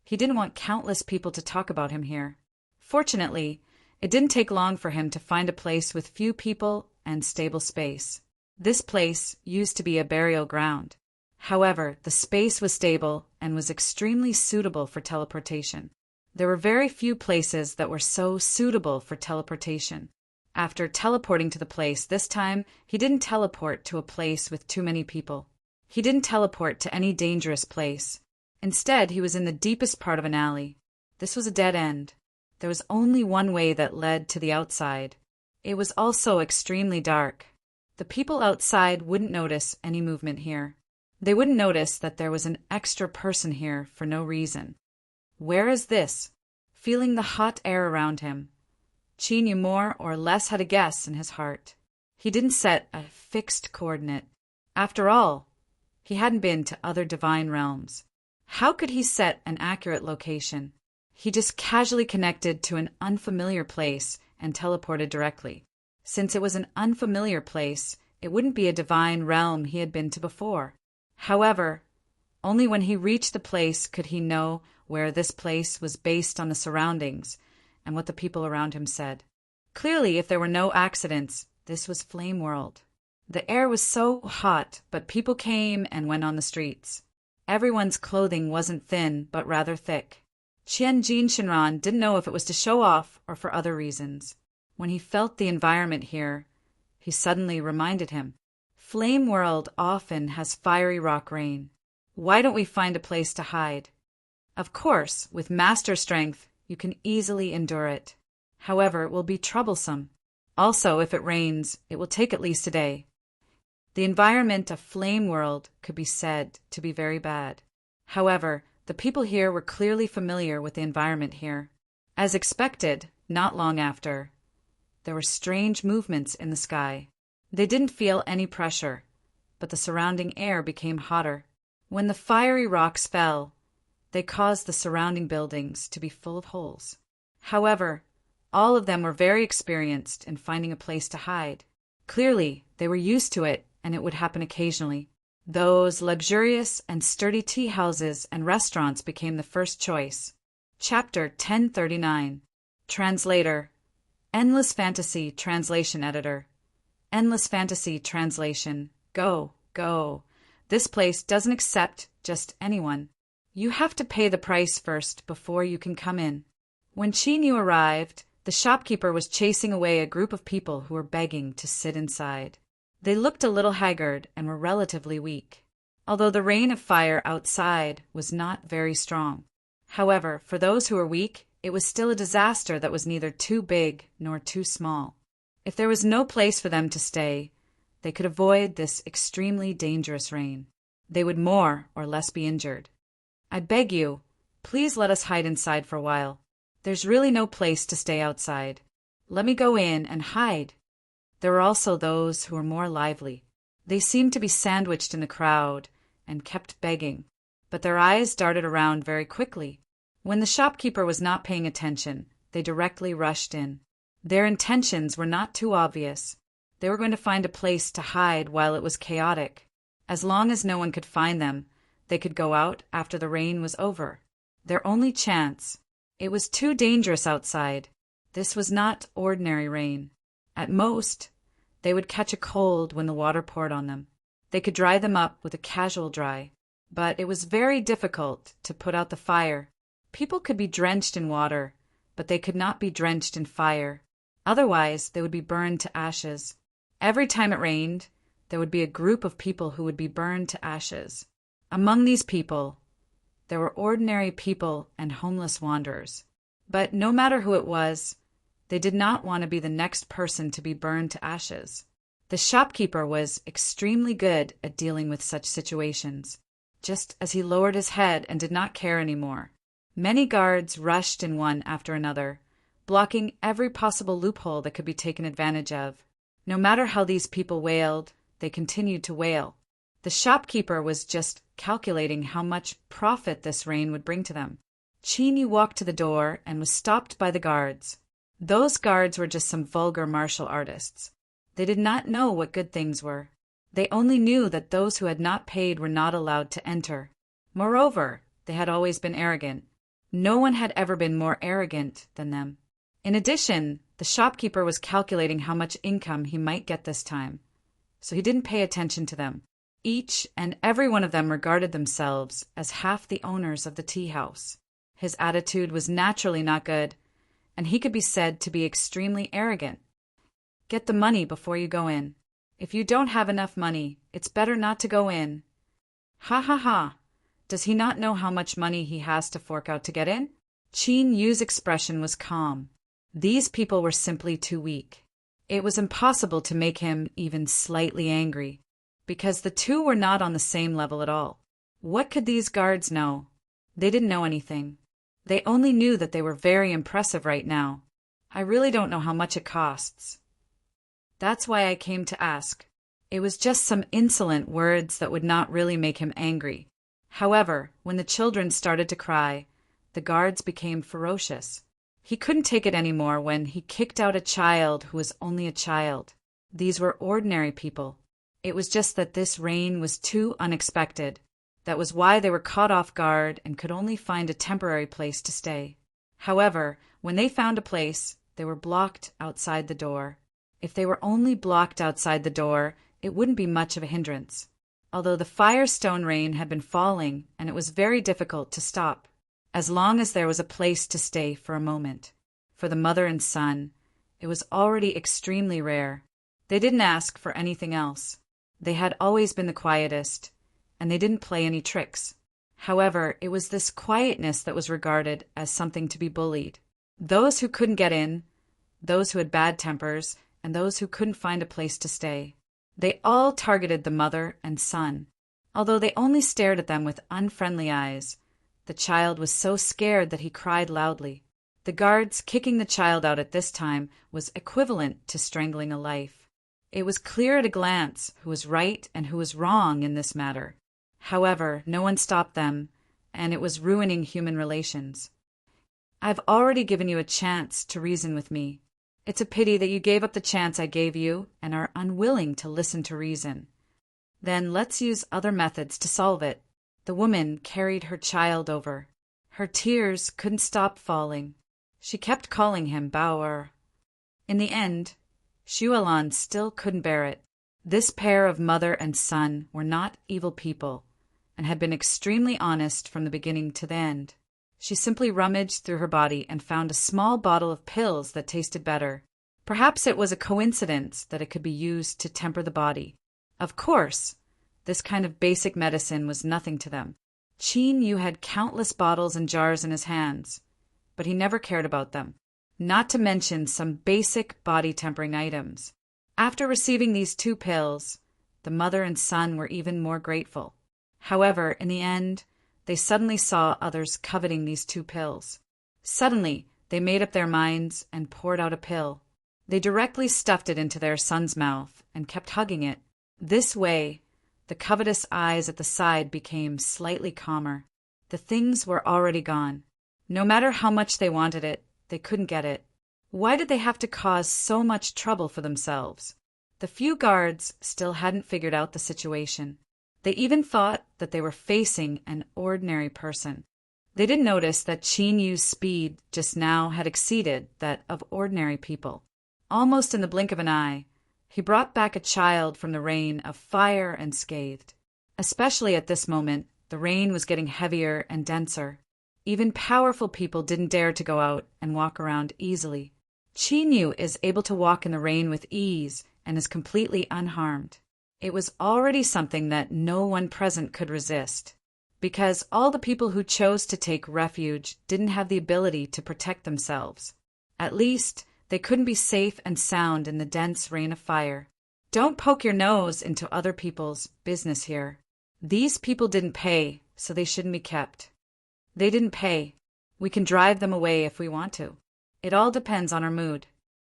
he didn't want countless people to talk about him here. Fortunately, it didn't take long for him to find a place with few people and stable space. This place used to be a burial ground. However, the space was stable and was extremely suitable for teleportation. There were very few places that were so suitable for teleportation. After teleporting to the place this time, he didn't teleport to a place with too many people. He didn't teleport to any dangerous place. Instead, he was in the deepest part of an alley. This was a dead end. There was only one way that led to the outside. It was also extremely dark. The people outside wouldn't notice any movement here. They wouldn't notice that there was an extra person here for no reason. Where is this? Feeling the hot air around him, Qi knew more or less had a guess in his heart. He didn't set a fixed coordinate. After all, he hadn't been to other divine realms. How could he set an accurate location? He just casually connected to an unfamiliar place and teleported directly. Since it was an unfamiliar place, it wouldn't be a divine realm he had been to before. However, only when he reached the place could he know where this place was based on the surroundings and what the people around him said. Clearly, if there were no accidents, this was Flame World. The air was so hot, but people came and went on the streets. Everyone's clothing wasn't thin, but rather thick. Qianjin Shinran didn't know if it was to show off or for other reasons. When he felt the environment here, he suddenly reminded him, Flame World often has fiery rock rain. Why don't we find a place to hide? Of course, with master strength, you can easily endure it. However, it will be troublesome. Also, if it rains, it will take at least a day. The environment of Flame World could be said to be very bad. However, the people here were clearly familiar with the environment here. As expected, not long after, there were strange movements in the sky. They didn't feel any pressure, but the surrounding air became hotter. When the fiery rocks fell, they caused the surrounding buildings to be full of holes. However, all of them were very experienced in finding a place to hide. Clearly, they were used to it, and it would happen occasionally. Those luxurious and sturdy tea houses and restaurants became the first choice. Chapter 1039. Translator. Endless Fantasy Translation Editor. Endless Fantasy Translation. Go, go. This place doesn't accept just anyone. You have to pay the price first before you can come in. When Qi arrived, the shopkeeper was chasing away a group of people who were begging to sit inside. They looked a little haggard and were relatively weak, although the rain of fire outside was not very strong. However, for those who were weak, it was still a disaster that was neither too big nor too small. If there was no place for them to stay, they could avoid this extremely dangerous rain. They would more or less be injured. I beg you, please let us hide inside for a while. There's really no place to stay outside. Let me go in and hide. There were also those who were more lively. They seemed to be sandwiched in the crowd and kept begging, but their eyes darted around very quickly. When the shopkeeper was not paying attention, they directly rushed in. Their intentions were not too obvious. They were going to find a place to hide while it was chaotic. As long as no one could find them, they could go out after the rain was over. Their only chance. It was too dangerous outside. This was not ordinary rain. At most, they would catch a cold when the water poured on them. They could dry them up with a casual dry, but it was very difficult to put out the fire. People could be drenched in water, but they could not be drenched in fire. Otherwise, they would be burned to ashes. Every time it rained, there would be a group of people who would be burned to ashes. Among these people, there were ordinary people and homeless wanderers. But no matter who it was, they did not want to be the next person to be burned to ashes. The shopkeeper was extremely good at dealing with such situations, just as he lowered his head and did not care anymore. Many guards rushed in one after another, blocking every possible loophole that could be taken advantage of. No matter how these people wailed, they continued to wail. The shopkeeper was just calculating how much profit this rain would bring to them. Qi walked to the door and was stopped by the guards. Those guards were just some vulgar martial artists. They did not know what good things were. They only knew that those who had not paid were not allowed to enter. Moreover, they had always been arrogant. No one had ever been more arrogant than them. In addition, the shopkeeper was calculating how much income he might get this time, so he didn't pay attention to them. Each and every one of them regarded themselves as half the owners of the tea house. His attitude was naturally not good, and he could be said to be extremely arrogant. Get the money before you go in. If you don't have enough money, it's better not to go in. Ha ha ha! Does he not know how much money he has to fork out to get in? Qin Yu's expression was calm. These people were simply too weak. It was impossible to make him even slightly angry, because the two were not on the same level at all. What could these guards know? They didn't know anything. They only knew that they were very impressive right now. I really don't know how much it costs. That's why I came to ask. It was just some insolent words that would not really make him angry. However, when the children started to cry, the guards became ferocious. He couldn't take it anymore when he kicked out a child who was only a child. These were ordinary people. It was just that this rain was too unexpected. That was why they were caught off guard and could only find a temporary place to stay. However, when they found a place, they were blocked outside the door. If they were only blocked outside the door, it wouldn't be much of a hindrance. Although the firestone rain had been falling and it was very difficult to stop, as long as there was a place to stay for a moment. For the mother and son, it was already extremely rare. They didn't ask for anything else. They had always been the quietest, and they didn't play any tricks. However, it was this quietness that was regarded as something to be bullied. Those who couldn't get in, those who had bad tempers, and those who couldn't find a place to stay. They all targeted the mother and son. Although they only stared at them with unfriendly eyes, the child was so scared that he cried loudly. The guards kicking the child out at this time was equivalent to strangling a life. It was clear at a glance who was right and who was wrong in this matter. However, no one stopped them, and it was ruining human relations. I've already given you a chance to reason with me. It's a pity that you gave up the chance I gave you and are unwilling to listen to reason. Then let's use other methods to solve it. The woman carried her child over. Her tears couldn't stop falling. She kept calling him Bauer. In the end, Shualan still couldn't bear it. This pair of mother and son were not evil people, and had been extremely honest from the beginning to the end. She simply rummaged through her body and found a small bottle of pills that tasted better. Perhaps it was a coincidence that it could be used to temper the body. Of course, this kind of basic medicine was nothing to them. Qin Yu had countless bottles and jars in his hands, but he never cared about them, not to mention some basic body-tempering items. After receiving these 2 pills, the mother and son were even more grateful. However, in the end, they suddenly saw others coveting these 2 pills. Suddenly, they made up their minds and poured out a pill. They directly stuffed it into their son's mouth and kept hugging it. This way, the covetous eyes at the side became slightly calmer. The things were already gone. No matter how much they wanted it, they couldn't get it. Why did they have to cause so much trouble for themselves? The few guards still hadn't figured out the situation. They even thought that they were facing an ordinary person. They didn't notice that Qin Yu's speed just now had exceeded that of ordinary people. Almost in the blink of an eye, he brought back a child from the rain of fire and scathed. Especially at this moment, the rain was getting heavier and denser. Even powerful people didn't dare to go out and walk around easily. Qin Yu is able to walk in the rain with ease and is completely unharmed. It was already something that no one present could resist, because all the people who chose to take refuge didn't have the ability to protect themselves. At least, they couldn't be safe and sound in the dense rain of fire. Don't poke your nose into other people's business here. These people didn't pay, so they shouldn't be kept. They didn't pay. We can drive them away if we want to. It all depends on our mood.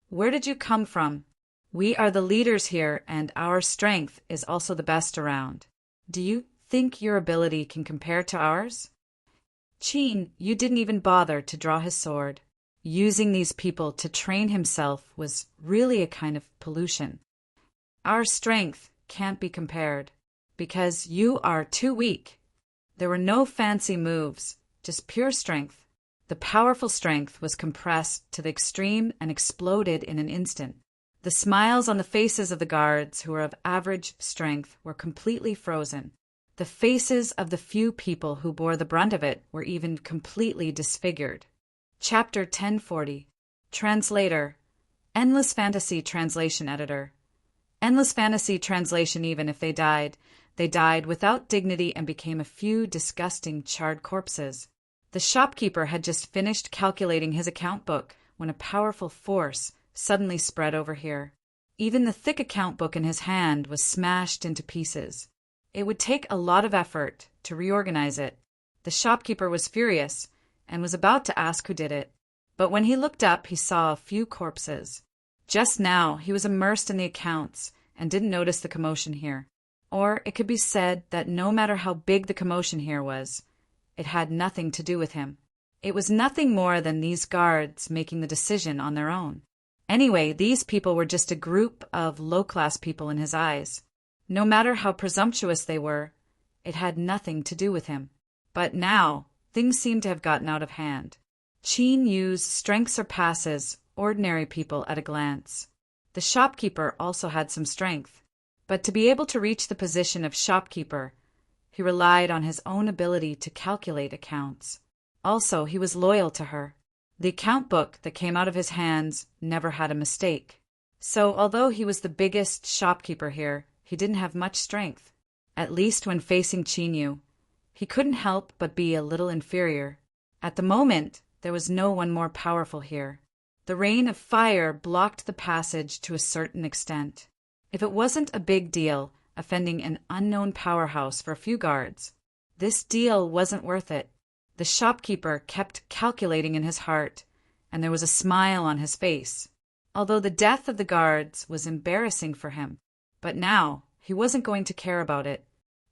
Where did you come from? We are the leaders here, and our strength is also the best around. Do you think your ability can compare to ours? Qin, you didn't even bother to draw his sword. Using these people to train himself was really a kind of pollution. Our strength can't be compared, because you are too weak. There were no fancy moves, just pure strength. The powerful strength was compressed to the extreme and exploded in an instant. The smiles on the faces of the guards who were of average strength were completely frozen. The faces of the few people who bore the brunt of it were even completely disfigured. Chapter 1040. Translator. Endless Fantasy Translation Editor. Endless Fantasy Translation. Even if they died without dignity and became a few disgusting charred corpses. The shopkeeper had just finished calculating his account book when a powerful force suddenly spread over here. Even the thick account book in his hand was smashed into pieces. It would take a lot of effort to reorganize it. The shopkeeper was furious and was about to ask who did it. But when he looked up, he saw a few corpses. Just now, he was immersed in the accounts and didn't notice the commotion here. Or it could be said that no matter how big the commotion here was, it had nothing to do with him. It was nothing more than these guards making the decision on their own. Anyway, these people were just a group of low-class people in his eyes. No matter how presumptuous they were, it had nothing to do with him. But now, things seemed to have gotten out of hand. Qin Yu's strength surpasses ordinary people at a glance. The shopkeeper also had some strength, but to be able to reach the position of shopkeeper, he relied on his own ability to calculate accounts. Also, he was loyal to her. The account book that came out of his hands never had a mistake. So, although he was the biggest shopkeeper here, he didn't have much strength. At least when facing Qin Yu, he couldn't help but be a little inferior. At the moment, there was no one more powerful here. The rain of fire blocked the passage to a certain extent. If it wasn't a big deal, offending an unknown powerhouse for a few guards, this deal wasn't worth it. The shopkeeper kept calculating in his heart, and there was a smile on his face, although the death of the guards was embarrassing for him. But now, he wasn't going to care about it.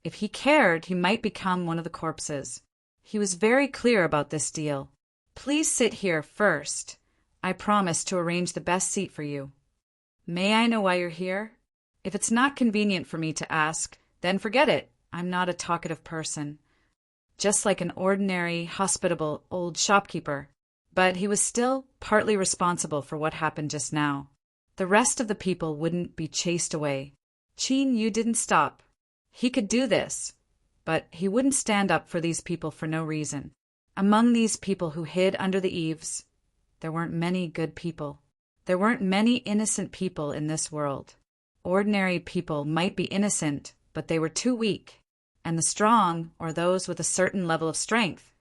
If he cared, he might become one of the corpses. He was very clear about this deal. Please sit here first. I promise to arrange the best seat for you. May I know why you're here? If it's not convenient for me to ask, then forget it. I'm not a talkative person. Just like an ordinary, hospitable old shopkeeper. But he was still partly responsible for what happened just now. The rest of the people wouldn't be chased away. Qin Yu didn't stop. He could do this, but he wouldn't stand up for these people for no reason. Among these people who hid under the eaves, there weren't many good people. There weren't many innocent people in this world. Ordinary people might be innocent, but they were too weak. And the strong, or those with a certain level of strength,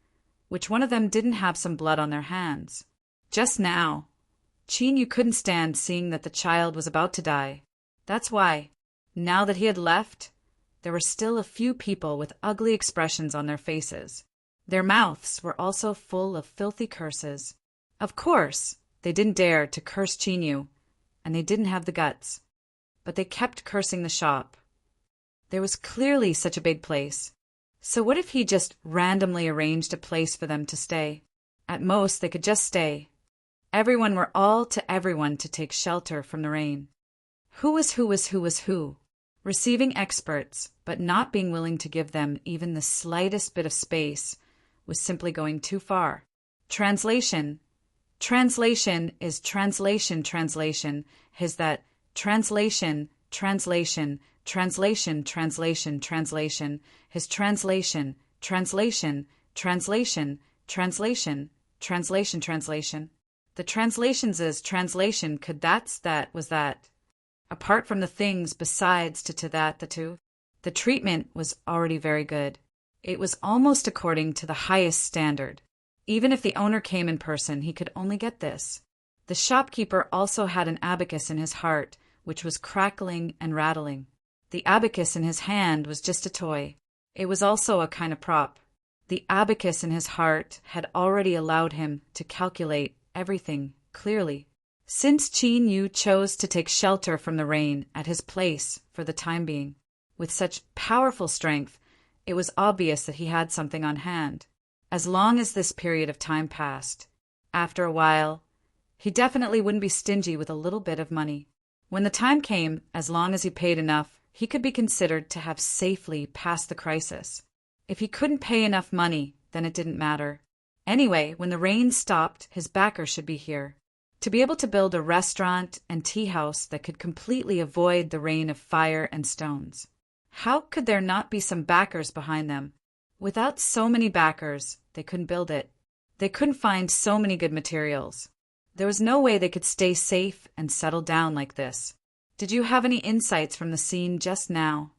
which one of them didn't have some blood on their hands. Just now, Qin Yu couldn't stand seeing that the child was about to die. That's why, now that he had left, there were still a few people with ugly expressions on their faces. Their mouths were also full of filthy curses. Of course, they didn't dare to curse Qin Yu, and they didn't have the guts. But they kept cursing the shop. There was clearly such a big place. So what if he just randomly arranged a place for them to stay? At most, they could just stay. Everyone were all to everyone to take shelter from the rain. Who was who? Receiving experts, but not being willing to give them even the slightest bit of space, was simply going too far. Translation. Translation is translation. Translation is that translation. Translation. Translation. Translation. Translation. His translation. Translation. Translation. Translation. Translation. Translation. The translations is translation could that's that was that. Apart from the things besides to that the two, the treatment was already very good. It was almost according to the highest standard. Even if the owner came in person, he could only get this. The shopkeeper also had an abacus in his heart, which was crackling and rattling. The abacus in his hand was just a toy. It was also a kind of prop. The abacus in his heart had already allowed him to calculate everything clearly. Since Qin Yu chose to take shelter from the rain at his place for the time being, with such powerful strength, it was obvious that he had something on hand. As long as this period of time passed, after a while, he definitely wouldn't be stingy with a little bit of money. When the time came, as long as he paid enough, he could be considered to have safely passed the crisis. If he couldn't pay enough money, then it didn't matter. Anyway, when the rain stopped, his backer should be here. To be able to build a restaurant and tea house that could completely avoid the rain of fire and stones. How could there not be some backers behind them? Without so many backers, they couldn't build it. They couldn't find so many good materials. There was no way they could stay safe and settle down like this. Did you have any insights from the scene just now?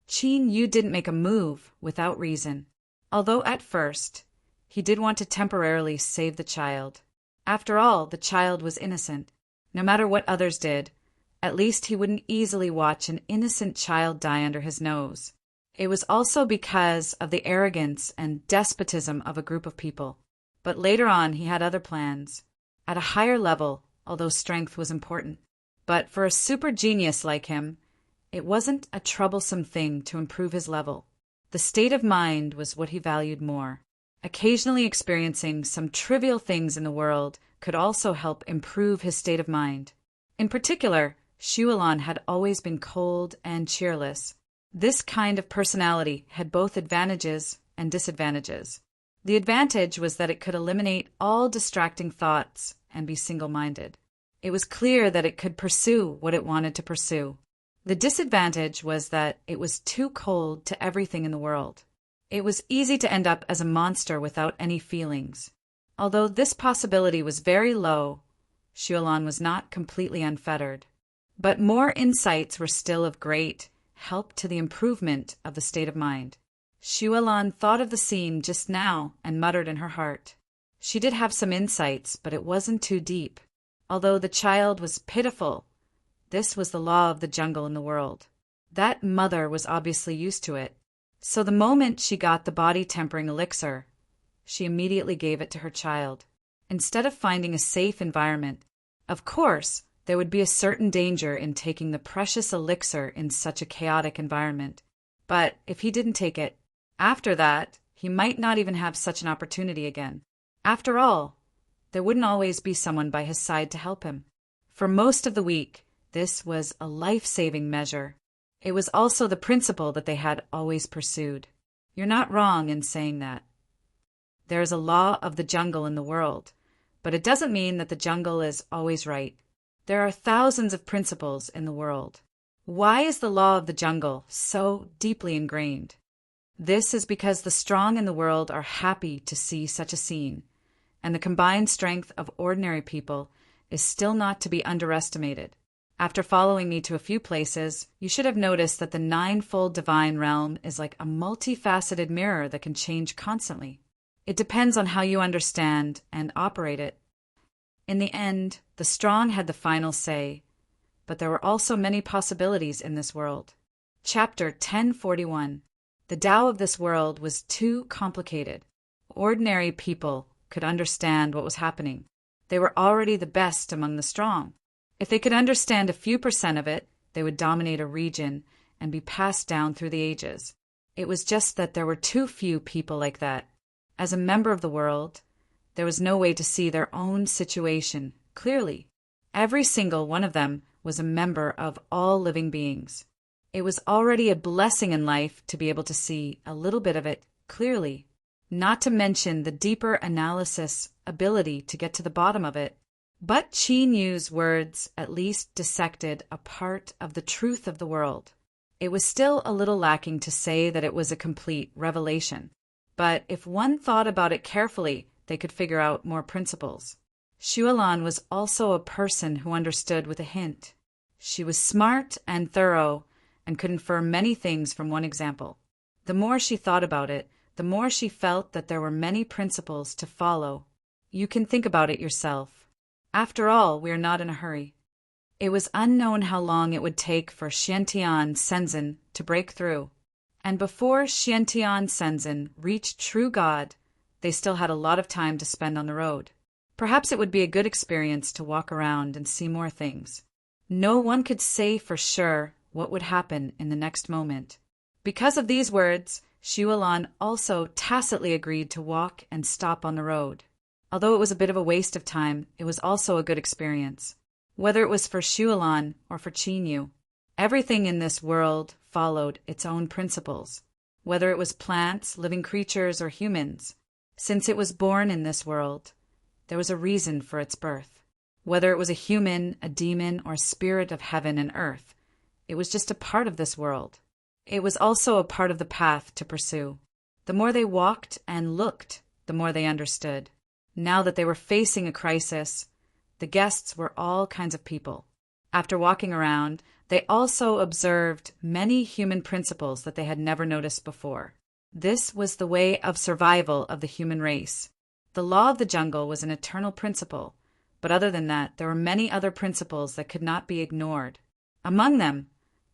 Qin Yu didn't make a move without reason, although at first, he did want to temporarily save the child. After all, the child was innocent. No matter what others did, at least he wouldn't easily watch an innocent child die under his nose. It was also because of the arrogance and despotism of a group of people. But later on, he had other plans. At a higher level, although strength was important. But for a super genius like him, it wasn't a troublesome thing to improve his level. The state of mind was what he valued more. Occasionally experiencing some trivial things in the world could also help improve his state of mind. In particular, Xuelin had always been cold and cheerless. This kind of personality had both advantages and disadvantages. The advantage was that it could eliminate all distracting thoughts and be single-minded. It was clear that it could pursue what it wanted to pursue. The disadvantage was that it was too cold to everything in the world. It was easy to end up as a monster without any feelings. Although this possibility was very low, Xuelin was not completely unfettered. But more insights were still of great help to the improvement of the state of mind. Xuelin thought of the scene just now and muttered in her heart. She did have some insights, but it wasn't too deep. Although the child was pitiful, this was the law of the jungle in the world. That mother was obviously used to it. So the moment she got the body-tempering elixir, she immediately gave it to her child. Instead of finding a safe environment, of course, there would be a certain danger in taking the precious elixir in such a chaotic environment. But if he didn't take it, after that, he might not even have such an opportunity again. After all, there wouldn't always be someone by his side to help him. For most of the week, this was a life-saving measure. It was also the principle that they had always pursued. You're not wrong in saying that. There is a law of the jungle in the world, but it doesn't mean that the jungle is always right. There are thousands of principles in the world. Why is the law of the jungle so deeply ingrained? This is because the strong in the world are happy to see such a scene, and the combined strength of ordinary people is still not to be underestimated. After following me to a few places, you should have noticed that the ninefold divine realm is like a multifaceted mirror that can change constantly. It depends on how you understand and operate it. In the end, the strong had the final say, but there were also many possibilities in this world. Chapter 1041. The Tao of this world was too complicated. Ordinary people could understand what was happening. They were already the best among the strong. If they could understand a few % of it, they would dominate a region and be passed down through the ages. It was just that there were too few people like that. As a member of the world, there was no way to see their own situation clearly. Every single one of them was a member of all living beings. It was already a blessing in life to be able to see a little bit of it clearly, not to mention the deeper analysis ability to get to the bottom of it. But Qin Yu's words at least dissected a part of the truth of the world. It was still a little lacking to say that it was a complete revelation. But if one thought about it carefully, they could figure out more principles. Xuelin was also a person who understood with a hint. She was smart and thorough and could infer many things from one example. The more she thought about it, the more she felt that there were many principles to follow. You can think about it yourself. After all, we are not in a hurry. It was unknown how long it would take for Xiantian Senzin to break through. And before Xiantian Senzin reached true God, they still had a lot of time to spend on the road. Perhaps it would be a good experience to walk around and see more things. No one could say for sure what would happen in the next moment. Because of these words, Xuelin also tacitly agreed to walk and stop on the road. Although it was a bit of a waste of time, it was also a good experience. Whether it was for Xuelin or for Qin Yu, everything in this world followed its own principles. Whether it was plants, living creatures, or humans, since it was born in this world, there was a reason for its birth. Whether it was a human, a demon, or spirit of heaven and earth, it was just a part of this world. It was also a part of the path to pursue. The more they walked and looked, the more they understood. Now that they were facing a crisis, the guests were all kinds of people. After walking around, they also observed many human principles that they had never noticed before. This was the way of survival of the human race. The law of the jungle was an eternal principle, but other than that, there were many other principles that could not be ignored. Among them,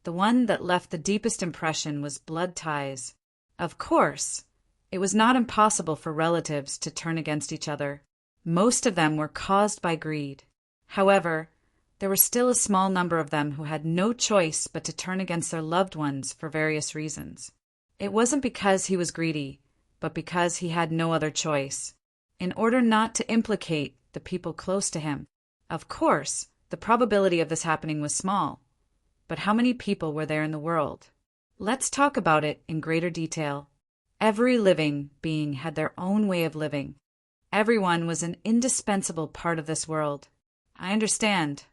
the one that left the deepest impression was blood ties. Of course, it was not impossible for relatives to turn against each other. Most of them were caused by greed. However, there were still a small number of them who had no choice but to turn against their loved ones for various reasons. It wasn't because he was greedy, but because he had no other choice. In order not to implicate the people close to him. Of course, the probability of this happening was small. But how many people were there in the world? Let's talk about it in greater detail. Every living being had their own way of living. Everyone was an indispensable part of this world. I understand.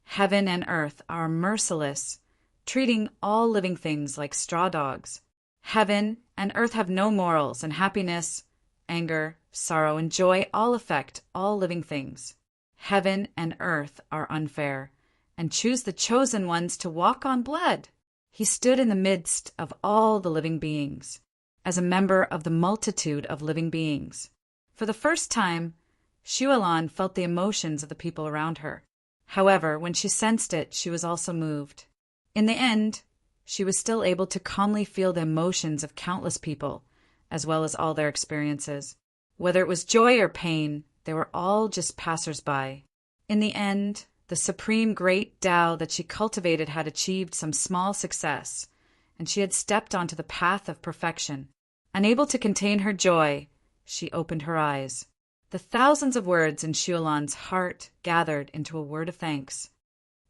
Heaven and earth are merciless, treating all living things like straw dogs. Heaven and earth have no morals, and happiness, anger, sorrow, and joy all affect all living things. Heaven and earth are unfair, and choose the chosen ones to walk on blood. He stood in the midst of all the living beings, as a member of the multitude of living beings. For the first time, Shualan felt the emotions of the people around her. However, when she sensed it, she was also moved. In the end, she was still able to calmly feel the emotions of countless people, as well as all their experiences. Whether it was joy or pain, they were all just passers-by. In the end, the supreme great Tao that she cultivated had achieved some small success, and she had stepped onto the path of perfection. Unable to contain her joy, she opened her eyes. The thousands of words in Shualan's heart gathered into a word of thanks.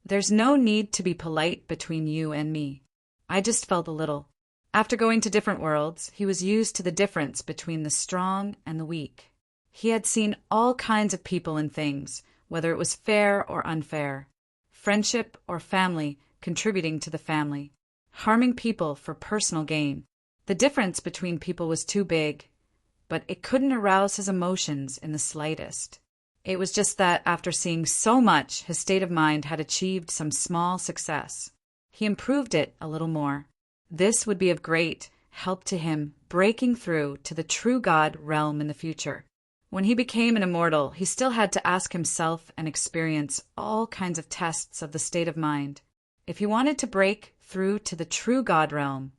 There's no need to be polite between you and me. I just felt a little. After going to different worlds, he was used to the difference between the strong and the weak. He had seen all kinds of people and things, whether it was fair or unfair, friendship or family contributing to the family, harming people for personal gain. The difference between people was too big, but it couldn't arouse his emotions in the slightest. It was just that after seeing so much, his state of mind had achieved some small success. He improved it a little more. This would be of great help to him breaking through to the true God realm in the future. When he became an immortal, he still had to ask himself and experience all kinds of tests of the state of mind. If he wanted to break through to the true God realm,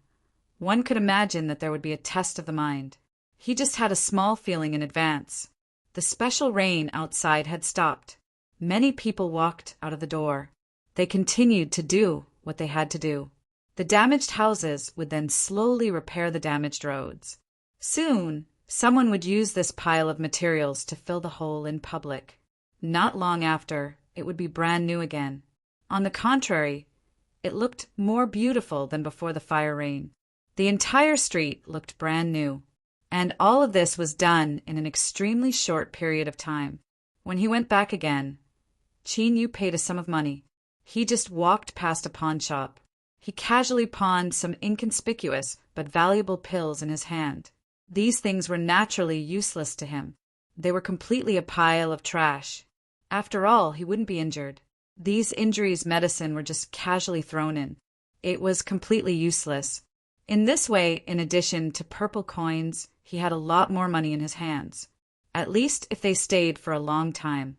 one could imagine that there would be a test of the mind. He just had a small feeling in advance. The special rain outside had stopped. Many people walked out of the door. They continued to do what they had to do. The damaged houses would then slowly repair the damaged roads. Soon, someone would use this pile of materials to fill the hole in public. Not long after, it would be brand new again. On the contrary, it looked more beautiful than before the fire rain. The entire street looked brand new. And all of this was done in an extremely short period of time. When he went back again, Qin Yu paid a sum of money. He just walked past a pawn shop. He casually pawned some inconspicuous but valuable pills in his hand. These things were naturally useless to him. They were completely a pile of trash. After all, he wouldn't be injured. These injuries medicine were just casually thrown in. It was completely useless. In this way, in addition to purple coins, he had a lot more money in his hands. At least if they stayed for a long time.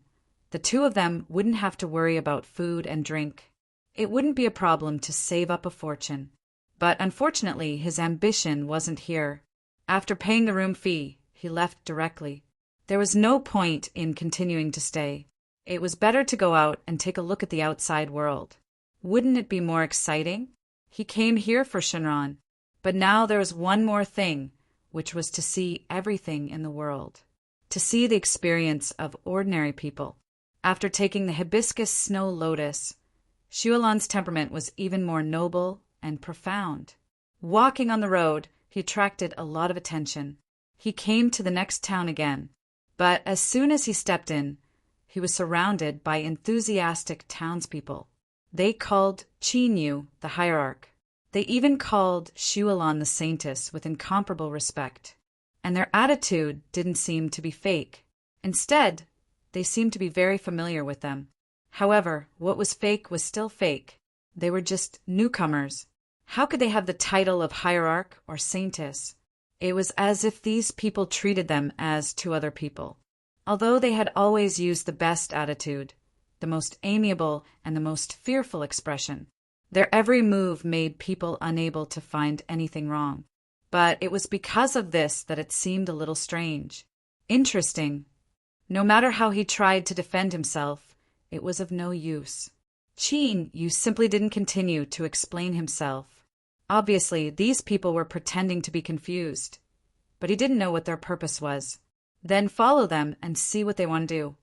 The two of them wouldn't have to worry about food and drink. It wouldn't be a problem to save up a fortune. But unfortunately, his ambition wasn't here. After paying the room fee, he left directly. There was no point in continuing to stay. It was better to go out and take a look at the outside world. Wouldn't it be more exciting? He came here for Shenron. But now there was one more thing, which was to see everything in the world. To see the experience of ordinary people. After taking the hibiscus snow lotus, Shualan's temperament was even more noble and profound. Walking on the road, he attracted a lot of attention. He came to the next town again, but as soon as he stepped in, he was surrounded by enthusiastic townspeople. They called Qin Yu the hierarch. They even called Shualon the Saintess with incomparable respect. And their attitude didn't seem to be fake. Instead, they seemed to be very familiar with them. However, what was fake was still fake. They were just newcomers. How could they have the title of hierarch or saintess? It was as if these people treated them as to other people. Although they had always used the best attitude, the most amiable and the most fearful expression, their every move made people unable to find anything wrong. But it was because of this that it seemed a little strange. Interesting. No matter how he tried to defend himself, it was of no use. Qin Yu simply didn't continue to explain himself. Obviously, these people were pretending to be confused, but he didn't know what their purpose was. Then follow them and see what they want to do.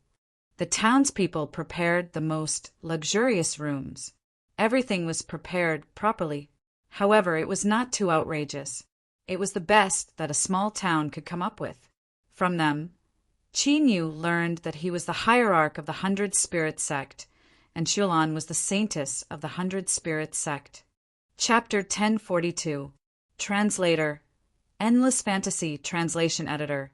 The townspeople prepared the most luxurious rooms. Everything was prepared properly. However, it was not too outrageous. It was the best that a small town could come up with. From them, Qin Yu learned that he was the hierarch of the 100 Spirit sect, and Shulan was the saintess of the 100 Spirit sect. Chapter 1042. Translator. Endless Fantasy Translation Editor.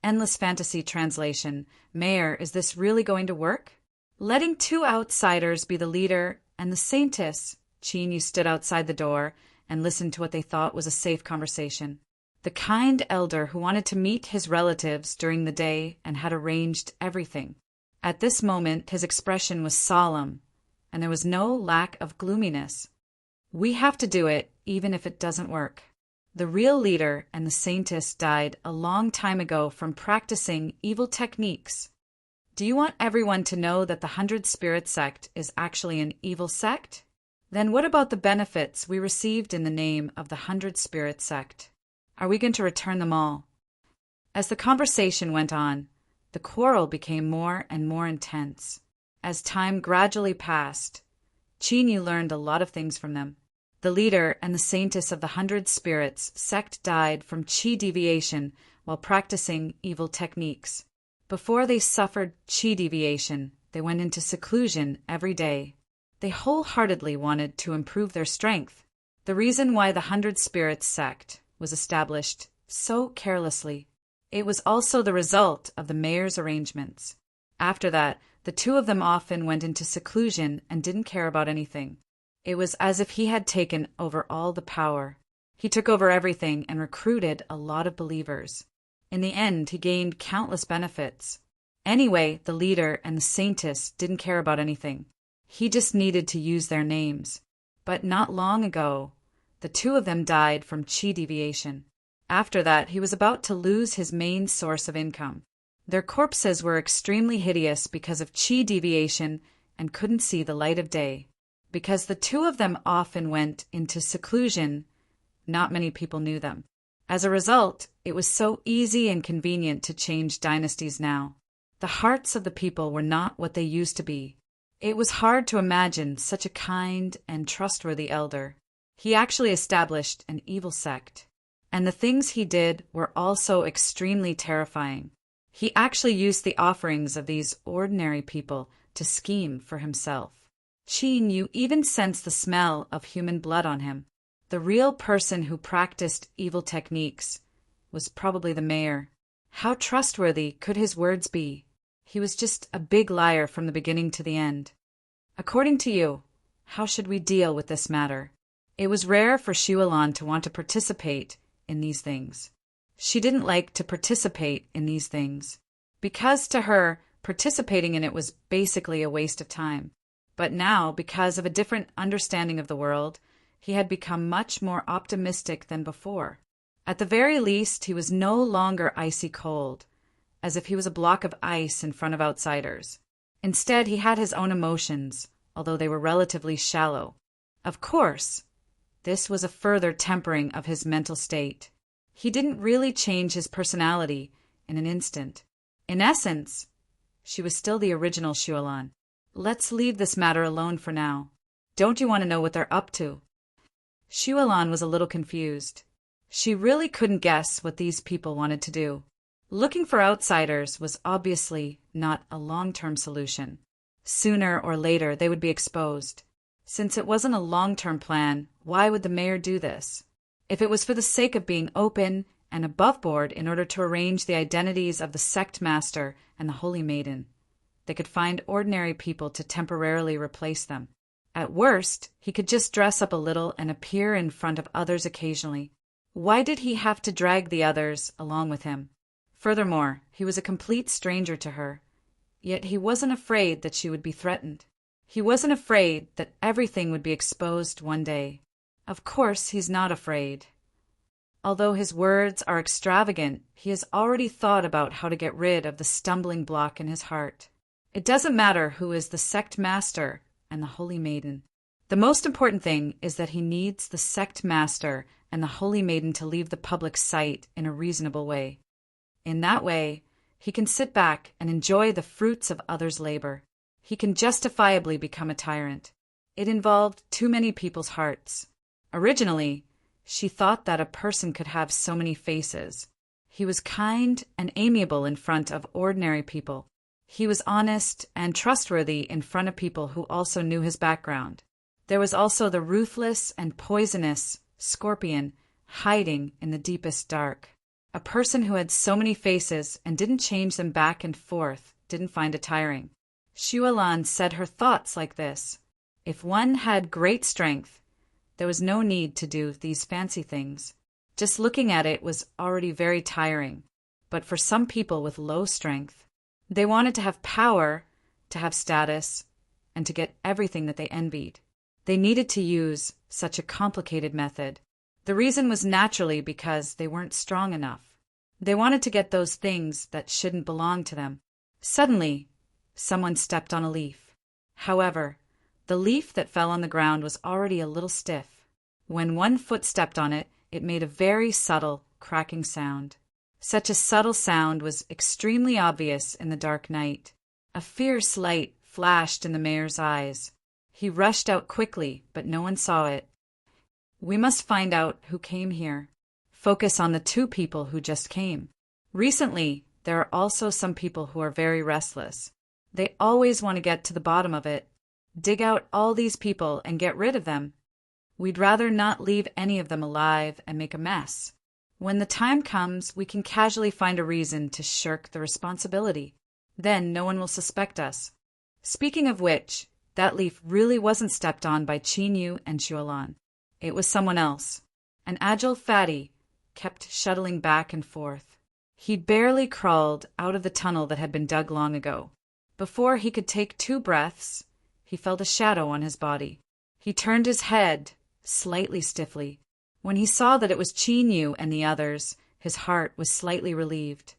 Endless Fantasy Translation. Mayor, is this really going to work? Letting two outsiders be the leader and the saintess, Qin Yu stood outside the door and listened to what they thought was a safe conversation. The kind elder who wanted to meet his relatives during the day and had arranged everything. At this moment, his expression was solemn, and there was no lack of gloominess. We have to do it, even if it doesn't work. The real leader and the saintess died a long time ago from practicing evil techniques. Do you want everyone to know that the 100 Spirit sect is actually an evil sect? Then what about the benefits we received in the name of the 100 Spirit sect? Are we going to return them all? As the conversation went on, the quarrel became more and more intense. As time gradually passed, Qin Yu learned a lot of things from them. The leader and the saintess of the 100 Spirits sect died from qi deviation while practicing evil techniques. Before they suffered qi deviation, they went into seclusion every day. They wholeheartedly wanted to improve their strength. The reason why the 100 Spirits sect was established so carelessly. It was also the result of the mayor's arrangements. After that, the two of them often went into seclusion and didn't care about anything. It was as if he had taken over all the power. He took over everything and recruited a lot of believers. In the end, he gained countless benefits. Anyway, the leader and the saintess didn't care about anything. He just needed to use their names. But not long ago, the two of them died from qi deviation. After that, he was about to lose his main source of income. Their corpses were extremely hideous because of qi deviation and couldn't see the light of day. Because the two of them often went into seclusion, not many people knew them. As a result, it was so easy and convenient to change dynasties now. The hearts of the people were not what they used to be. It was hard to imagine such a kind and trustworthy elder. He actually established an evil sect. And the things he did were also extremely terrifying. He actually used the offerings of these ordinary people to scheme for himself. Qin Yu even sensed the smell of human blood on him. The real person who practiced evil techniques was probably the mayor. How trustworthy could his words be? He was just a big liar from the beginning to the end. According to you, how should we deal with this matter? It was rare for Shualon to want to participate in these things. She didn't like to participate in these things, because to her, participating in it was basically a waste of time. But now, because of a different understanding of the world, he had become much more optimistic than before. At the very least, he was no longer icy cold, as if he was a block of ice in front of outsiders. Instead, he had his own emotions, although they were relatively shallow. Of course, this was a further tempering of his mental state. He didn't really change his personality in an instant. In essence, she was still the original Shualon. Let's leave this matter alone for now. Don't you want to know what they're up to? Shualon was a little confused. She really couldn't guess what these people wanted to do. Looking for outsiders was obviously not a long-term solution. Sooner or later, they would be exposed. Since it wasn't a long-term plan, Why would the mayor do this? If it was for the sake of being open and above board in order to arrange the identities of the sect master and the holy maiden, they could find ordinary people to temporarily replace them. At worst, he could just dress up a little and appear in front of others occasionally. Why did he have to drag the others along with him? Furthermore, he was a complete stranger to her, yet he wasn't afraid that she would be threatened. He wasn't afraid that everything would be exposed one day. Of course, he's not afraid. Although his words are extravagant, he has already thought about how to get rid of the stumbling block in his heart. It doesn't matter who is the sect master and the holy maiden. The most important thing is that he needs the sect master and the holy maiden to leave the public sight in a reasonable way. In that way, he can sit back and enjoy the fruits of others' labor. He can justifiably become a tyrant. It involved too many people's hearts. Originally, she thought that a person could have so many faces. He was kind and amiable in front of ordinary people. He was honest and trustworthy in front of people who also knew his background. There was also the ruthless and poisonous scorpion hiding in the deepest dark. A person who had so many faces and didn't change them back and forth didn't find it tiring. Xuelan said her thoughts like this: if one had great strength, there was no need to do these fancy things. Just looking at it was already very tiring. But for some people with low strength, they wanted to have power, to have status, and to get everything that they envied. They needed to use such a complicated method. The reason was naturally because they weren't strong enough. They wanted to get those things that shouldn't belong to them. Suddenly, someone stepped on a leaf. However, the leaf that fell on the ground was already a little stiff. When one foot stepped on it, it made a very subtle, cracking sound. Such a subtle sound was extremely obvious in the dark night. A fierce light flashed in the mayor's eyes. He rushed out quickly, but no one saw it. We must find out who came here. Focus on the two people who just came. Recently, there are also some people who are very restless. They always want to get to the bottom of it. Dig out all these people and get rid of them. We'd rather not leave any of them alive and make a mess. When the time comes, we can casually find a reason to shirk the responsibility. Then no one will suspect us. Speaking of which, that leaf really wasn't stepped on by Qin and Xuelan. It was someone else. An agile fatty kept shuttling back and forth. He barely crawled out of the tunnel that had been dug long ago. Before he could take 2 breaths, he felt a shadow on his body. He turned his head, slightly stiffly. When he saw that it was Qin and the others, his heart was slightly relieved.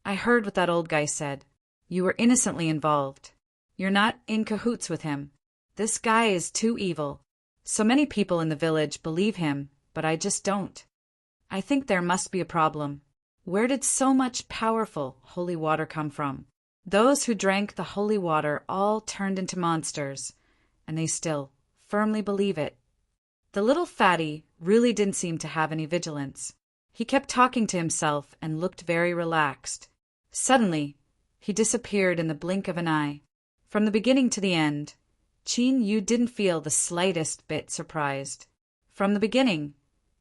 I heard what that old guy said. You were innocently involved. You're not in cahoots with him. This guy is too evil. So many people in the village believe him, but I just don't. I think there must be a problem. Where did so much powerful holy water come from? Those who drank the holy water all turned into monsters, and they still firmly believe it. The little fatty really didn't seem to have any vigilance. He kept talking to himself and looked very relaxed. Suddenly, he disappeared in the blink of an eye. From the beginning to the end, Qin didn't feel the slightest bit surprised. From the beginning,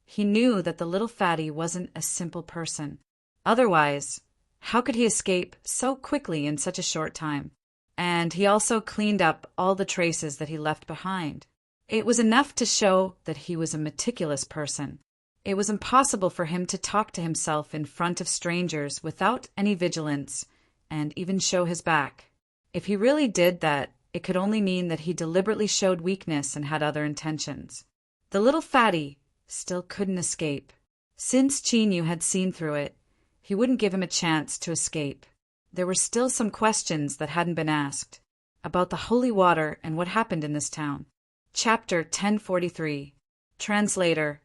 he knew that the little fatty wasn't a simple person. Otherwise, how could he escape so quickly in such a short time? And he also cleaned up all the traces that he left behind. It was enough to show that he was a meticulous person. It was impossible for him to talk to himself in front of strangers without any vigilance and even show his back. If he really did that, it could only mean that he deliberately showed weakness and had other intentions. The little fatty still couldn't escape. Since Qin had seen through it, he wouldn't give him a chance to escape. There were still some questions that hadn't been asked about the holy water and what happened in this town. Chapter 1043. Translator.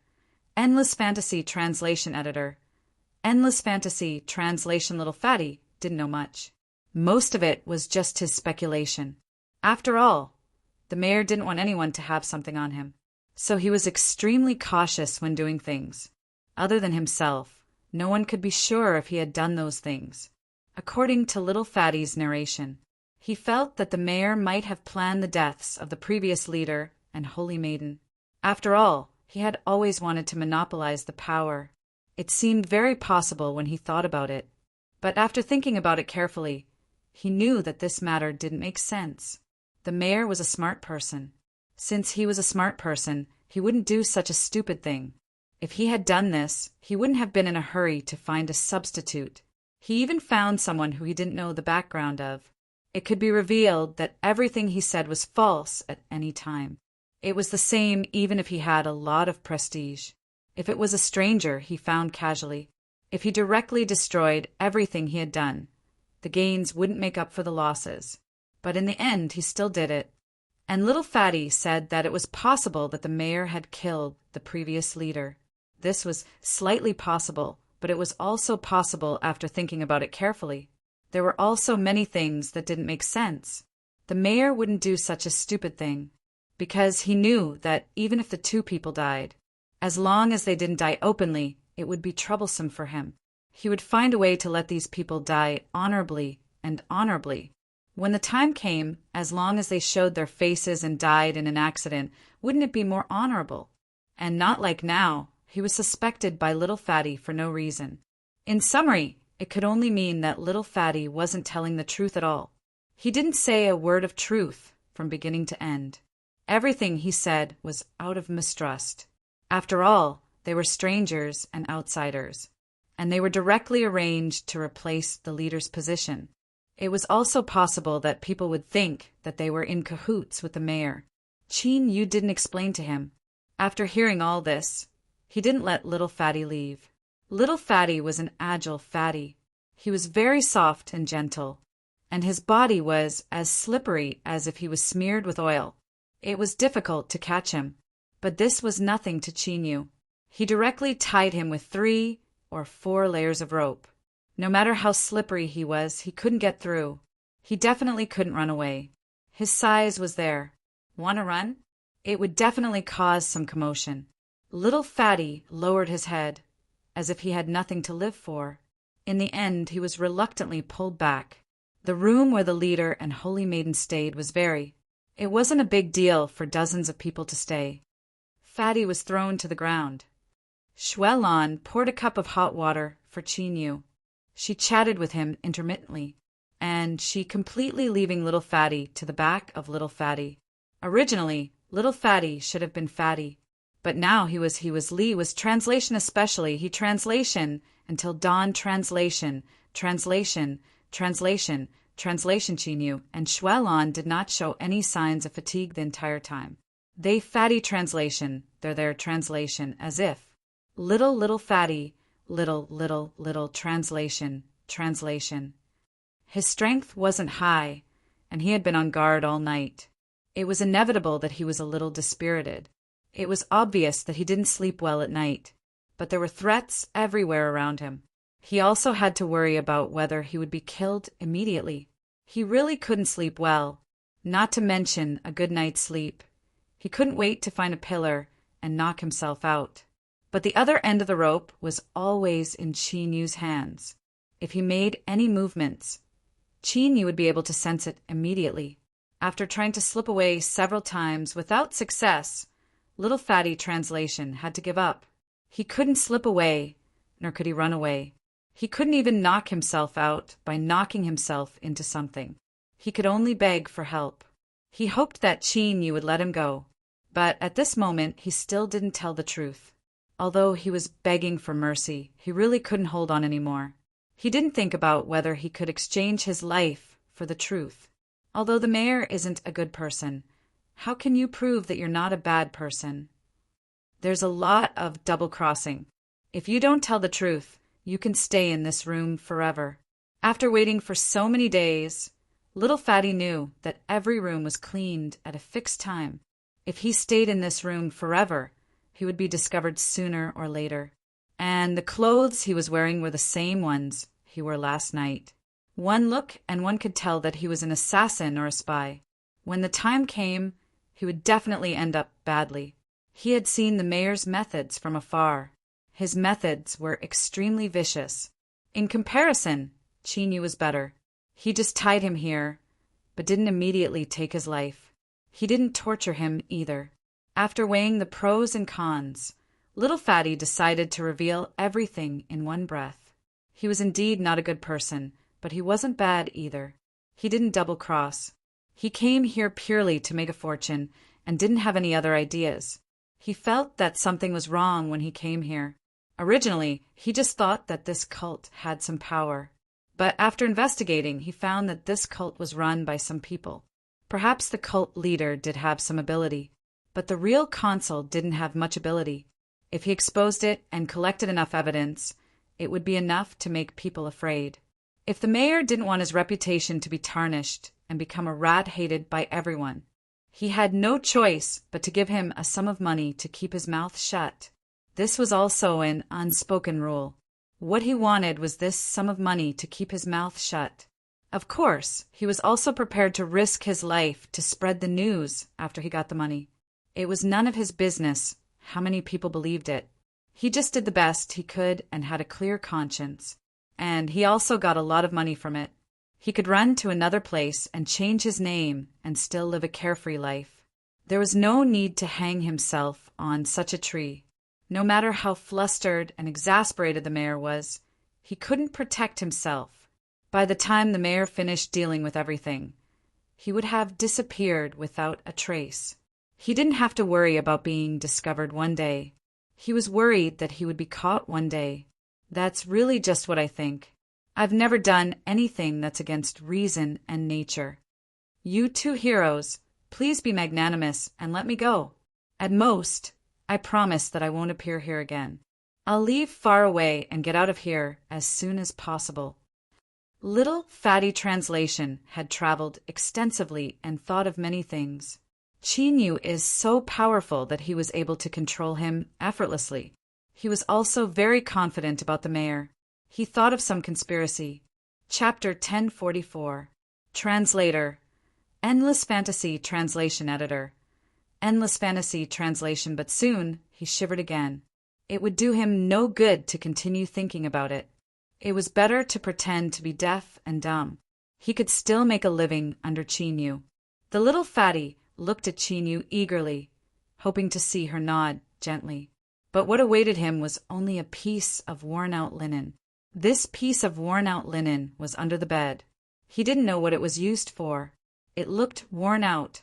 Endless Fantasy Translation Editor. Endless Fantasy Translation. Little fatty didn't know much. Most of it was just his speculation. After all, the mayor didn't want anyone to have something on him. So he was extremely cautious when doing things. Other than himself, no one could be sure if he had done those things. According to Little Fatty's narration, he felt that the mayor might have planned the deaths of the previous leader and holy maiden. After all, He had always wanted to monopolize the power. It seemed very possible when he thought about it. But after thinking about it carefully, he knew that this matter didn't make sense. The mayor was a smart person. Since he was a smart person, he wouldn't do such a stupid thing. If he had done this, he wouldn't have been in a hurry to find a substitute. He even found someone who he didn't know the background of. It could be revealed that everything he said was false at any time. It was the same even if he had a lot of prestige. If it was a stranger he found casually, if he directly destroyed everything he had done, the gains wouldn't make up for the losses. But in the end he still did it. And little Fatty said that it was possible that the mayor had killed the previous leader. This was slightly possible, but it was also possible after thinking about it carefully. There were also many things that didn't make sense. The mayor wouldn't do such a stupid thing, because he knew that even if the two people died, as long as they didn't die openly, it would be troublesome for him. He would find a way to let these people die honorably and honorably. When the time came, as long as they showed their faces and died in an accident, wouldn't it be more honorable? And not like now, he was suspected by little Fatty for no reason. In summary, it could only mean that little Fatty wasn't telling the truth at all. He didn't say a word of truth from beginning to end. Everything he said was out of mistrust. After all, they were strangers and outsiders, and they were directly arranged to replace the leader's position. It was also possible that people would think that they were in cahoots with the mayor. Qin Yu didn't explain to him. After hearing all this, he didn't let little Fatty leave. Little Fatty was an agile fatty. He was very soft and gentle, and his body was as slippery as if he was smeared with oil. It was difficult to catch him, but this was nothing to Qin Yu. He directly tied him with 3 or 4 layers of rope. No matter how slippery he was, he couldn't get through. He definitely couldn't run away. His size was there. Want to run? It would definitely cause some commotion. Little Fatty lowered his head, as if he had nothing to live for. In the end, he was reluctantly pulled back. The room where the leader and holy maiden stayed was It wasn't a big deal for dozens of people to stay. Fatty was thrown to the ground. Xuelon poured a cup of hot water for Qin Yu. She chatted with him intermittently, and she completely leaving little Fatty to the back of little Fatty. Originally, little Fatty should have been Fatty, but now he was Li was translation especially, he translation until dawn translation, translation, translation, translation Qin Yu, and Xuelon did not show any signs of fatigue the entire time. They Fatty translation, they're their translation, as if. Little Fatty, little translation, translation. His strength wasn't high, and he had been on guard all night. It was inevitable that he was a little dispirited. It was obvious that he didn't sleep well at night, but there were threats everywhere around him. He also had to worry about whether he would be killed immediately. He really couldn't sleep well, not to mention a good night's sleep. He couldn't wait to find a pillar and knock himself out. But the other end of the rope was always in Qin Yu's hands. If he made any movements, Qin Yu would be able to sense it immediately. After trying to slip away several times without success, little Fatty translation had to give up. He couldn't slip away, nor could he run away. He couldn't even knock himself out by knocking himself into something. He could only beg for help. He hoped that Qin Yu would let him go, but at this moment he still didn't tell the truth. Although he was begging for mercy, he really couldn't hold on anymore. He didn't think about whether he could exchange his life for the truth. Although the mayor isn't a good person, how can you prove that you're not a bad person? There's a lot of double-crossing. If you don't tell the truth, you can stay in this room forever. After waiting for so many days, little Fatty knew that every room was cleaned at a fixed time. If he stayed in this room forever, he would be discovered sooner or later. And the clothes he was wearing were the same ones he wore last night. One look and one could tell that he was an assassin or a spy. When the time came, he would definitely end up badly. He had seen the mayor's methods from afar. His methods were extremely vicious. In comparison, Qin Yu was better. He just tied him here, but didn't immediately take his life. He didn't torture him either. After weighing the pros and cons, little Fatty decided to reveal everything in one breath. He was indeed not a good person, but he wasn't bad either. He didn't double-cross. He came here purely to make a fortune and didn't have any other ideas. He felt that something was wrong when he came here. Originally, he just thought that this cult had some power. But after investigating, he found that this cult was run by some people. Perhaps the cult leader did have some ability, but the real consul didn't have much ability. If he exposed it and collected enough evidence, it would be enough to make people afraid. If the mayor didn't want his reputation to be tarnished and become a rat hated by everyone, he had no choice but to give him a sum of money to keep his mouth shut. This was also an unspoken rule. What he wanted was this sum of money to keep his mouth shut. Of course, he was also prepared to risk his life to spread the news after he got the money. It was none of his business how many people believed it. He just did the best he could and had a clear conscience. And he also got a lot of money from it. He could run to another place and change his name and still live a carefree life. There was no need to hang himself on such a tree. No matter how flustered and exasperated the mayor was, he couldn't protect himself. By the time the mayor finished dealing with everything, he would have disappeared without a trace. He didn't have to worry about being discovered one day. He was worried that he would be caught one day. That's really just what I think. I've never done anything that's against reason and nature. You two heroes, please be magnanimous and let me go. At most, I promise that I won't appear here again. I'll leave far away and get out of here as soon as possible. Little Fatty Translation had traveled extensively and thought of many things. Chinyu is so powerful that he was able to control him effortlessly. He was also very confident about the mayor. He thought of some conspiracy. Chapter 1044. Translator. Endless Fantasy Translation Editor. Endless Fantasy Translation, but soon he shivered again. It would do him no good to continue thinking about it. It was better to pretend to be deaf and dumb. He could still make a living under Chinyu. The little Fatty looked at Chinyu eagerly, hoping to see her nod gently. But what awaited him was only a piece of worn-out linen. This piece of worn-out linen was under the bed. He didn't know what it was used for. It looked worn out,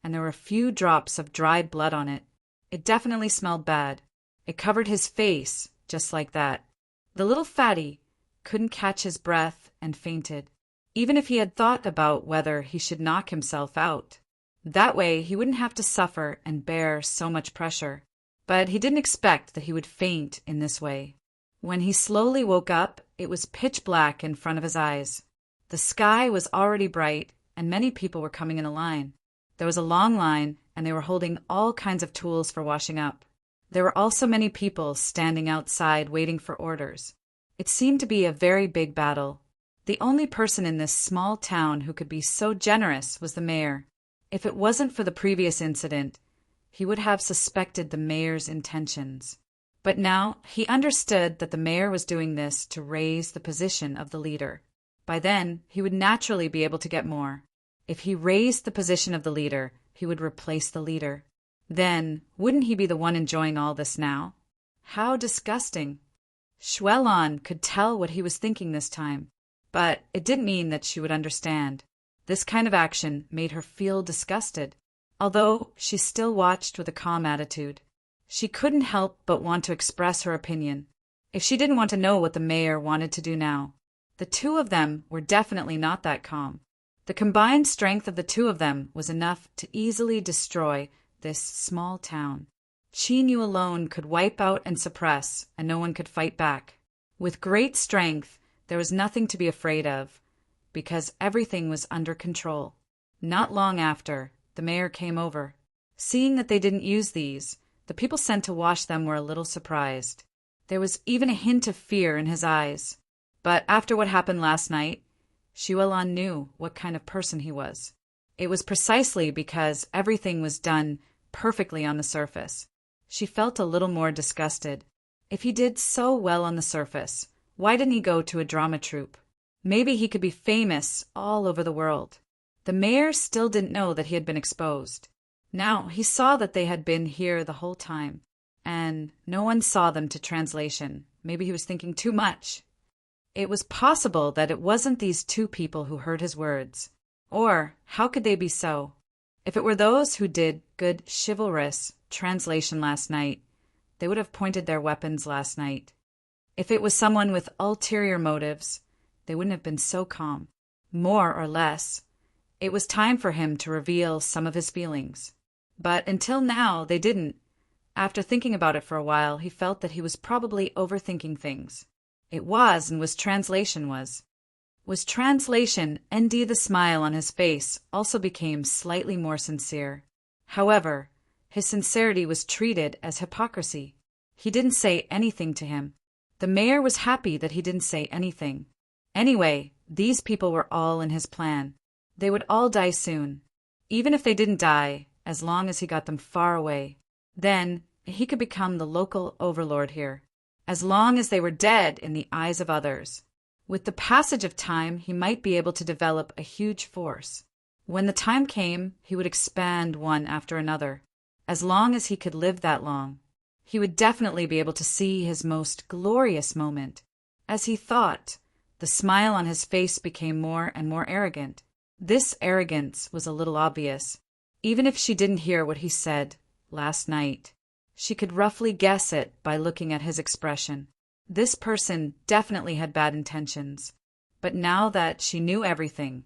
and there were a few drops of dried blood on it. It definitely smelled bad. It covered his face, just like that. The little Fatty couldn't catch his breath and fainted, even if he had thought about whether he should knock himself out. That way he wouldn't have to suffer and bear so much pressure. But he didn't expect that he would faint in this way. When he slowly woke up, it was pitch black in front of his eyes. The sky was already bright, and many people were coming in a line. There was a long line, and they were holding all kinds of tools for washing up. There were also many people standing outside waiting for orders. It seemed to be a very big battle. The only person in this small town who could be so generous was the mayor. If it wasn't for the previous incident, he would have suspected the mayor's intentions. But now he understood that the mayor was doing this to raise the position of the leader. By then, he would naturally be able to get more. If he raised the position of the leader, he would replace the leader. Then, wouldn't he be the one enjoying all this now? How disgusting. Xuelon could tell what he was thinking this time, but it didn't mean that she would understand. This kind of action made her feel disgusted, although she still watched with a calm attitude. She couldn't help but want to express her opinion. If she didn't want to know what the mayor wanted to do now. The two of them were definitely not that calm. The combined strength of the two of them was enough to easily destroy this small town. Chinyu alone could wipe out and suppress, and no one could fight back. With great strength, there was nothing to be afraid of, because everything was under control. Not long after, the mayor came over. Seeing that they didn't use these, the people sent to wash them were a little surprised. There was even a hint of fear in his eyes. But after what happened last night, Xuelon knew what kind of person he was. It was precisely because everything was done perfectly on the surface. She felt a little more disgusted. If he did so well on the surface, why didn't he go to a drama troupe? Maybe he could be famous all over the world. The mayor still didn't know that he had been exposed. Now he saw that they had been here the whole time, and no one saw them to translation. Maybe he was thinking too much. It was possible that it wasn't these two people who heard his words. Or how could they be so? If it were those who did good chivalrous translation last night, they would have pointed their weapons last night. If it was someone with ulterior motives, they wouldn't have been so calm. More or less, it was time for him to reveal some of his feelings. But until now, they didn't. After thinking about it for a while, he felt that he was probably overthinking things. It was, and was translation was. Was translation, and the smile on his face also became slightly more sincere. However, his sincerity was treated as hypocrisy. He didn't say anything to him. The mayor was happy that he didn't say anything. Anyway, these people were all in his plan. They would all die soon. Even if they didn't die, as long as he got them far away. Then he could become the local overlord here. As long as they were dead in the eyes of others. With the passage of time, he might be able to develop a huge force. When the time came, he would expand one after another. As long as he could live that long, he would definitely be able to see his most glorious moment. As he thought, the smile on his face became more and more arrogant. This arrogance was a little obvious. Even if she didn't hear what he said last night, she could roughly guess it by looking at his expression. This person definitely had bad intentions, but now that she knew everything,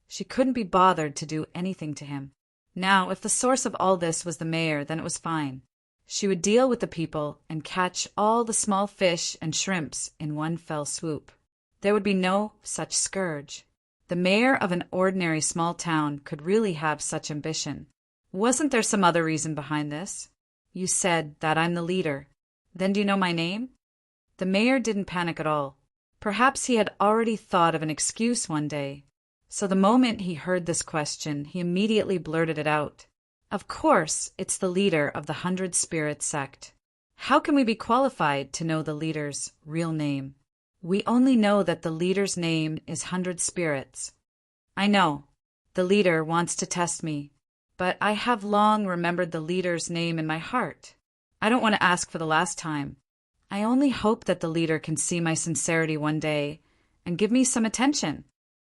she couldn't be bothered to do anything to him. Now, if the source of all this was the mayor, then it was fine. She would deal with the people and catch all the small fish and shrimps in one fell swoop. There would be no such scourge. The mayor of an ordinary small town could really have such ambition. Wasn't there some other reason behind this? You said that I'm the leader. Then do you know my name? The mayor didn't panic at all. Perhaps he had already thought of an excuse one day. So the moment he heard this question, he immediately blurted it out. Of course, it's the leader of the 100 Spirits sect. How can we be qualified to know the leader's real name? We only know that the leader's name is 100 Spirits. I know. The leader wants to test me. But I have long remembered the leader's name in my heart. I don't want to ask for the last time. I only hope that the leader can see my sincerity one day and give me some attention.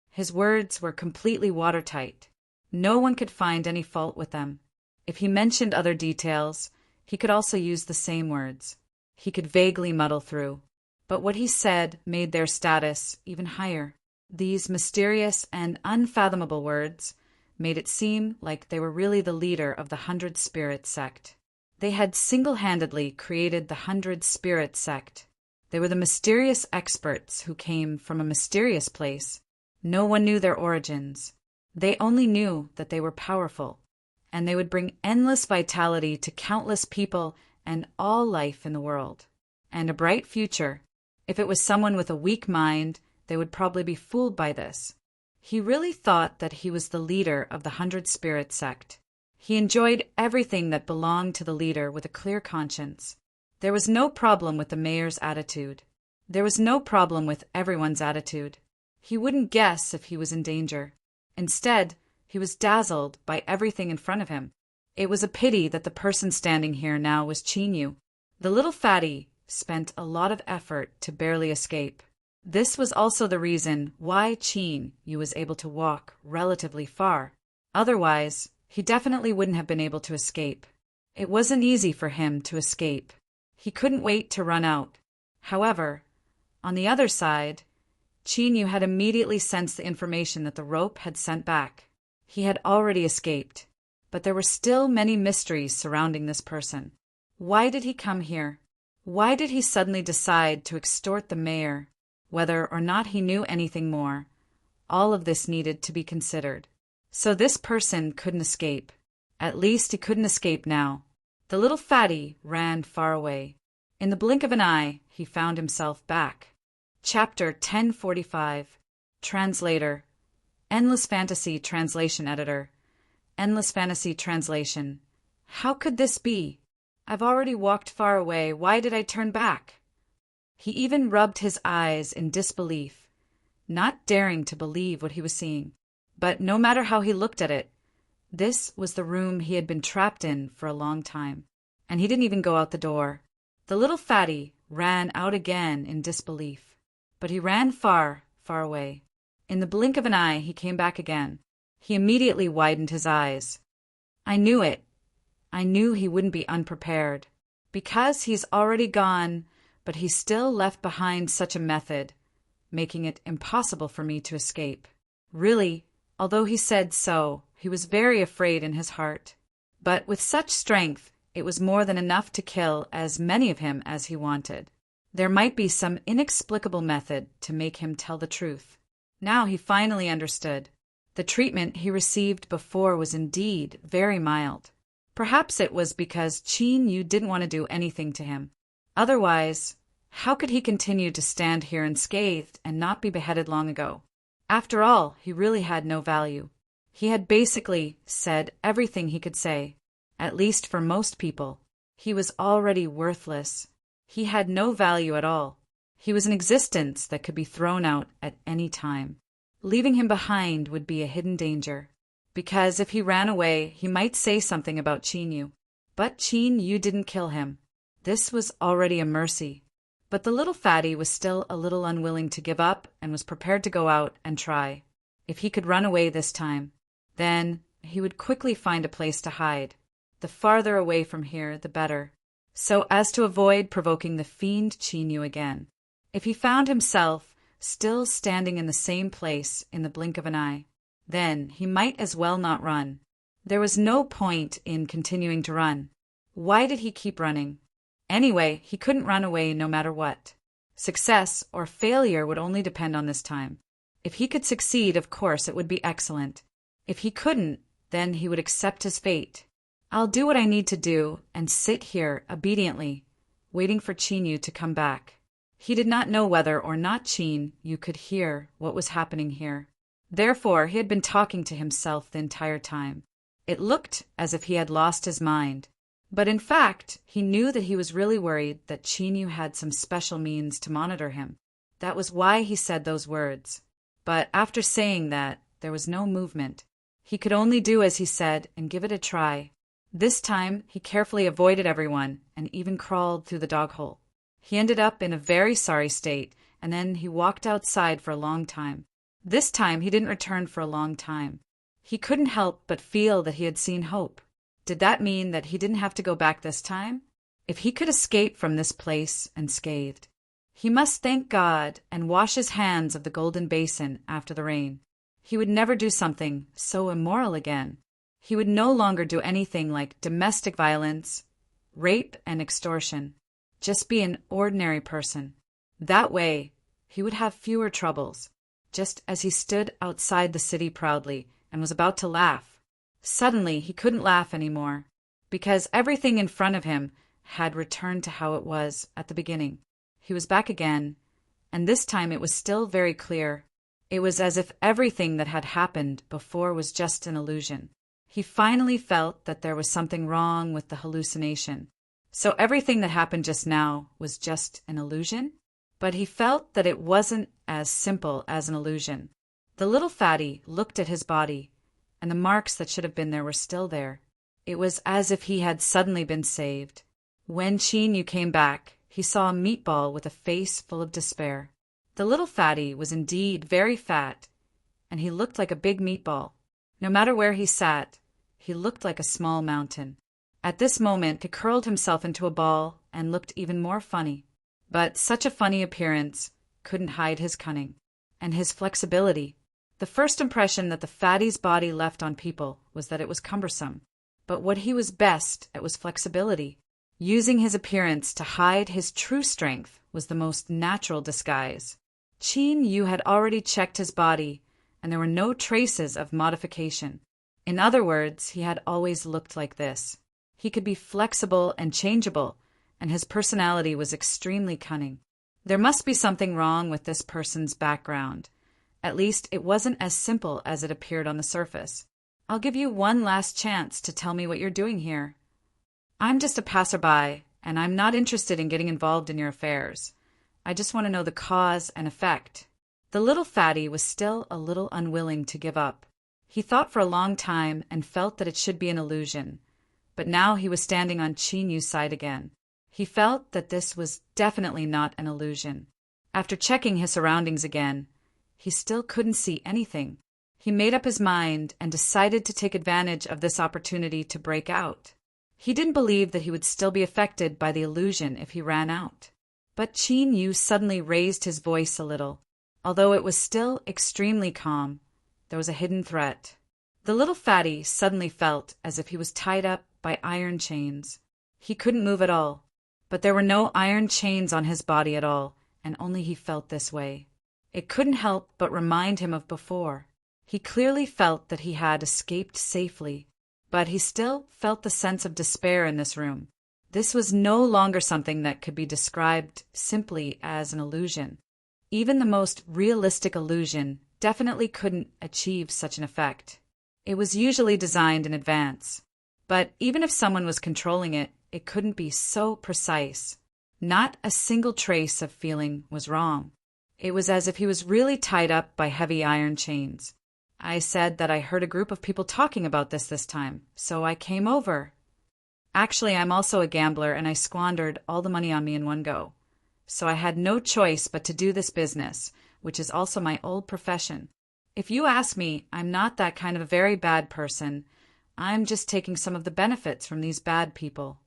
His words were completely watertight. No one could find any fault with them. If he mentioned other details, he could also use the same words. He could vaguely muddle through. But what he said made their status even higher. These mysterious and unfathomable words made it seem like they were really the leader of the 100 Spirits sect. They had single-handedly created the 100 Spirits sect. They were the mysterious experts who came from a mysterious place. No one knew their origins. They only knew that they were powerful, and they would bring endless vitality to countless people and all life in the world. And a bright future. If it was someone with a weak mind, they would probably be fooled by this. He really thought that he was the leader of the 100 Spirits sect. He enjoyed everything that belonged to the leader with a clear conscience. There was no problem with the mayor's attitude. There was no problem with everyone's attitude. He wouldn't guess if he was in danger. Instead, he was dazzled by everything in front of him. It was a pity that the person standing here now was Chinyu. The little fatty spent a lot of effort to barely escape. This was also the reason why Chinyu was able to walk relatively far. Otherwise, he definitely wouldn't have been able to escape. It wasn't easy for him to escape. He couldn't wait to run out. However, on the other side, Chinyu had immediately sensed the information that the rope had sent back. He had already escaped, but there were still many mysteries surrounding this person. Why did he come here? Why did he suddenly decide to extort the mayor? Whether or not he knew anything more, all of this needed to be considered. So this person couldn't escape. At least he couldn't escape now. The little fatty ran far away. In the blink of an eye, he found himself back. Chapter 1045. Translator. Endless Fantasy Translation Editor. Endless Fantasy Translation. How could this be? I've already walked far away. Why did I turn back? He even rubbed his eyes in disbelief, not daring to believe what he was seeing. But no matter how he looked at it, This was the room he had been trapped in for a long time, and he didn't even go out the door. The little fatty ran out again in disbelief, but he ran far, far away. In the blink of an eye, he came back again. He immediately widened his eyes. I knew it. I knew he wouldn't be unprepared. Because he's already gone, but he still left behind such a method, making it impossible for me to escape. Really, although he said so, he was very afraid in his heart. But with such strength, it was more than enough to kill as many of him as he wanted. There might be some inexplicable method to make him tell the truth. Now he finally understood. The treatment he received before was indeed very mild. Perhaps it was because Qin Yu didn't want to do anything to him. Otherwise, how could he continue to stand here unscathed and not be beheaded long ago? After all, he really had no value. He had basically said everything he could say, at least for most people. He was already worthless. He had no value at all. He was an existence that could be thrown out at any time. Leaving him behind would be a hidden danger, because if he ran away, he might say something about Qin Yu. But Qin Yu didn't kill him. This was already a mercy. But the little fatty was still a little unwilling to give up and was prepared to go out and try. If he could run away this time, then he would quickly find a place to hide. The farther away from here, the better, so as to avoid provoking the fiend Qin Yu again. If he found himself still standing in the same place in the blink of an eye, then he might as well not run. There was no point in continuing to run. Why did he keep running? Anyway, he couldn't run away no matter what. Success or failure would only depend on this time. If he could succeed, of course, it would be excellent. If he couldn't, then he would accept his fate. I'll do what I need to do and sit here obediently, waiting for Qin Yu to come back. He did not know whether or not Qin Yu could hear what was happening here. Therefore, he had been talking to himself the entire time. It looked as if he had lost his mind. But in fact, he knew that he was really worried that Qin Yu had some special means to monitor him. That was why he said those words. But after saying that, there was no movement. He could only do as he said and give it a try. This time, he carefully avoided everyone and even crawled through the dog hole. He ended up in a very sorry state, and then he walked outside for a long time. This time, he didn't return for a long time. He couldn't help but feel that he had seen hope. Did that mean that he didn't have to go back this time? If he could escape from this place unscathed, he must thank God and wash his hands of the golden basin after the rain. He would never do something so immoral again. He would no longer do anything like domestic violence, rape, and extortion. Just be an ordinary person. That way, he would have fewer troubles. Just as he stood outside the city proudly and was about to laugh, suddenly he couldn't laugh anymore, because everything in front of him had returned to how it was at the beginning. He was back again, and this time it was still very clear. It was as if everything that had happened before was just an illusion. He finally felt that there was something wrong with the hallucination. So everything that happened just now was just an illusion? But he felt that it wasn't as simple as an illusion. The little fatty looked at his body, and the marks that should have been there were still there. It was as if he had suddenly been saved. When Qin Yu came back, he saw a meatball with a face full of despair. The little fatty was indeed very fat, and he looked like a big meatball. No matter where he sat, he looked like a small mountain. At this moment, he curled himself into a ball and looked even more funny. But such a funny appearance couldn't hide his cunning and his flexibility. The first impression that the fatty's body left on people was that it was cumbersome. But what he was best at was flexibility. Using his appearance to hide his true strength was the most natural disguise. Qin Yu had already checked his body, and there were no traces of modification. In other words, he had always looked like this. He could be flexible and changeable, and his personality was extremely cunning. There must be something wrong with this person's background. At least it wasn't as simple as it appeared on the surface. I'll give you one last chance to tell me what you're doing here. I'm just a passerby, and I'm not interested in getting involved in your affairs. I just want to know the cause and effect. The little fatty was still a little unwilling to give up. He thought for a long time and felt that it should be an illusion, but now he was standing on Qin Yu's side again. He felt that this was definitely not an illusion. After checking his surroundings again, he still couldn't see anything. He made up his mind and decided to take advantage of this opportunity to break out. He didn't believe that he would still be affected by the illusion if he ran out. But Qin Yu suddenly raised his voice a little. Although it was still extremely calm, there was a hidden threat. The little fatty suddenly felt as if he was tied up by iron chains. He couldn't move at all, but there were no iron chains on his body at all, and only he felt this way. It couldn't help but remind him of before. He clearly felt that he had escaped safely, but he still felt the sense of despair in this room. This was no longer something that could be described simply as an illusion. Even the most realistic illusion definitely couldn't achieve such an effect. It was usually designed in advance, but even if someone was controlling it, it couldn't be so precise. Not a single trace of feeling was wrong. It was as if he was really tied up by heavy iron chains. I said that I heard a group of people talking about this time, so I came over. Actually, I'm also a gambler and I squandered all the money on me in one go. So I had no choice but to do this business, which is also my old profession. If you ask me, I'm not that kind of a very bad person. I'm just taking some of the benefits from these bad people.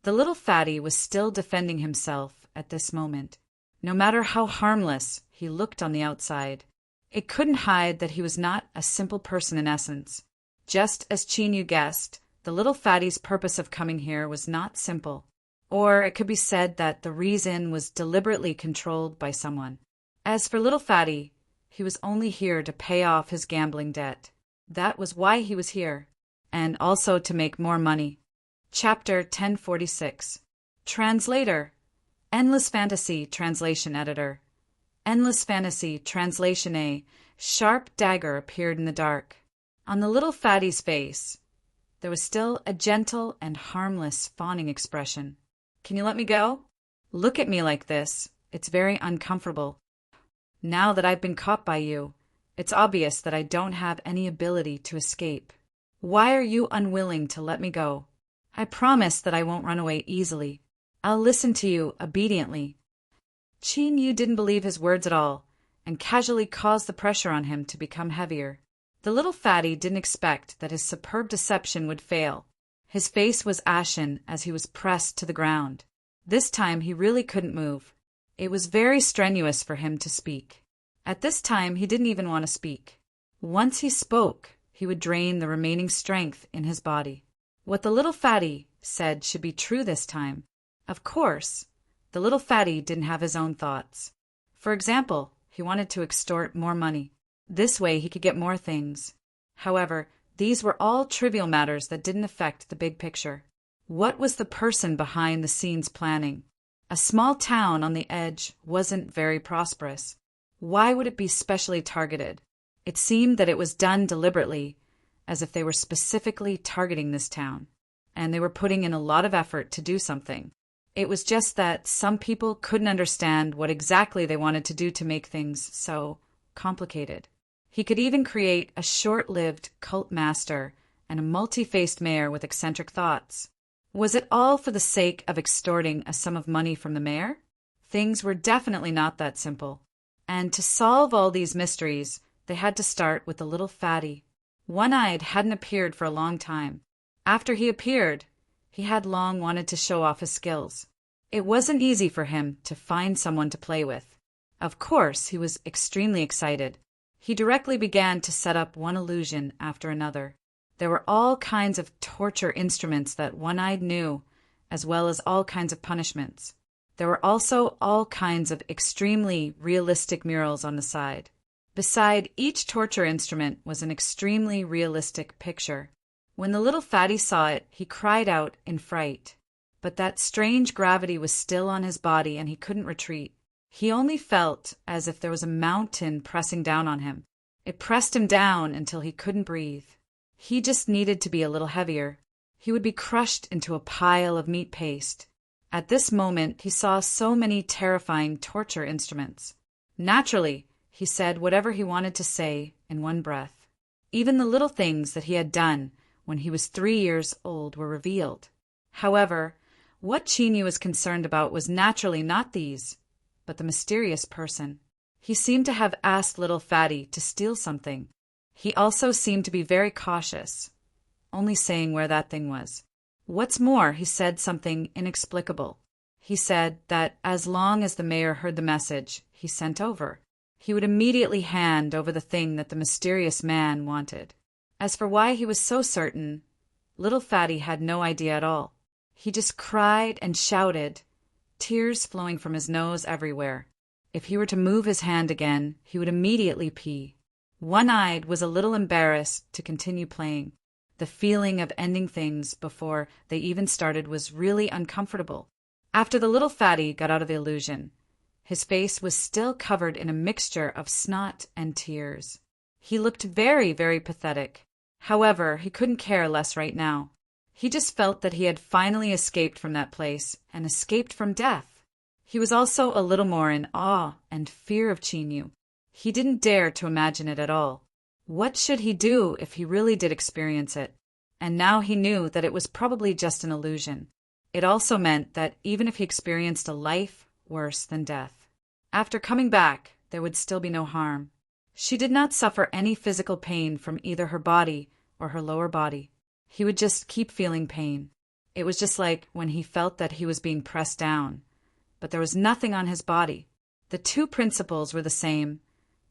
The little fatty was still defending himself at this moment. No matter how harmless he looked on the outside, it couldn't hide that he was not a simple person in essence. Just as Qin Yu guessed, the little fatty's purpose of coming here was not simple. Or it could be said that the reason was deliberately controlled by someone. As for little fatty, he was only here to pay off his gambling debt. That was why he was here, and also to make more money. Chapter 1046. Translator. Endless Fantasy Translation Editor. Endless Fantasy Translation A. Sharp dagger appeared in the dark. On the little fatty's face, there was still a gentle and harmless fawning expression. Can you let me go? Look at me like this. It's very uncomfortable. Now that I've been caught by you, it's obvious that I don't have any ability to escape. Why are you unwilling to let me go? I promise that I won't run away easily. I'll listen to you obediently. Qin Yu didn't believe his words at all, and casually caused the pressure on him to become heavier. The little fatty didn't expect that his superb deception would fail. His face was ashen as he was pressed to the ground. This time he really couldn't move. It was very strenuous for him to speak. At this time he didn't even want to speak. Once he spoke, he would drain the remaining strength in his body. What the little fatty said should be true this time. Of course, the little fatty didn't have his own thoughts. For example, he wanted to extort more money. This way he could get more things. However, these were all trivial matters that didn't affect the big picture. What was the person behind the scenes planning? A small town on the edge wasn't very prosperous. Why would it be specially targeted? It seemed that it was done deliberately, as if they were specifically targeting this town, and they were putting in a lot of effort to do something. It was just that some people couldn't understand what exactly they wanted to do to make things so complicated. He could even create a short-lived cult master and a multi-faced mayor with eccentric thoughts. Was it all for the sake of extorting a sum of money from the mayor? Things were definitely not that simple. And to solve all these mysteries, they had to start with the little fatty. One-Eyed hadn't appeared for a long time. After he appeared, he had long wanted to show off his skills. It wasn't easy for him to find someone to play with. Of course, he was extremely excited. He directly began to set up one illusion after another. There were all kinds of torture instruments that One-Eyed knew, as well as all kinds of punishments. There were also all kinds of extremely realistic murals on the side. Beside each torture instrument was an extremely realistic picture. When the little fatty saw it, he cried out in fright. But that strange gravity was still on his body and he couldn't retreat. He only felt as if there was a mountain pressing down on him. It pressed him down until he couldn't breathe. He just needed to be a little heavier. He would be crushed into a pile of meat paste. At this moment, he saw so many terrifying torture instruments. Naturally, he said whatever he wanted to say in one breath. Even the little things that he had done when he was 3 years old were revealed. However, what Chinyu was concerned about was naturally not these, but the mysterious person. He seemed to have asked little Fatty to steal something. He also seemed to be very cautious, only saying where that thing was. What's more, he said something inexplicable. He said that as long as the mayor heard the message he sent over, he would immediately hand over the thing that the mysterious man wanted. As for why he was so certain, little Fatty had no idea at all. He just cried and shouted, tears flowing from his nose everywhere. If he were to move his hand again, he would immediately pee. One-Eyed was a little embarrassed to continue playing. The feeling of ending things before they even started was really uncomfortable. After the little Fatty got out of the illusion, his face was still covered in a mixture of snot and tears. He looked very, very pathetic. However, he couldn't care less right now. He just felt that he had finally escaped from that place and escaped from death. He was also a little more in awe and fear of Chinyu. He didn't dare to imagine it at all. What should he do if he really did experience it? And now he knew that it was probably just an illusion. It also meant that even if he experienced a life worse than death, after coming back, there would still be no harm. She did not suffer any physical pain from either her body or her lower body. He would just keep feeling pain. It was just like when he felt that he was being pressed down, but there was nothing on his body. The two principles were the same,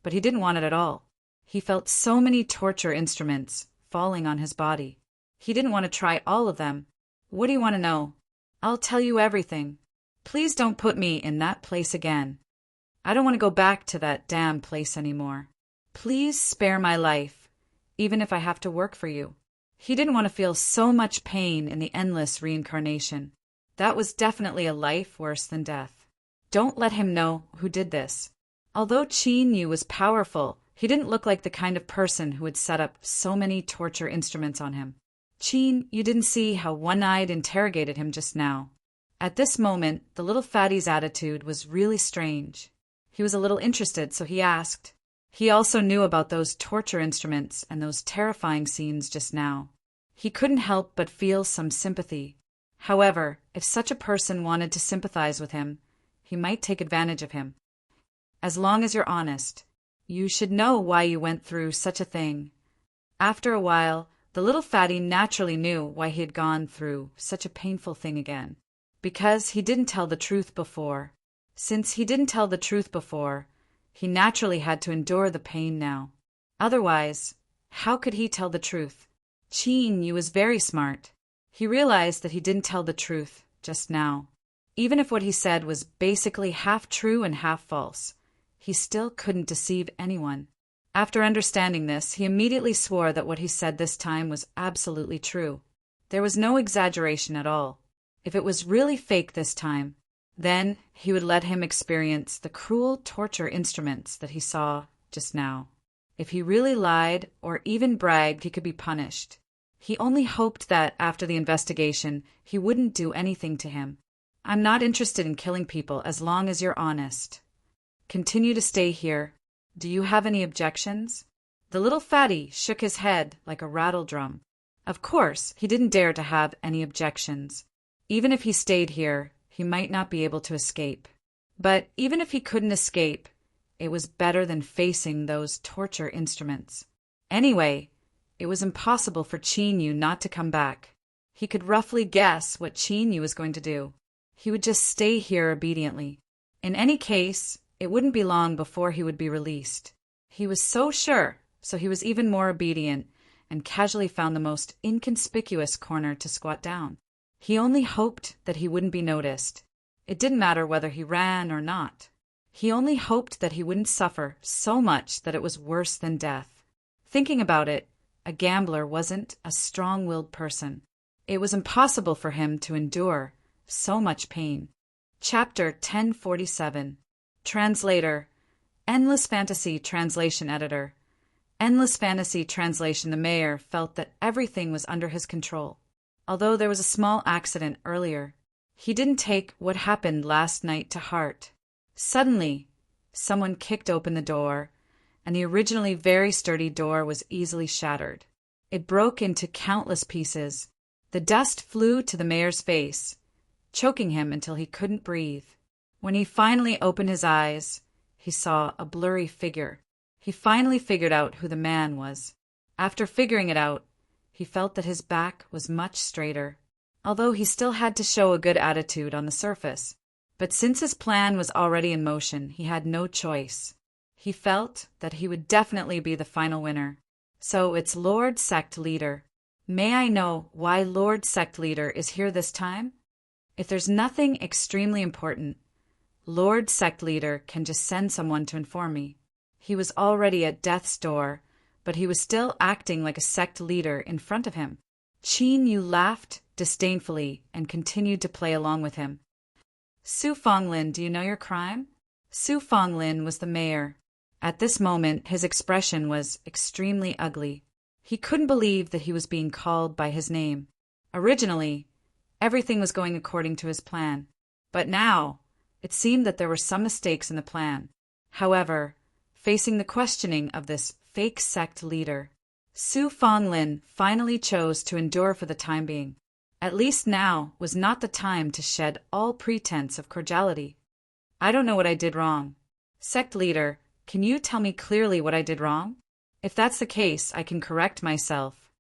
but he didn't want it at all. He felt so many torture instruments falling on his body. He didn't want to try all of them. What do you want to know? I'll tell you everything. Please don't put me in that place again. I don't want to go back to that damn place anymore. Please spare my life, even if I have to work for you. He didn't want to feel so much pain in the endless reincarnation. That was definitely a life worse than death. Don't let him know who did this. Although Chinyu was powerful, he didn't look like the kind of person who would set up so many torture instruments on him. You didn't see how One-Eyed interrogated him just now. At this moment, the little Fatty's attitude was really strange. He was a little interested, so he asked. He also knew about those torture instruments and those terrifying scenes just now. He couldn't help but feel some sympathy. However, if such a person wanted to sympathize with him, he might take advantage of him. As long as you're honest, you should know why you went through such a thing. After a while, the little Fatty naturally knew why he had gone through such a painful thing again. Because he didn't tell the truth before. Since he didn't tell the truth before, he naturally had to endure the pain now. Otherwise, how could he tell the truth? Chinyu was very smart. He realized that he didn't tell the truth just now. Even if what he said was basically half true and half false, he still couldn't deceive anyone. After understanding this, he immediately swore that what he said this time was absolutely true. There was no exaggeration at all. If it was really fake this time, then he would let him experience the cruel torture instruments that he saw just now. If he really lied or even bragged, he could be punished. He only hoped that after the investigation, he wouldn't do anything to him. I'm not interested in killing people as long as you're honest. Continue to stay here. Do you have any objections? The little Fatty shook his head like a rattle drum. Of course, he didn't dare to have any objections. Even if he stayed here, he might not be able to escape. But even if he couldn't escape, it was better than facing those torture instruments. Anyway, it was impossible for Chinyu not to come back. He could roughly guess what Chinyu was going to do. He would just stay here obediently. In any case, it wouldn't be long before he would be released. He was so sure, so he was even more obedient and casually found the most inconspicuous corner to squat down. He only hoped that he wouldn't be noticed. It didn't matter whether he ran or not. He only hoped that he wouldn't suffer so much that it was worse than death. Thinking about it, a gambler wasn't a strong-willed person. It was impossible for him to endure so much pain. Chapter 1047. Translator. Endless Fantasy Translation Editor. Endless Fantasy Translation. The mayor felt that everything was under his control. Although there was a small accident earlier, he didn't take what happened last night to heart. Suddenly, someone kicked open the door, and the originally very sturdy door was easily shattered. It broke into countless pieces. The dust flew to the mayor's face, choking him until he couldn't breathe. When he finally opened his eyes, he saw a blurry figure. He finally figured out who the man was. After figuring it out, he felt that his back was much straighter, although he still had to show a good attitude on the surface. But since his plan was already in motion, he had no choice. He felt that he would definitely be the final winner. So it's Lord Sect Leader. May I know why Lord Sect Leader is here this time? If there's nothing extremely important, Lord Sect Leader can just send someone to inform me. He was already at death's door, but he was still acting like a sect leader in front of him. Qin Yu laughed disdainfully and continued to play along with him. Su Fonglin, do you know your crime? Su Fonglin was the mayor. At this moment, his expression was extremely ugly. He couldn't believe that he was being called by his name. Originally, everything was going according to his plan. But now, it seemed that there were some mistakes in the plan. However, facing the questioning of this fake sect leader, Su Fonglin finally chose to endure for the time being. At least now was not the time to shed all pretense of cordiality. I don't know what I did wrong. Sect leader, can you tell me clearly what I did wrong? If that's the case, I can correct myself.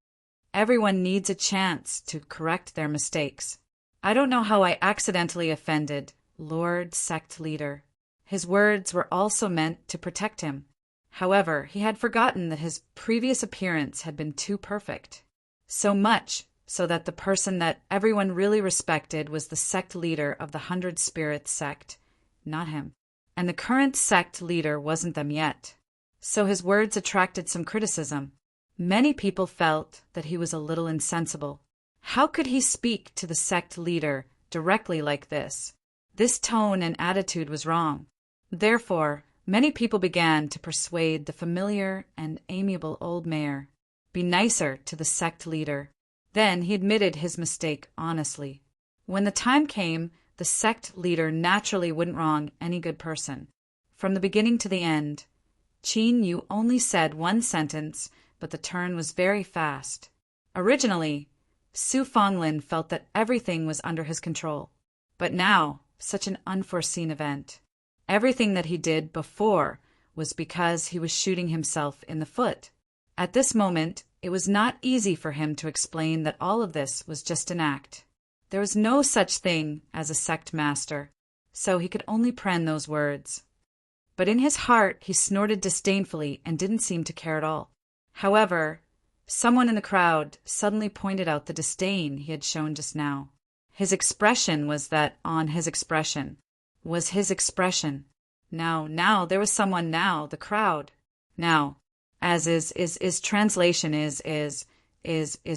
Everyone needs a chance to correct their mistakes. I don't know how I accidentally offended Lord Sect Leader. His words were also meant to protect him. However, he had forgotten that his previous appearance had been too perfect. So much so that the person that everyone really respected was the sect leader of the 100 Spirits sect, not him. And the current sect leader wasn't them yet. So his words attracted some criticism. Many people felt that he was a little insensible. How could he speak to the sect leader directly like this? This tone and attitude was wrong. Therefore, many people began to persuade the familiar and amiable old mayor, be nicer to the sect leader. Then he admitted his mistake honestly. When the time came, the sect leader naturally wouldn't wrong any good person. From the beginning to the end, Qin Yu only said one sentence, but the turn was very fast. Originally, Su Fonglin felt that everything was under his control. But now, such an unforeseen event. Everything that he did before was because he was shooting himself in the foot. At this moment, it was not easy for him to explain that all of this was just an act. There was no such thing as a sect master, so he could only pen those words. But in his heart, he snorted disdainfully and didn't seem to care at all. However, someone in the crowd suddenly pointed out the disdain he had shown just now. His expression was that on his expression was his expression. Now, there was someone now, the crowd. Now, as is translation is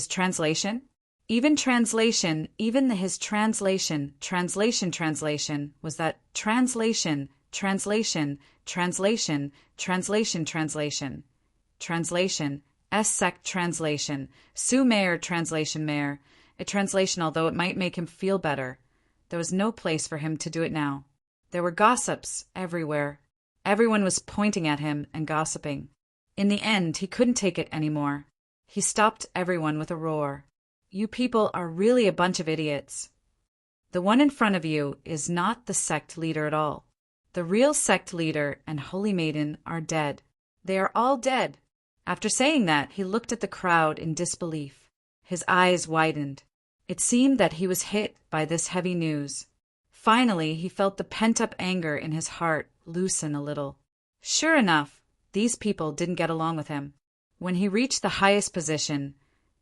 translation? Even translation, even his translation was that translation, S-sect translation, Su Mayor translation mayor, a translation although it might make him feel better. There was no place for him to do it now. There were gossips everywhere. Everyone was pointing at him and gossiping. In the end, he couldn't take it anymore. He stopped everyone with a roar. You people are really a bunch of idiots. The one in front of you is not the sect leader at all. The real sect leader and Holy Maiden are dead. They are all dead. After saying that, he looked at the crowd in disbelief. His eyes widened. It seemed that he was hit by this heavy news. Finally, he felt the pent-up anger in his heart loosen a little. Sure enough, these people didn't get along with him. When he reached the highest position,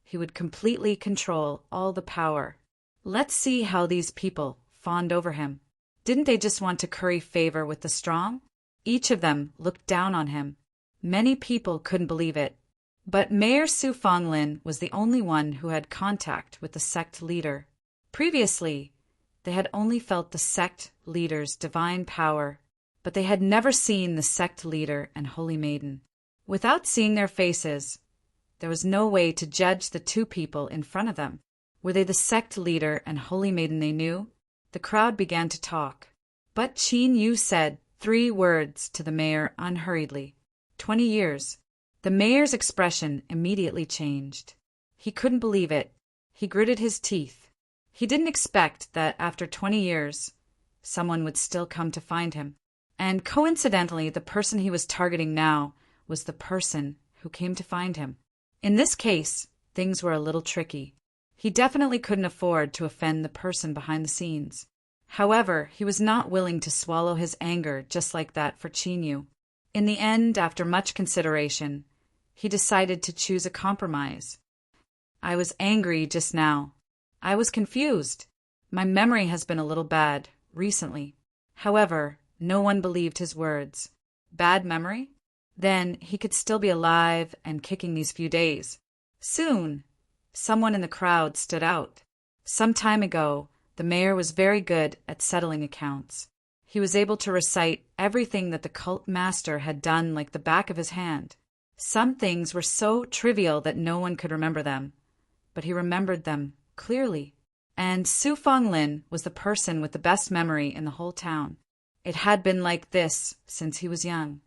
he would completely control all the power. Let's see how these people fawned over him. Didn't they just want to curry favor with the strong? Each of them looked down on him. Many people couldn't believe it. But Mayor Su Fonglin was the only one who had contact with the sect leader. Previously, they had only felt the sect leader's divine power, but they had never seen the sect leader and Holy Maiden. Without seeing their faces, there was no way to judge the two people in front of them. Were they the sect leader and Holy Maiden they knew? The crowd began to talk. But Qin Yu said 3 words to the mayor unhurriedly. 20 years. The mayor's expression immediately changed. He couldn't believe it. He gritted his teeth. He didn't expect that after 20 years, someone would still come to find him. And coincidentally, the person he was targeting now was the person who came to find him. In this case, things were a little tricky. He definitely couldn't afford to offend the person behind the scenes. However, he was not willing to swallow his anger just like that for Chinyu. In the end, after much consideration, he decided to choose a compromise. I was angry just now. I was confused. My memory has been a little bad recently. However, no one believed his words. Bad memory? Then he could still be alive and kicking these few days. Soon, someone in the crowd stood out. Some time ago, the mayor was very good at settling accounts. He was able to recite everything that the cult master had done like the back of his hand. Some things were so trivial that no one could remember them, but he remembered them clearly. And Su Fong-lin was the person with the best memory in the whole town. It had been like this since he was young.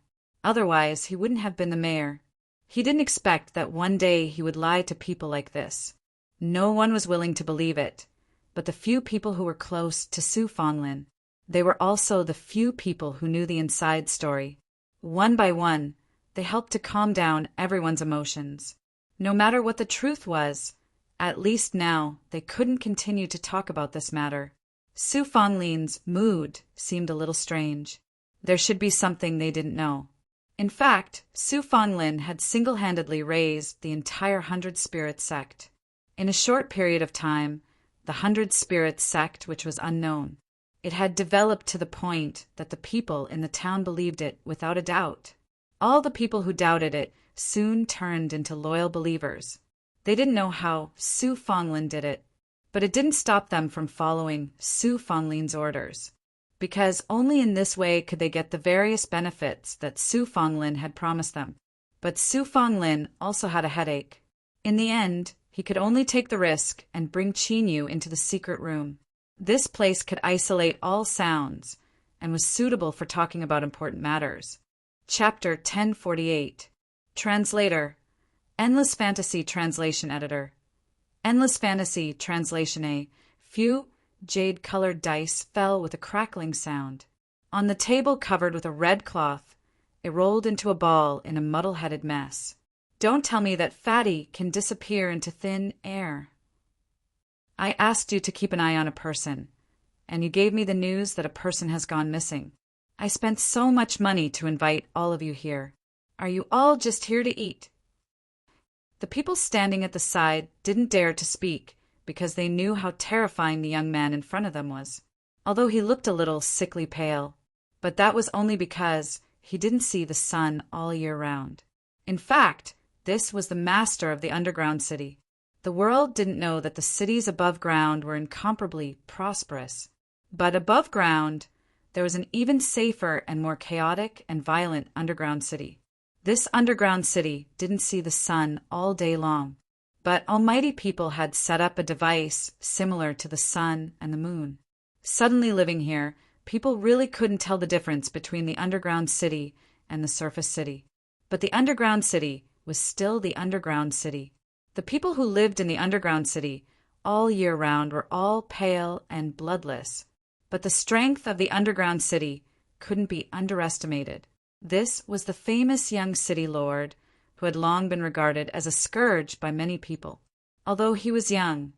Otherwise, he wouldn't have been the mayor. He didn't expect that one day he would lie to people like this. No one was willing to believe it, but the few people who were close to Su Fong-lin. They were also the few people who knew the inside story. One by one, they helped to calm down everyone's emotions. No matter what the truth was, at least now they couldn't continue to talk about this matter. Su Fong-lin's mood seemed a little strange. There should be something they didn't know. In fact, Su Fong-lin had single-handedly raised the entire 100 Spirit sect. In a short period of time, the 100 Spirit sect, which was unknown, it had developed to the point that the people in the town believed it without a doubt. All the people who doubted it soon turned into loyal believers. They didn't know how Su Fong-lin did it, but it didn't stop them from following Su Fong-lin's orders, because only in this way could they get the various benefits that Su Fong-lin had promised them. But Su Fong-lin also had a headache. In the end, he could only take the risk and bring Chinyu into the secret room. This place could isolate all sounds and was suitable for talking about important matters. Chapter 1048. Translator. Endless Fantasy Translation Editor. Endless Fantasy Translation A. Few jade-colored dice fell with a crackling sound. On the table covered with a red cloth, it rolled into a ball in a muddle-headed mess. Don't tell me that Fatty can disappear into thin air. I asked you to keep an eye on a person, and you gave me the news that a person has gone missing. I spent so much money to invite all of you here. Are you all just here to eat? The people standing at the side didn't dare to speak because they knew how terrifying the young man in front of them was, although he looked a little sickly pale. But that was only because he didn't see the sun all year round. In fact, this was the master of the underground city. The world didn't know that the cities above ground were incomparably prosperous. But above ground, there was an even safer and more chaotic and violent underground city. This underground city didn't see the sun all day long, but almighty people had set up a device similar to the sun and the moon. Suddenly living here, people really couldn't tell the difference between the underground city and the surface city. But the underground city was still the underground city. The people who lived in the underground city all year round were all pale and bloodless. But the strength of the underground city couldn't be underestimated. This was the famous young city lord who had long been regarded as a scourge by many people. Although he was young,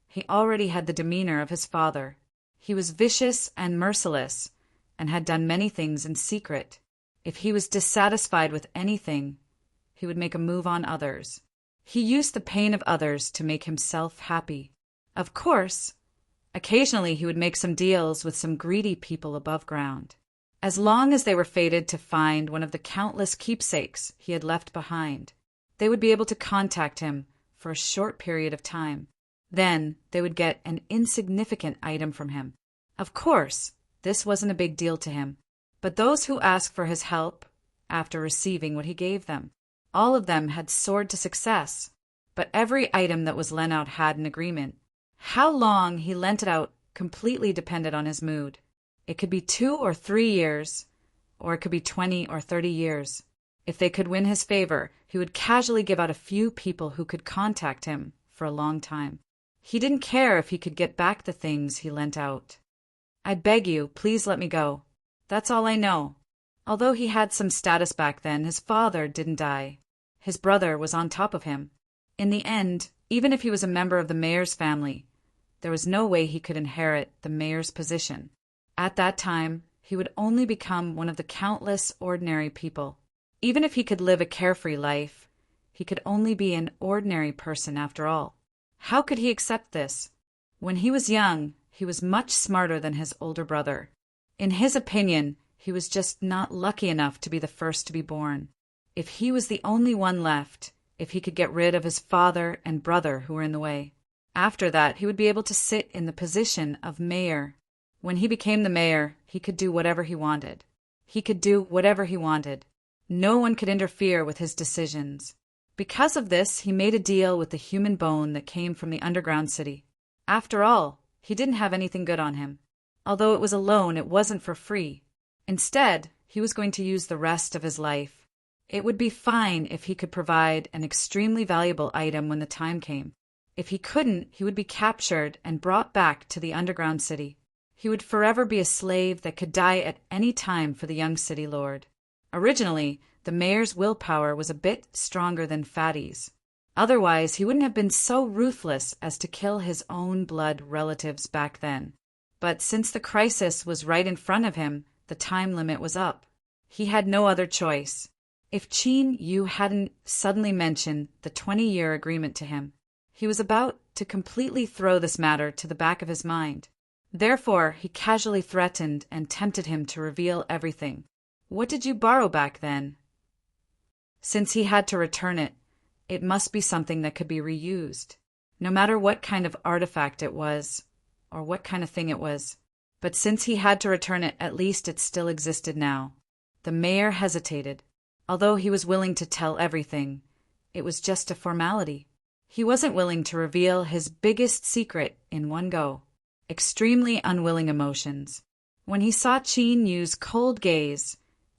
he already had the demeanor of his father. He was vicious and merciless and had done many things in secret. If he was dissatisfied with anything, he would make a move on others. He used the pain of others to make himself happy. Of course, occasionally he would make some deals with some greedy people above ground. As long as they were fated to find one of the countless keepsakes he had left behind, they would be able to contact him for a short period of time. Then they would get an insignificant item from him. Of course, this wasn't a big deal to him, but those who asked for his help, after receiving what he gave them, all of them had soared to success. But every item that was lent out had an agreement. How long he lent it out completely depended on his mood. It could be 2 or 3 years, or it could be 20 or 30 years. If they could win his favor, he would casually give out a few people who could contact him for a long time. He didn't care if he could get back the things he lent out. "I beg you, please let me go. That's all I know." Although he had some status back then, his father didn't die. His brother was on top of him. In the end, even if he was a member of the mayor's family, there was no way he could inherit the mayor's position. At that time, he would only become one of the countless ordinary people. Even if he could live a carefree life, he could only be an ordinary person after all. How could he accept this? When he was young, he was much smarter than his older brother. In his opinion, he was just not lucky enough to be the first to be born. If he was the only one left, if he could get rid of his father and brother who were in the way, after that he would be able to sit in the position of mayor. When he became the mayor, he could do whatever he wanted. He could do whatever he wanted. No one could interfere with his decisions. Because of this, he made a deal with the human bone that came from the underground city. After all, he didn't have anything good on him. Although it was a loan, it wasn't for free. Instead, he was going to use the rest of his life. It would be fine if he could provide an extremely valuable item when the time came. If he couldn't, he would be captured and brought back to the underground city. He would forever be a slave that could die at any time for the young city lord. Originally, the mayor's willpower was a bit stronger than Fatty's. Otherwise, he wouldn't have been so ruthless as to kill his own blood relatives back then. But since the crisis was right in front of him, the time limit was up. He had no other choice. If Qin Yu hadn't suddenly mentioned the 20-year agreement to him, he was about to completely throw this matter to the back of his mind. Therefore, he casually threatened and tempted him to reveal everything. "What did you borrow back then?" Since he had to return it, it must be something that could be reused, no matter what kind of artifact it was, or what kind of thing it was. But since he had to return it, at least it still existed now. The mayor hesitated. Although he was willing to tell everything, it was just a formality. He wasn't willing to reveal his biggest secret in one go. Extremely unwilling emotions. When he saw Qin Yu's cold gaze,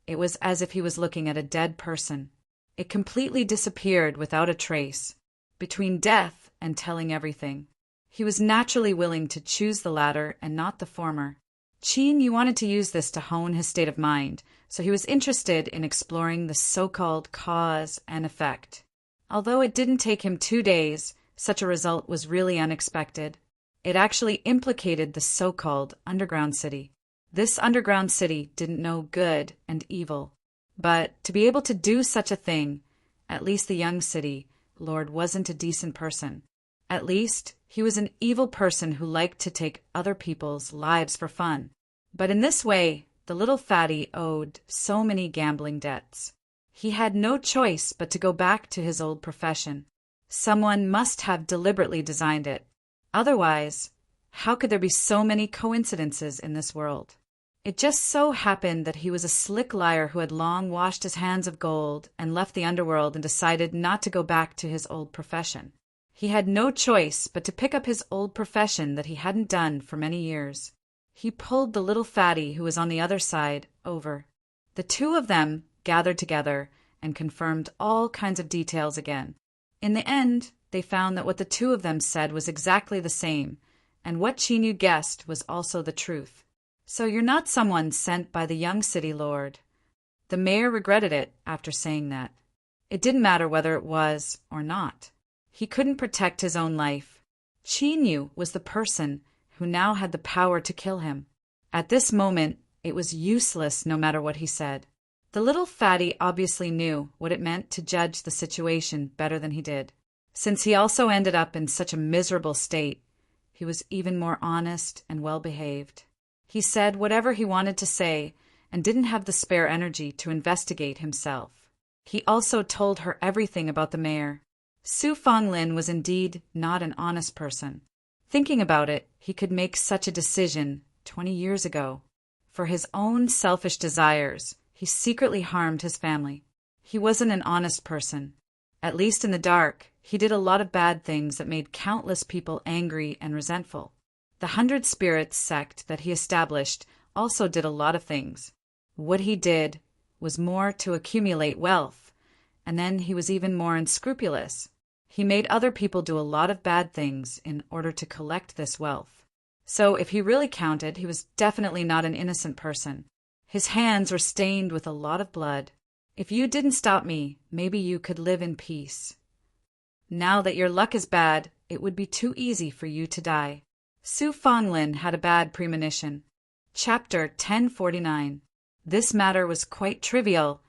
it was as if he was looking at a dead person. It completely disappeared without a trace. Between death and telling everything, he was naturally willing to choose the latter and not the former. Qin Yu wanted to use this to hone his state of mind, so he was interested in exploring the so-called cause and effect. Although it didn't take him 2 days, such a result was really unexpected. It actually implicated the so-called underground city. This underground city didn't know good and evil. But to be able to do such a thing, at least the young city lord wasn't a decent person. At least, he was an evil person who liked to take other people's lives for fun. But in this way, the little fatty owed so many gambling debts. He had no choice but to go back to his old profession. Someone must have deliberately designed it. Otherwise, how could there be so many coincidences in this world? It just so happened that he was a slick liar who had long washed his hands of gold and left the underworld and decided not to go back to his old profession. He had no choice but to pick up his old profession that he hadn't done for many years. He pulled the little fatty who was on the other side over. The two of them gathered together and confirmed all kinds of details again. In the end, they found that what the two of them said was exactly the same, and what Qin Yu guessed was also the truth. "So you're not someone sent by the young city lord." The mayor regretted it after saying that. It didn't matter whether it was or not. He couldn't protect his own life. Qin Yu was the person who now had the power to kill him. At this moment, it was useless no matter what he said. The little fatty obviously knew what it meant to judge the situation better than he did. Since he also ended up in such a miserable state, he was even more honest and well-behaved. He said whatever he wanted to say and didn't have the spare energy to investigate himself. He also told her everything about the mayor. Su Fonglin was indeed not an honest person. Thinking about it, he could make such a decision 20 years ago. For his own selfish desires, he secretly harmed his family. He wasn't an honest person. At least in the dark, he did a lot of bad things that made countless people angry and resentful. The 100 Spirits sect that he established also did a lot of things. What he did was more to accumulate wealth, and then he was even more unscrupulous. He made other people do a lot of bad things in order to collect this wealth. So if he really counted, he was definitely not an innocent person. His hands were stained with a lot of blood. If you didn't stop me, maybe you could live in peace. Now that your luck is bad, it would be too easy for you to die. Su Fanglin had a bad premonition. Chapter 1049. This matter was quite trivial,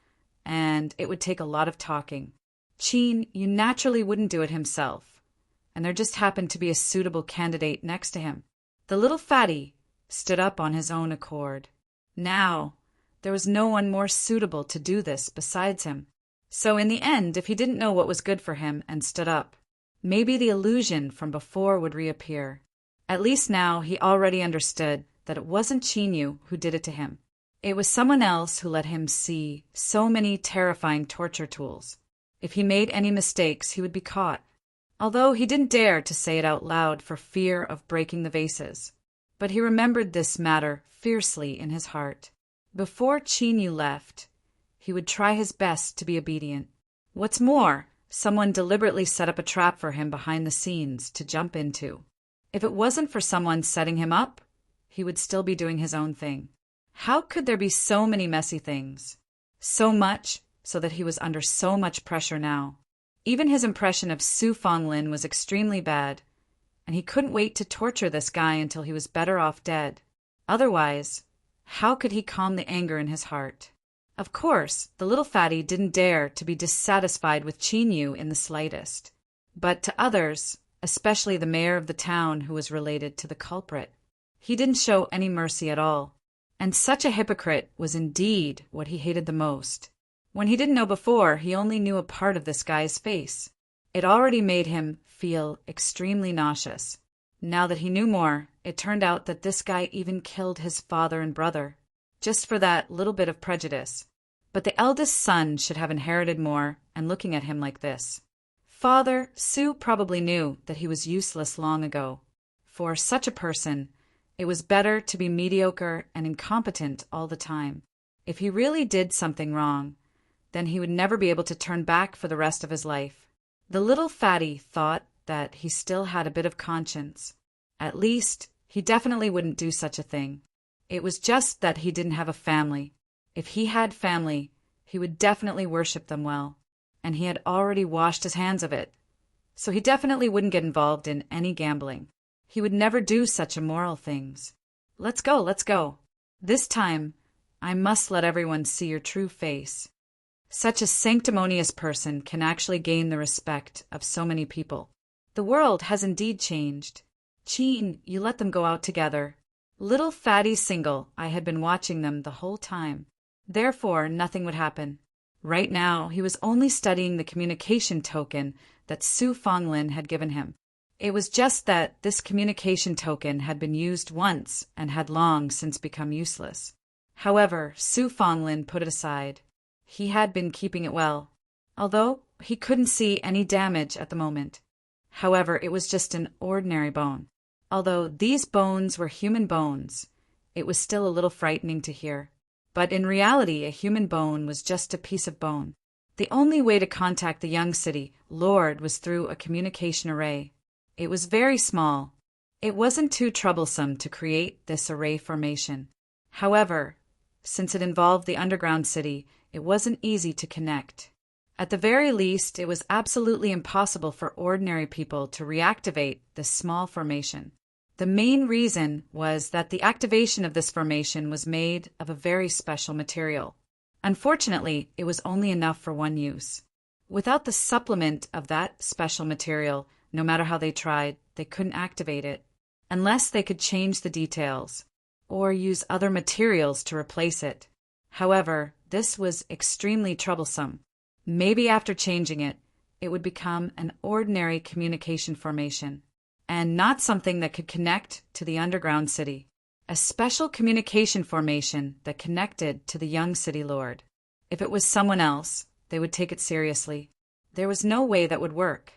and it would take a lot of talking. Qin Yu naturally wouldn't do it himself, and there just happened to be a suitable candidate next to him. The little fatty stood up on his own accord. Now, there was no one more suitable to do this besides him. So in the end, if he didn't know what was good for him and stood up, maybe the illusion from before would reappear. At least now he already understood that it wasn't Qin Yu who did it to him. It was someone else who let him see so many terrifying torture tools. If he made any mistakes, he would be caught. Although he didn't dare to say it out loud for fear of breaking the vases. But he remembered this matter fiercely in his heart. Before Qin Yu left, he would try his best to be obedient. What's more, someone deliberately set up a trap for him behind the scenes to jump into. If it wasn't for someone setting him up, he would still be doing his own thing. How could there be so many messy things? So much, so that he was under so much pressure now. Even his impression of Su Fanglin was extremely bad, and he couldn't wait to torture this guy until he was better off dead. Otherwise, how could he calm the anger in his heart? Of course, the little fatty didn't dare to be dissatisfied with Qin Yu in the slightest. But to others, especially the mayor of the town who was related to the culprit, he didn't show any mercy at all. And such a hypocrite was indeed what he hated the most. When he didn't know before, he only knew a part of this guy's face. It already made him feel extremely nauseous. Now that he knew more, it turned out that this guy even killed his father and brother, just for that little bit of prejudice. But the eldest son should have inherited more, and looking at him like this. Father, Su probably knew that he was useless long ago. For such a person, it was better to be mediocre and incompetent all the time. If he really did something wrong, then he would never be able to turn back for the rest of his life. The little fatty thought that he still had a bit of conscience. At least, he definitely wouldn't do such a thing. It was just that he didn't have a family. If he had family, he would definitely worship them well, and he had already washed his hands of it. So he definitely wouldn't get involved in any gambling. He would never do such immoral things. Let's go, let's go. This time, I must let everyone see your true face. Such a sanctimonious person can actually gain the respect of so many people. The world has indeed changed. Qin, you let them go out together. Little fatty single, I had been watching them the whole time. Therefore, nothing would happen. Right now, he was only studying the communication token that Su Fanglin had given him. It was just that this communication token had been used once and had long since become useless. However, Su Fanglin put it aside. He had been keeping it well, although he couldn't see any damage at the moment. However, it was just an ordinary bone. Although these bones were human bones, it was still a little frightening to hear. But in reality, a human bone was just a piece of bone. The only way to contact the young city lord was through a communication array. It was very small. It wasn't too troublesome to create this array formation. However, since it involved the underground city, it wasn't easy to connect. At the very least, it was absolutely impossible for ordinary people to reactivate this small formation. The main reason was that the activation of this formation was made of a very special material. Unfortunately, it was only enough for one use. Without the supplement of that special material, no matter how they tried, they couldn't activate it, unless they could change the details, or use other materials to replace it. However, this was extremely troublesome. Maybe after changing it, it would become an ordinary communication formation, and not something that could connect to the underground city. A special communication formation that connected to the young city lord. If it was someone else, they would take it seriously. There was no way that would work.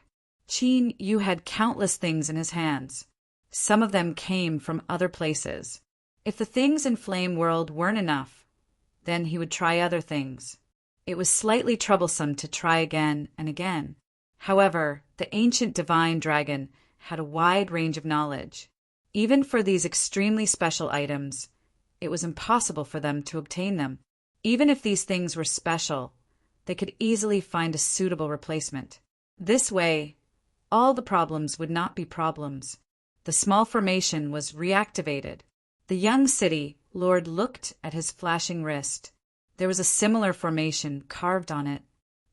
Qin Yu had countless things in his hands. Some of them came from other places. If the things in Flame World weren't enough, Then he would try other things. It was slightly troublesome to try again and again. However, the ancient divine dragon had a wide range of knowledge. Even for these extremely special items, it was impossible for them to obtain them. Even if these things were special, they could easily find a suitable replacement. This way, all the problems would not be problems. The small formation was reactivated. The young city lord looked at his flashing wrist. There was a similar formation carved on it,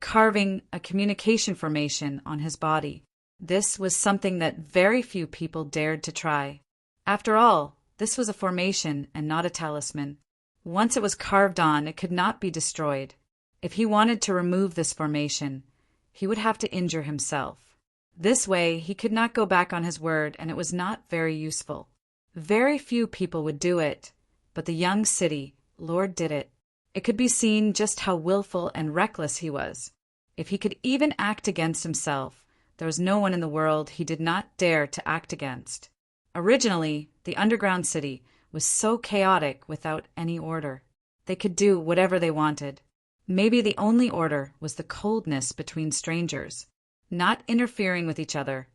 carving a communication formation on his body. This was something that very few people dared to try. After all, this was a formation and not a talisman. Once it was carved on, it could not be destroyed. If he wanted to remove this formation, he would have to injure himself. This way, he could not go back on his word, and it was not very useful. Very few people would do it, but the young city lord did it. It could be seen just how willful and reckless he was. If he could even act against himself, there was no one in the world he did not dare to act against. Originally, the underground city was so chaotic without any order. They could do whatever they wanted. Maybe the only order was the coldness between strangers, not interfering with each other.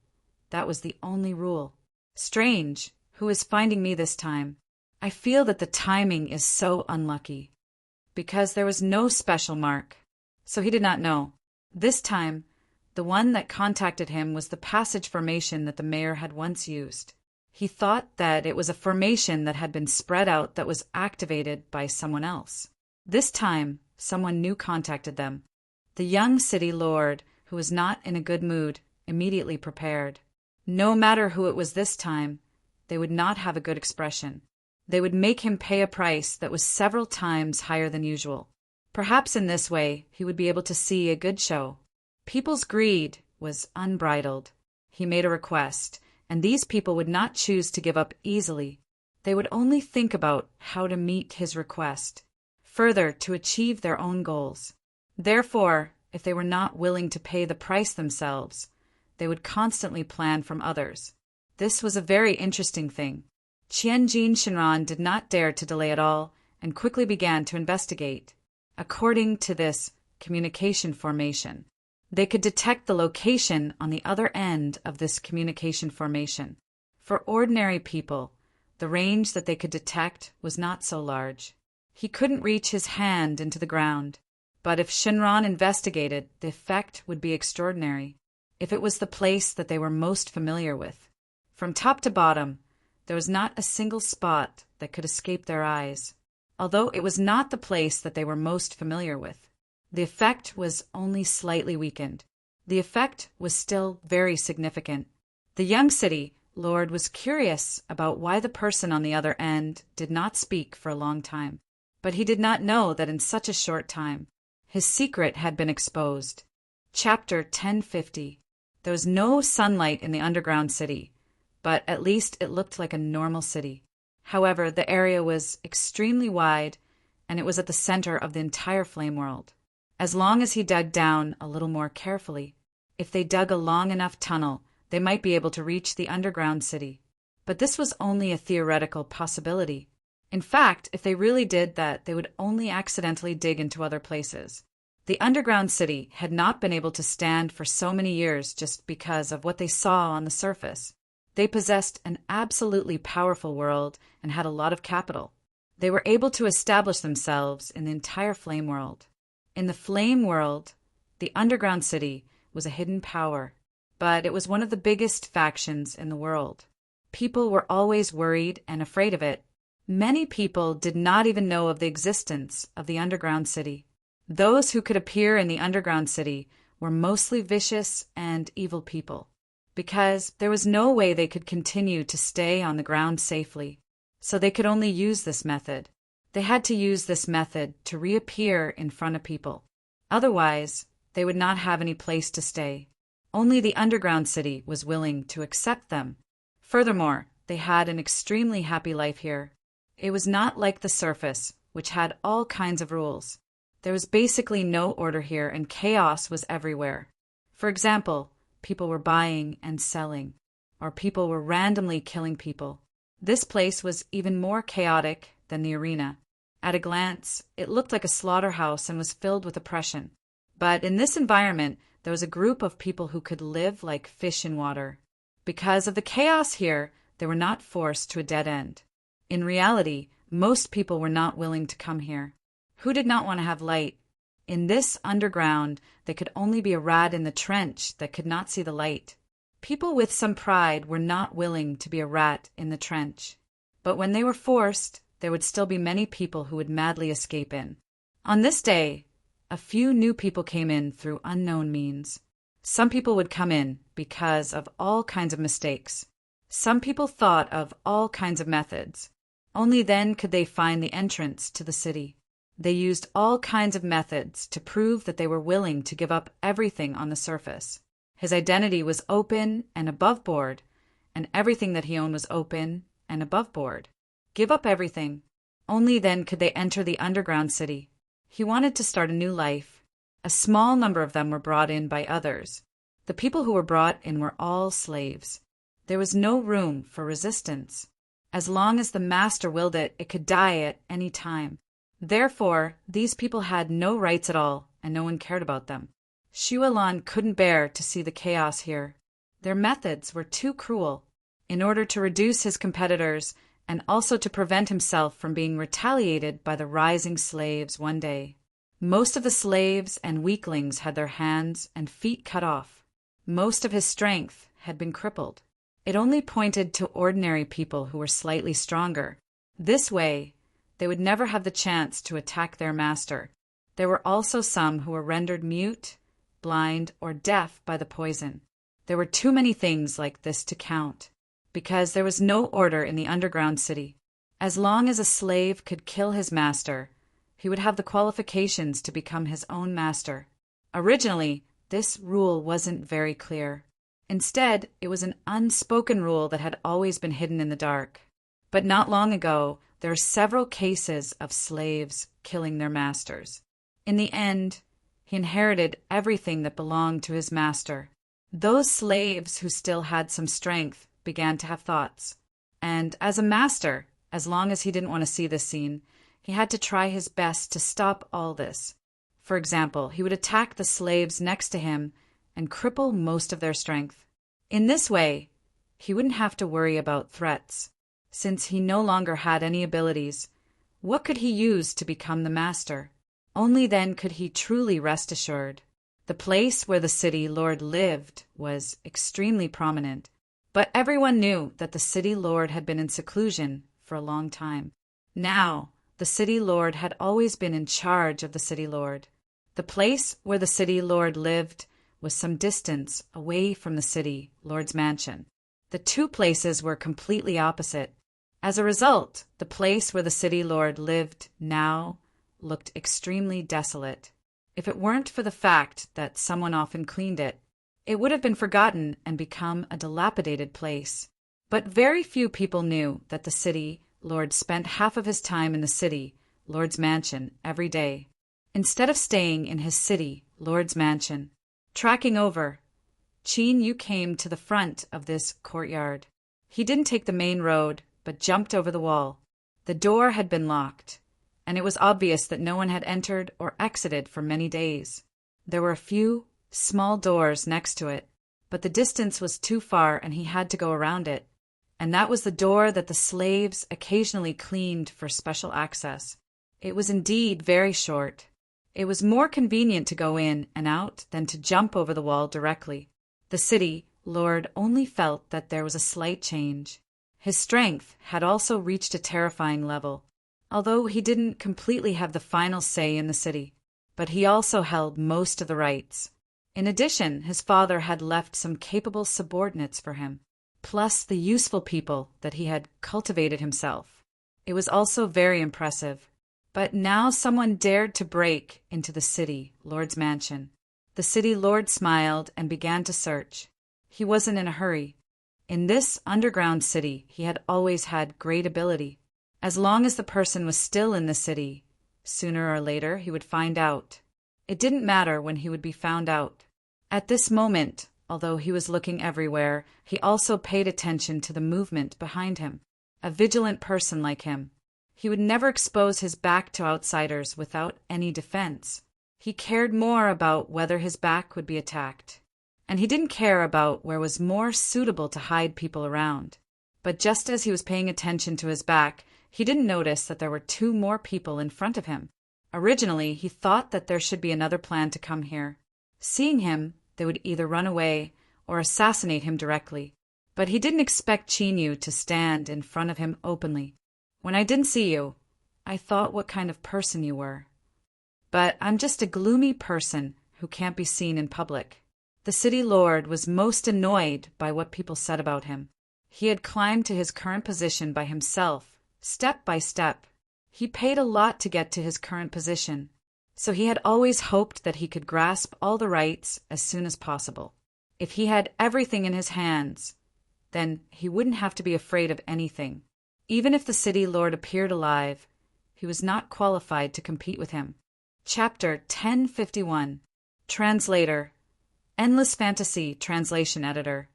That was the only rule. Strange, who is finding me this time? I feel that the timing is so unlucky. Because there was no special mark, so he did not know. This time, the one that contacted him was the passage formation that the mayor had once used. He thought that it was a formation that had been spread out that was activated by someone else. This time, someone new contacted them. The young city lord, who was not in a good mood, immediately prepared. No matter who it was this time, they would not have a good expression. They would make him pay a price that was several times higher than usual. Perhaps in this way he would be able to see a good show. People's greed was unbridled. He made a request, and these people would not choose to give up easily. They would only think about how to meet his request, further to achieve their own goals. Therefore, if they were not willing to pay the price themselves, they would constantly plan from others. This was a very interesting thing. Qianjin Shenron did not dare to delay at all and quickly began to investigate. According to this communication formation, they could detect the location on the other end of this communication formation. For ordinary people, the range that they could detect was not so large. He couldn't reach his hand into the ground. But if Shenron investigated, the effect would be extraordinary. If it was the place that they were most familiar with. From top to bottom, there was not a single spot that could escape their eyes. Although it was not the place that they were most familiar with, the effect was only slightly weakened. The effect was still very significant. The young city lord was curious about why the person on the other end did not speak for a long time. But he did not know that in such a short time, his secret had been exposed. Chapter 1050. There was no sunlight in the underground city, but at least it looked like a normal city. However, the area was extremely wide, and it was at the center of the entire flame world. As long as he dug down a little more carefully, if they dug a long enough tunnel, they might be able to reach the underground city. But this was only a theoretical possibility. In fact, if they really did that, they would only accidentally dig into other places. The underground city had not been able to stand for so many years just because of what they saw on the surface. They possessed an absolutely powerful world and had a lot of capital. They were able to establish themselves in the entire flame world. In the flame world, the underground city was a hidden power, but it was one of the biggest factions in the world. People were always worried and afraid of it. Many people did not even know of the existence of the underground city. Those who could appear in the underground city were mostly vicious and evil people, because there was no way they could continue to stay on the ground safely. So they could only use this method. They had to use this method to reappear in front of people. Otherwise, they would not have any place to stay. Only the underground city was willing to accept them. Furthermore, they had an extremely happy life here. It was not like the surface, which had all kinds of rules. There was basically no order here, and chaos was everywhere. For example, people were buying and selling, or people were randomly killing people. This place was even more chaotic than the arena. At a glance, it looked like a slaughterhouse and was filled with oppression. But in this environment, there was a group of people who could live like fish in water. Because of the chaos here, they were not forced to a dead end. In reality, most people were not willing to come here. Who did not want to have light? In this underground, there could only be a rat in the trench that could not see the light. People with some pride were not willing to be a rat in the trench. But when they were forced, there would still be many people who would madly escape in. On this day, a few new people came in through unknown means. Some people would come in because of all kinds of mistakes. Some people thought of all kinds of methods. Only then could they find the entrance to the city. They used all kinds of methods to prove that they were willing to give up everything on the surface. His identity was open and above board, and everything that he owned was open and above board. Give up everything. Only then could they enter the underground city. He wanted to start a new life. A small number of them were brought in by others. The people who were brought in were all slaves. There was no room for resistance. As long as the master willed it, it could die at any time. Therefore, these people had no rights at all, and no one cared about them. Shualan couldn't bear to see the chaos here. Their methods were too cruel. In order to reduce his competitors, and also to prevent himself from being retaliated by the rising slaves one day. Most of the slaves and weaklings had their hands and feet cut off. Most of his strength had been crippled. It only pointed to ordinary people who were slightly stronger. This way, they would never have the chance to attack their master. There were also some who were rendered mute, blind, or deaf by the poison. There were too many things like this to count. Because there was no order in the underground city. As long as a slave could kill his master, he would have the qualifications to become his own master. Originally, this rule wasn't very clear. Instead, it was an unspoken rule that had always been hidden in the dark. But not long ago, there are several cases of slaves killing their masters. In the end, he inherited everything that belonged to his master. Those slaves who still had some strength began to have thoughts. And as a master, as long as he didn't want to see this scene, he had to try his best to stop all this. For example, he would attack the slaves next to him and cripple most of their strength. In this way, he wouldn't have to worry about threats. Since he no longer had any abilities, what could he use to become the master? Only then could he truly rest assured. The place where the city lord lived was extremely prominent. But everyone knew that the city lord had been in seclusion for a long time. Now, the city lord had always been in charge of the city lord. The place where the city lord lived was some distance away from the city lord's mansion. The two places were completely opposite. As a result, the place where the city lord lived now looked extremely desolate. If it weren't for the fact that someone often cleaned it, it would have been forgotten and become a dilapidated place. But very few people knew that the city lord spent half of his time in the city lord's mansion every day, instead of staying in his city lord's mansion. Tracking over, Chin Yu came to the front of this courtyard. He didn't take the main road, but jumped over the wall. The door had been locked, and it was obvious that no one had entered or exited for many days. There were a few small doors next to it, but the distance was too far and he had to go around it. And that was the door that the slaves occasionally cleaned for special access. It was indeed very short. It was more convenient to go in and out than to jump over the wall directly. The city lord only felt that there was a slight change. His strength had also reached a terrifying level, although he didn't completely have the final say in the city. But he also held most of the rights. In addition, his father had left some capable subordinates for him, plus the useful people that he had cultivated himself. It was also very impressive. But now someone dared to break into the city lord's mansion. The city lord smiled and began to search. He wasn't in a hurry. In this underground city, he had always had great ability. As long as the person was still in the city, sooner or later he would find out. It didn't matter when he would be found out. At this moment, although he was looking everywhere, he also paid attention to the movement behind him. A vigilant person like him, He would never expose his back to outsiders without any defense. He cared more about whether his back would be attacked. And he didn't care about where was more suitable to hide people around. But just as he was paying attention to his back, he didn't notice that there were 2 more people in front of him. Originally, he thought that there should be another plan to come here. Seeing him, they would either run away or assassinate him directly. But he didn't expect Chinyu to stand in front of him openly. When I didn't see you, I thought what kind of person you were. But I'm just a gloomy person who can't be seen in public. The city lord was most annoyed by what people said about him. He had climbed to his current position by himself, step by step. He paid a lot to get to his current position, so he had always hoped that he could grasp all the rights as soon as possible. If he had everything in his hands, then he wouldn't have to be afraid of anything. Even if the city lord appeared alive, he was not qualified to compete with him. Chapter 1051. Translator. Endless Fantasy Translation Editor.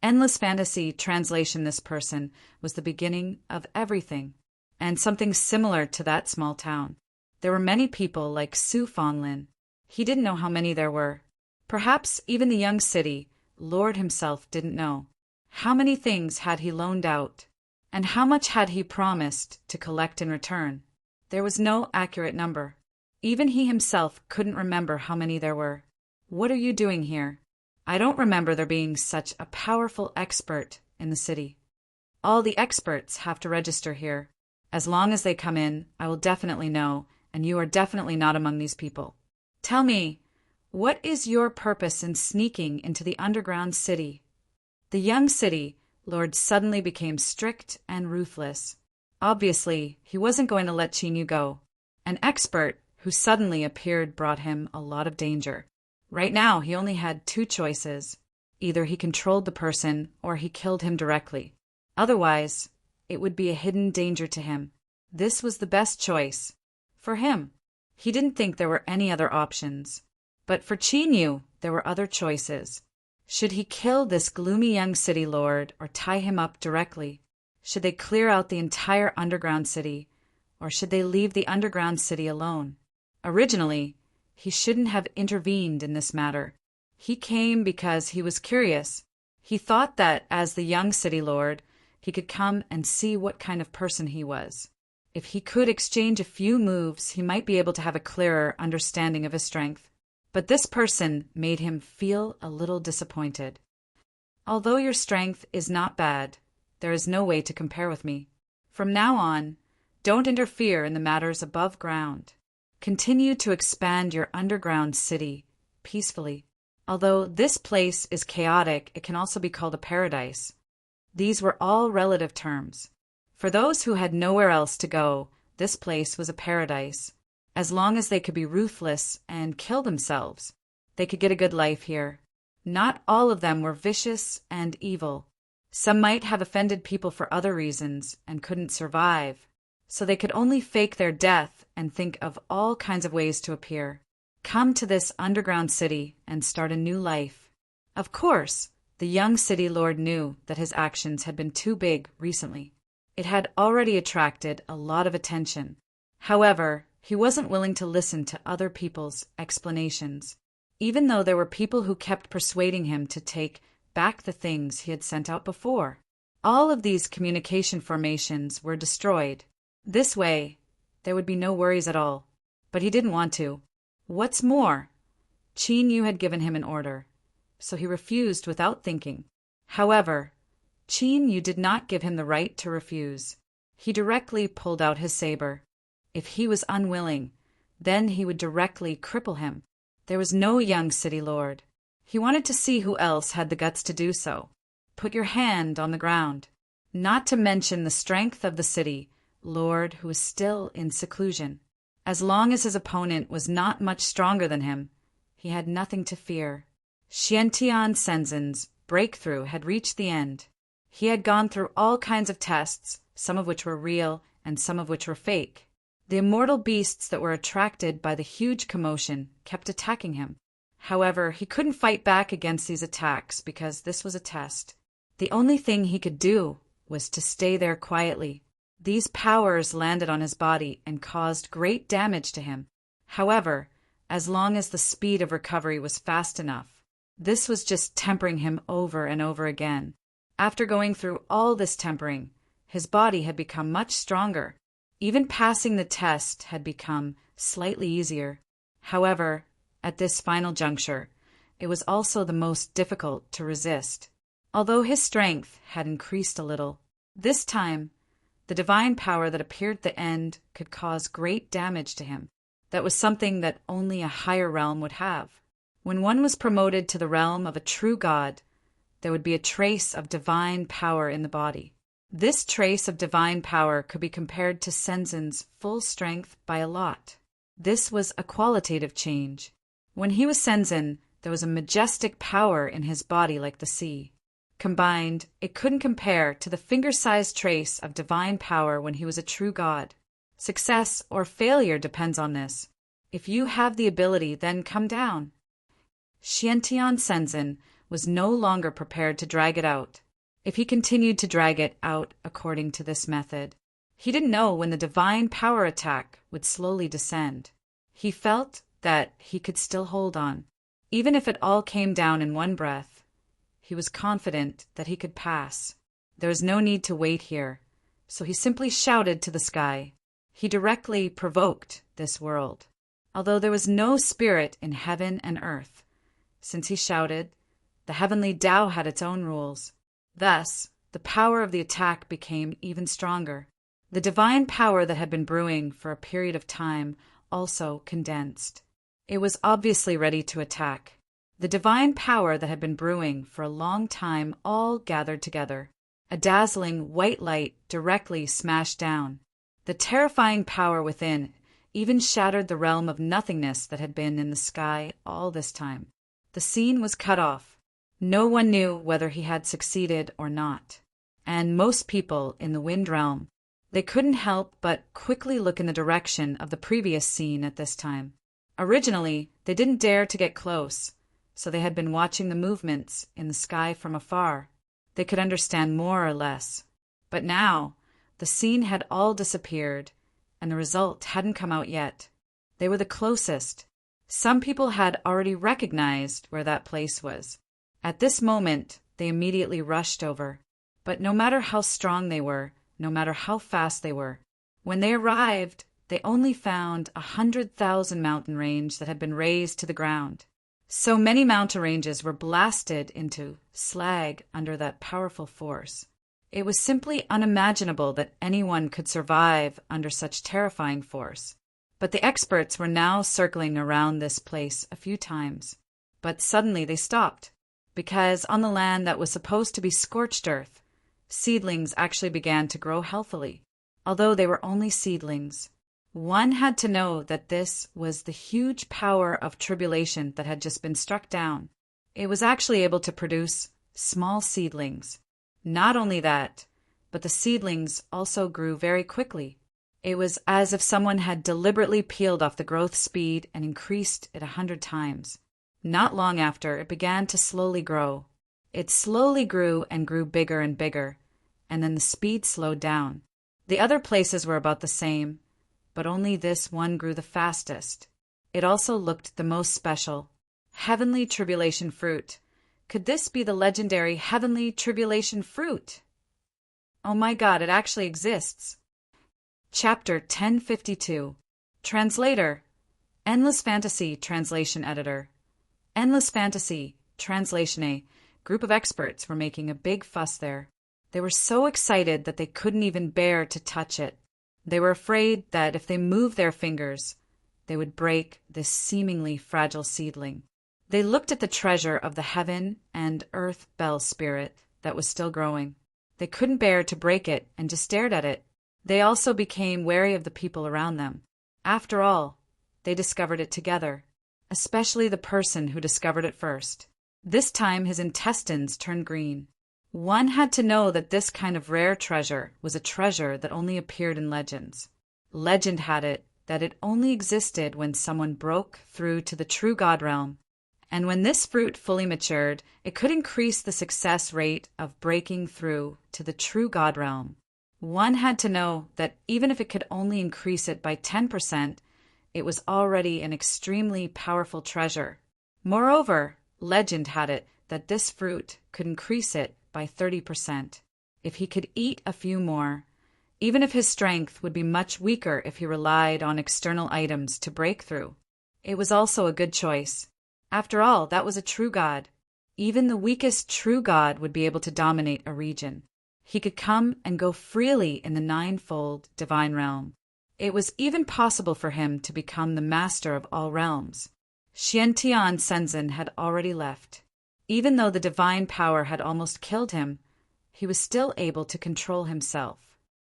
Endless Fantasy Translation. This person was the beginning of everything, and something similar to that small town. There were many people like Su Fanlin. He didn't know how many there were. Perhaps even the young city lord himself didn't know. How many things had he loaned out? And how much had he promised to collect in return? There was no accurate number. Even he himself couldn't remember how many there were. What are you doing here? I don't remember there being such a powerful expert in the city. All the experts have to register here. As long as they come in, I will definitely know, and you are definitely not among these people. Tell me, what is your purpose in sneaking into the underground city? The young city lord suddenly became strict and ruthless. Obviously, he wasn't going to let Chinyu go. An expert who suddenly appeared brought him a lot of danger. Right now, he only had 2 choices. Either he controlled the person or he killed him directly. Otherwise, it would be a hidden danger to him. This was the best choice. For him. He didn't think there were any other options. But for Chinyu, there were other choices. Should he kill this gloomy young city lord or tie him up directly? Should they clear out the entire underground city, or should they leave the underground city alone? Originally, he shouldn't have intervened in this matter. He came because he was curious. He thought that, as the young city lord, he could come and see what kind of person he was. If he could exchange a few moves, he might be able to have a clearer understanding of his strength. But this person made him feel a little disappointed. Although your strength is not bad, there is no way to compare with me. From now on, don't interfere in the matters above ground. Continue to expand your underground city peacefully. Although this place is chaotic, it can also be called a paradise. These were all relative terms. For those who had nowhere else to go, this place was a paradise. As long as they could be ruthless and kill themselves, they could get a good life here. Not all of them were vicious and evil. Some might have offended people for other reasons and couldn't survive, so they could only fake their death and think of all kinds of ways to appear. Come to this underground city and start a new life. Of course, the young city lord knew that his actions had been too big recently. It had already attracted a lot of attention. However, he wasn't willing to listen to other people's explanations, even though there were people who kept persuading him to take back the things he had sent out before. All of these communication formations were destroyed. This way, there would be no worries at all. But he didn't want to. What's more, Chinyu had given him an order, so he refused without thinking. However, Chinyu did not give him the right to refuse. He directly pulled out his saber. If he was unwilling, then he would directly cripple him. There was no young city lord. He wanted to see who else had the guts to do so. Put your hand on the ground. Not to mention the strength of the city lord who was still in seclusion. As long as his opponent was not much stronger than him, he had nothing to fear. Xiantian Senzin's breakthrough had reached the end. He had gone through all kinds of tests, some of which were real and some of which were fake. The immortal beasts that were attracted by the huge commotion kept attacking him. However, he couldn't fight back against these attacks because this was a test. The only thing he could do was to stay there quietly. These powers landed on his body and caused great damage to him. However, as long as the speed of recovery was fast enough, this was just tempering him over and over again. After going through all this tempering, his body had become much stronger. Even passing the test had become slightly easier. However, at this final juncture, it was also the most difficult to resist. Although his strength had increased a little, this time, the divine power that appeared at the end could cause great damage to him. That was something that only a higher realm would have. When one was promoted to the realm of a true God, there would be a trace of divine power in the body. This trace of divine power could be compared to Senzin's full strength by a lot. This was a qualitative change. When he was Senzin, there was a majestic power in his body like the sea. Combined, it couldn't compare to the finger-sized trace of divine power when he was a true God. Success or failure depends on this. If you have the ability, then come down. Xiantian Senzin was no longer prepared to drag it out. If he continued to drag it out according to this method, he didn't know when the divine power attack would slowly descend. He felt that he could still hold on. Even if it all came down in one breath, he was confident that he could pass. There was no need to wait here, so he simply shouted to the sky. He directly provoked this world, although there was no spirit in heaven and earth. Since he shouted, the heavenly Tao had its own rules. Thus, the power of the attack became even stronger. The divine power that had been brewing for a period of time also condensed. It was obviously ready to attack. The divine power that had been brewing for a long time all gathered together. A dazzling white light directly smashed down. The terrifying power within even shattered the realm of nothingness that had been in the sky all this time. The scene was cut off. No one knew whether he had succeeded or not. And most people in the wind realm, they couldn't help but quickly look in the direction of the previous scene at this time. Originally, they didn't dare to get close, so they had been watching the movements in the sky from afar. They could understand more or less. But now, the scene had all disappeared, and the result hadn't come out yet. They were the closest. Some people had already recognized where that place was. At this moment, they immediately rushed over. But no matter how strong they were, no matter how fast they were, when they arrived, they only found 100,000 mountain range that had been razed to the ground. So many mountain ranges were blasted into slag under that powerful force. It was simply unimaginable that anyone could survive under such terrifying force. But the experts were now circling around this place a few times. But suddenly they stopped, because on the land that was supposed to be scorched earth, seedlings actually began to grow healthily. Although they were only seedlings, one had to know that this was the huge power of tribulation that had just been struck down. It was actually able to produce small seedlings. Not only that, but the seedlings also grew very quickly. It was as if someone had deliberately peeled off the growth speed and increased it 100 times. Not long after, it began to slowly grow. It slowly grew and grew bigger and bigger, and then the speed slowed down. The other places were about the same, but only this one grew the fastest. It also looked the most special. Heavenly Tribulation Fruit. Could this be the legendary Heavenly Tribulation Fruit? Oh my God, it actually exists. Chapter 1052. Translator. Endless Fantasy Translation Editor. Endless Fantasy Translation. A group of experts were making a big fuss there. They were so excited that they couldn't even bear to touch it. They were afraid that if they moved their fingers, they would break this seemingly fragile seedling. They looked at the treasure of the heaven and earth bell spirit that was still growing. They couldn't bear to break it and just stared at it. They also became wary of the people around them. After all, they discovered it together, especially the person who discovered it first. This time his intestines turned green. One had to know that this kind of rare treasure was a treasure that only appeared in legends. Legend had it that it only existed when someone broke through to the true God realm. And when this fruit fully matured, it could increase the success rate of breaking through to the true God realm. One had to know that even if it could only increase it by 10%, it was already an extremely powerful treasure. Moreover, legend had it that this fruit could increase it by 30%. If he could eat a few more, even if his strength would be much weaker if he relied on external items to break through. It was also a good choice. After all, that was a true god. Even the weakest true god would be able to dominate a region. He could come and go freely in the ninefold divine realm. It was even possible for him to become the master of all realms. Xiantian Senzin had already left. Even though the divine power had almost killed him, he was still able to control himself.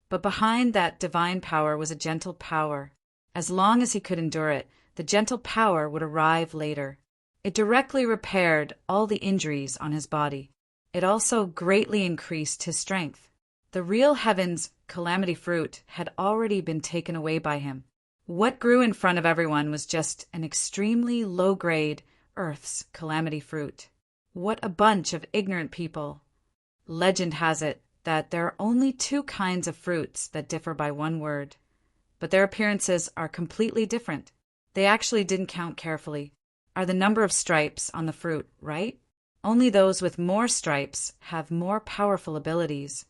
But behind that divine power was a gentle power. As long as he could endure it, the gentle power would arrive later. It directly repaired all the injuries on his body. It also greatly increased his strength. The real heaven's calamity fruit had already been taken away by him. What grew in front of everyone was just an extremely low-grade Earth's calamity fruit. What a bunch of ignorant people. Legend has it that there are only two kinds of fruits that differ by one word, but their appearances are completely different. They actually didn't count carefully. Are the number of stripes on the fruit right? Only those with more stripes have more powerful abilities.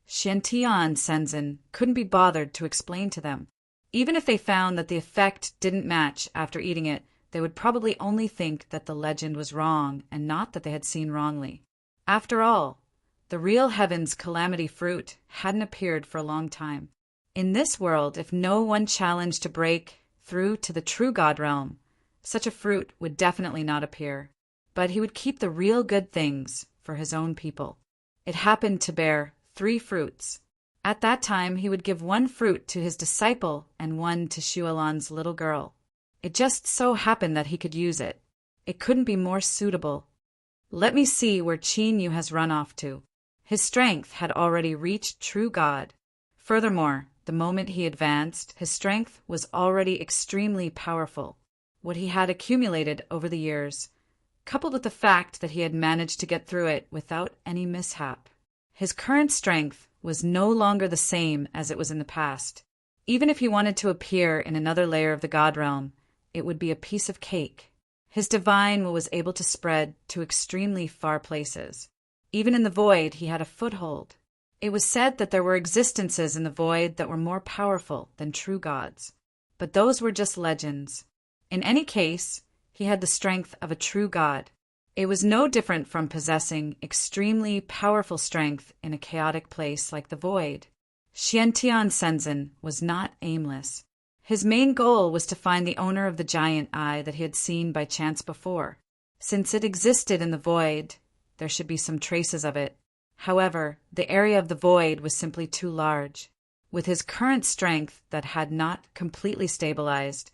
Xiantian Senzin couldn't be bothered to explain to them. Even if they found that the effect didn't match after eating it, they would probably only think that the legend was wrong and not that they had seen wrongly. After all, the real heaven's calamity fruit hadn't appeared for a long time. In this world, if no one challenged to break through to the true God realm, such a fruit would definitely not appear. But he would keep the real good things for his own people. It happened to bear 3 fruits. At that time, he would give 1 fruit to his disciple and 1 to Shualan's little girl. It just so happened that he could use it. It couldn't be more suitable. Let me see where Qin Yu has run off to. His strength had already reached true God. Furthermore, the moment he advanced, his strength was already extremely powerful. What he had accumulated over the years, coupled with the fact that he had managed to get through it without any mishap. His current strength was no longer the same as it was in the past. Even if he wanted to appear in another layer of the God realm, it would be a piece of cake. His divine will was able to spread to extremely far places. Even in the void, he had a foothold. It was said that there were existences in the void that were more powerful than true gods. But those were just legends. In any case, he had the strength of a true god. It was no different from possessing extremely powerful strength in a chaotic place like the void. Xiantian Senzin was not aimless. His main goal was to find the owner of the giant eye that he had seen by chance before. Since it existed in the void, there should be some traces of it. However, the area of the void was simply too large. With his current strength that had not completely stabilized,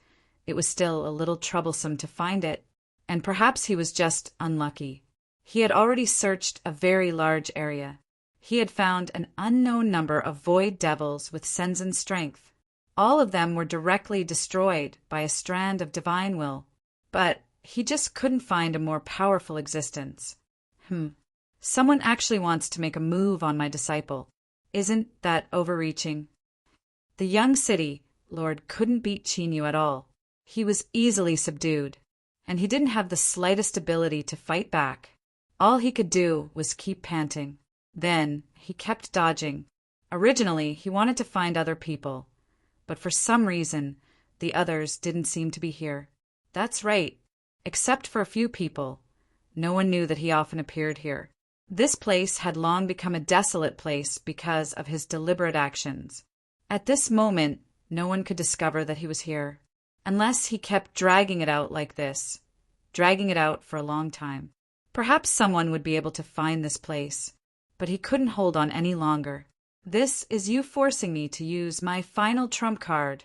it was still a little troublesome to find it, and perhaps he was just unlucky. He had already searched a very large area. He had found an unknown number of void devils with Senzin's strength. All of them were directly destroyed by a strand of divine will, but he just couldn't find a more powerful existence. Someone actually wants to make a move on my disciple. Isn't that overreaching? The young city lord couldn't beat Qin Yu at all. He was easily subdued, and he didn't have the slightest ability to fight back. All he could do was keep panting. Then he kept dodging. Originally, he wanted to find other people, but for some reason, the others didn't seem to be here. That's right. Except for a few people, no one knew that he often appeared here. This place had long become a desolate place because of his deliberate actions. At this moment, no one could discover that he was here, unless he kept dragging it out like this, dragging it out for a long time. Perhaps someone would be able to find this place, but he couldn't hold on any longer. This is you forcing me to use my final trump card.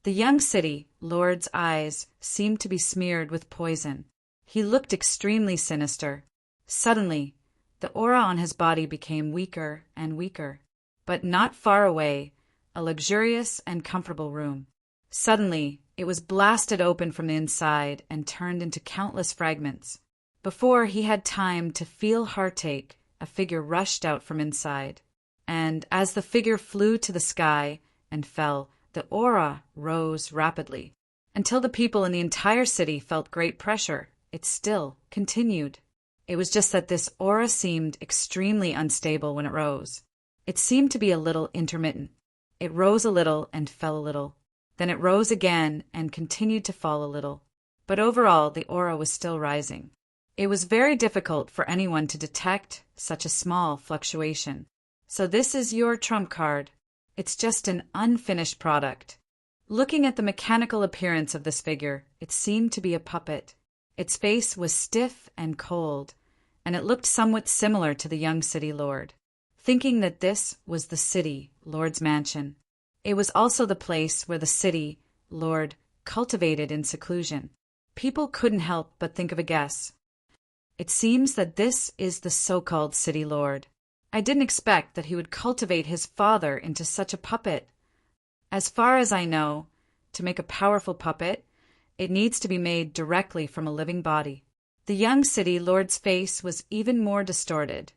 The young city lord's eyes seemed to be smeared with poison. He looked extremely sinister. Suddenly, the aura on his body became weaker and weaker. But not far away, a luxurious and comfortable room. Suddenly, it was blasted open from the inside and turned into countless fragments. Before he had time to feel heartache, a figure rushed out from inside. and as the figure flew to the sky and fell, the aura rose rapidly. Until the people in the entire city felt great pressure, it still continued. It was just that this aura seemed extremely unstable when it rose. It seemed to be a little intermittent. It rose a little and fell a little. Then it rose again and continued to fall a little. But overall, the aura was still rising. It was very difficult for anyone to detect such a small fluctuation. So this is your trump card. It's just an unfinished product. Looking at the mechanical appearance of this figure, it seemed to be a puppet. Its face was stiff and cold, and it looked somewhat similar to the young city lord. Thinking that this was the city lord's mansion. It was also the place where the city lord cultivated in seclusion. People couldn't help but think of a guess. It seems that this is the so-called city lord. I didn't expect that he would cultivate his father into such a puppet. As far as I know, to make a powerful puppet, it needs to be made directly from a living body. The young city lord's face was even more distorted,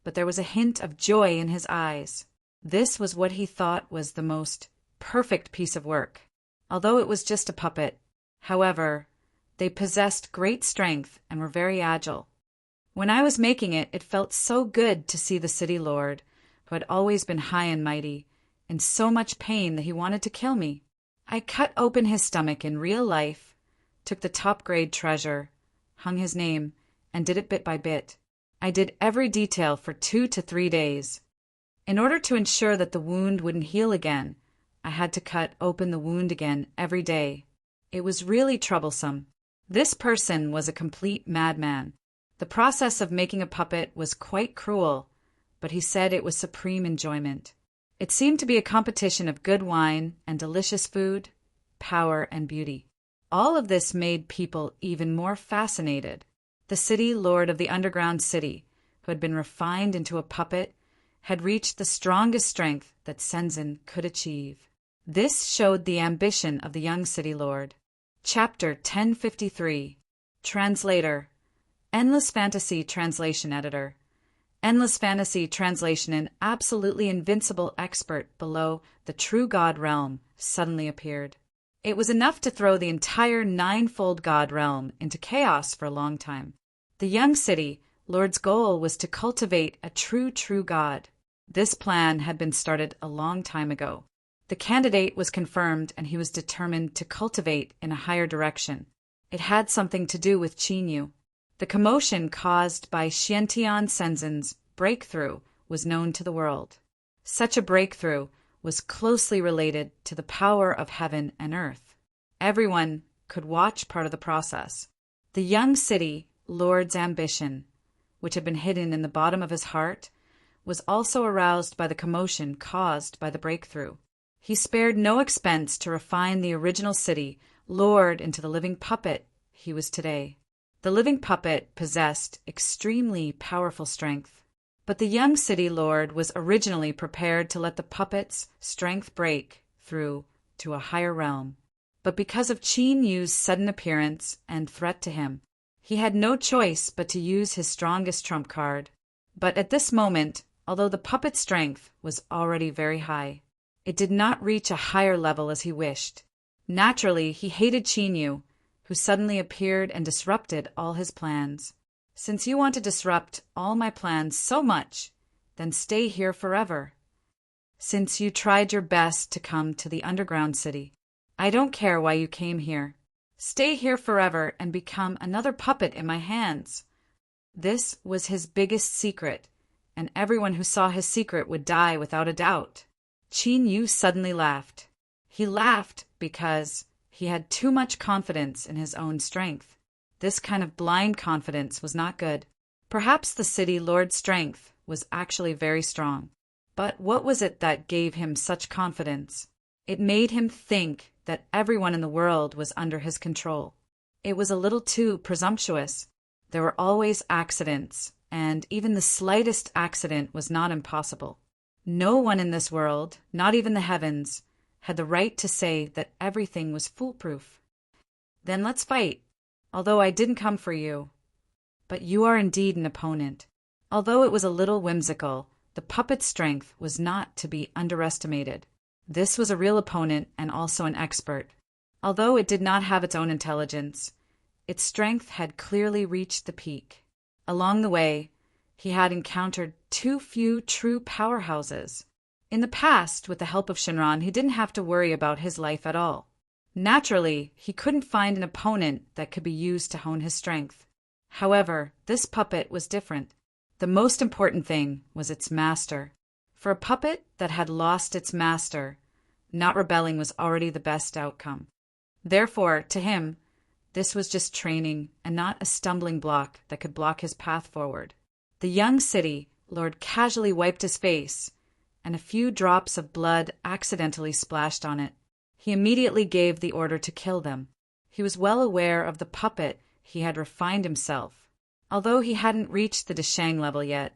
but there was a hint of joy in his eyes. This was what he thought was the most perfect piece of work, although it was just a puppet. However, they possessed great strength and were very agile. When I was making it, it felt so good to see the city lord, who had always been high and mighty, in so much pain that he wanted to kill me. I cut open his stomach in real life, took the top-grade treasure, hung his name, and did it bit by bit. I did every detail for 2 to 3 days. In order to ensure that the wound wouldn't heal again, I had to cut open the wound again every day. It was really troublesome. This person was a complete madman. The process of making a puppet was quite cruel, but he said it was supreme enjoyment. It seemed to be a competition of good wine and delicious food, power and beauty. All of this made people even more fascinated. The city lord of the underground city, who had been refined into a puppet, had reached the strongest strength that Senzin could achieve. This showed the ambition of the young city lord. Chapter 1053. Translator. Endless Fantasy Translation Editor. Endless Fantasy Translation. An absolutely invincible expert below the true God realm suddenly appeared. It was enough to throw the entire ninefold God realm into chaos for a long time. The young city lord's goal was to cultivate a true God. This plan had been started a long time ago. The candidate was confirmed, and he was determined to cultivate in a higher direction. It had something to do with Chinyu. The commotion caused by Xiantian Senzin's breakthrough was known to the world. Such a breakthrough was closely related to the power of heaven and earth. Everyone could watch part of the process. The young city lord's ambition, which had been hidden in the bottom of his heart, was also aroused by the commotion caused by the breakthrough. He spared no expense to refine the original city lord into the living puppet he was today. The living puppet possessed extremely powerful strength. But the young city lord was originally prepared to let the puppet's strength break through to a higher realm. But because of Qin Yu's sudden appearance and threat to him, he had no choice but to use his strongest trump card. But at this moment, although the puppet's strength was already very high, it did not reach a higher level as he wished. Naturally, he hated Qin Yu, who suddenly appeared and disrupted all his plans. Since you want to disrupt all my plans so much, then stay here forever. Since you tried your best to come to the underground city, I don't care why you came here. Stay here forever and become another puppet in my hands. This was his biggest secret, and everyone who saw his secret would die without a doubt. Qin Yu suddenly laughed. He laughed because he had too much confidence in his own strength. This kind of blind confidence was not good. Perhaps the city lord's strength was actually very strong. But what was it that gave him such confidence? It made him think that everyone in the world was under his control. It was a little too presumptuous. There were always accidents, and even the slightest accident was not impossible. No one in this world, not even the heavens, had the right to say that everything was foolproof. Then let's fight, although I didn't come for you. But you are indeed an opponent. Although it was a little whimsical, the puppet's strength was not to be underestimated. This was a real opponent and also an expert. Although it did not have its own intelligence, its strength had clearly reached the peak. Along the way, he had encountered too few true powerhouses. In the past, with the help of Shinran, he didn't have to worry about his life at all. Naturally, he couldn't find an opponent that could be used to hone his strength. However, this puppet was different. The most important thing was its master. For a puppet that had lost its master, not rebelling was already the best outcome. Therefore, to him, this was just training and not a stumbling block that could block his path forward. The young city lord casually wiped his face, and a few drops of blood accidentally splashed on it. He immediately gave the order to kill them. He was well aware of the puppet he had refined himself. Although he hadn't reached the Deshang level yet,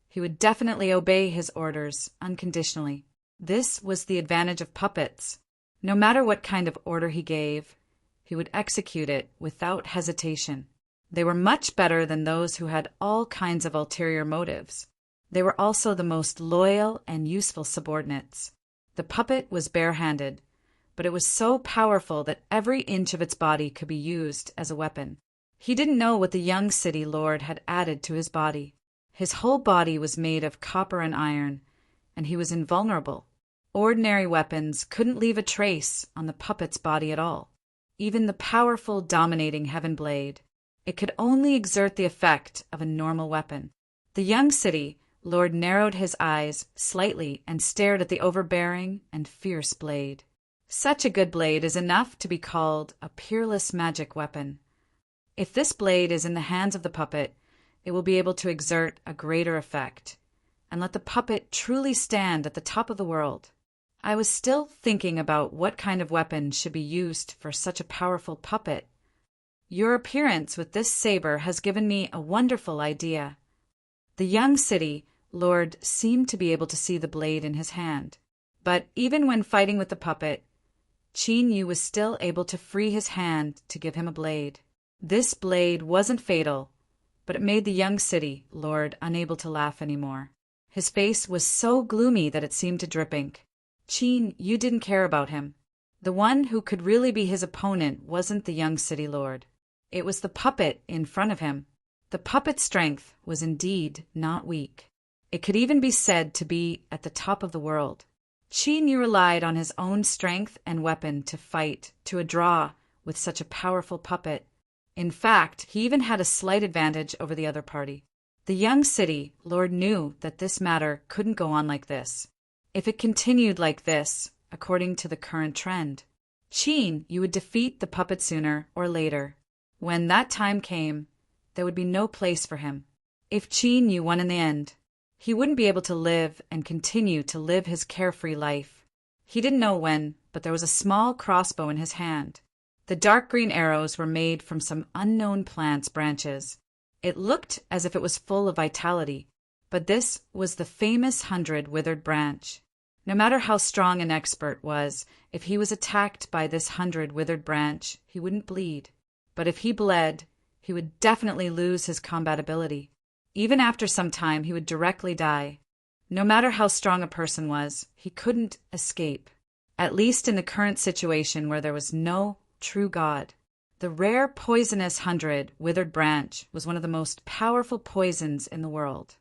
he would definitely obey his orders unconditionally. This was the advantage of puppets. No matter what kind of order he gave, he would execute it without hesitation. They were much better than those who had all kinds of ulterior motives. They were also the most loyal and useful subordinates. The puppet was barehanded, but it was so powerful that every inch of its body could be used as a weapon. He didn't know what the young city lord had added to his body. His whole body was made of copper and iron, and he was invulnerable. Ordinary weapons couldn't leave a trace on the puppet's body at all. Even the powerful, dominating Heaven Blade. It could only exert the effect of a normal weapon. The young city lord narrowed his eyes slightly and stared at the overbearing and fierce blade. Such a good blade is enough to be called a peerless magic weapon. If this blade is in the hands of the puppet, it will be able to exert a greater effect, and let the puppet truly stand at the top of the world. I was still thinking about what kind of weapon should be used for such a powerful puppet. Your appearance with this saber has given me a wonderful idea. The young city lord seemed to be able to see the blade in his hand, but even when fighting with the puppet, Qin Yu was still able to free his hand to give him a blade. This blade wasn't fatal, but it made the young city lord unable to laugh anymore. His face was so gloomy that it seemed to drip ink. Qin Yu didn't care about him. The one who could really be his opponent wasn't the young city lord. It was the puppet in front of him. The puppet's strength was indeed not weak. It could even be said to be at the top of the world. Qin Yu relied on his own strength and weapon to fight to a draw with such a powerful puppet. In fact, he even had a slight advantage over the other party. The young city lord knew that this matter couldn't go on like this. If it continued like this, according to the current trend, Qin Yu would defeat the puppet sooner or later. When that time came, there would be no place for him. If Qin Yu won in the end, he wouldn't be able to live and continue to live his carefree life. He didn't know when, but there was a small crossbow in his hand. The dark green arrows were made from some unknown plant's branches. It looked as if it was full of vitality, but this was the famous 100 withered branch. No matter how strong an expert was, if he was attacked by this 100 withered branch, he wouldn't bleed. But if he bled, he would definitely lose his combat ability. Even after some time, he would directly die. No matter how strong a person was, he couldn't escape. At least in the current situation where there was no true God. The rare poisonous 100 withered branch was one of the most powerful poisons in the world.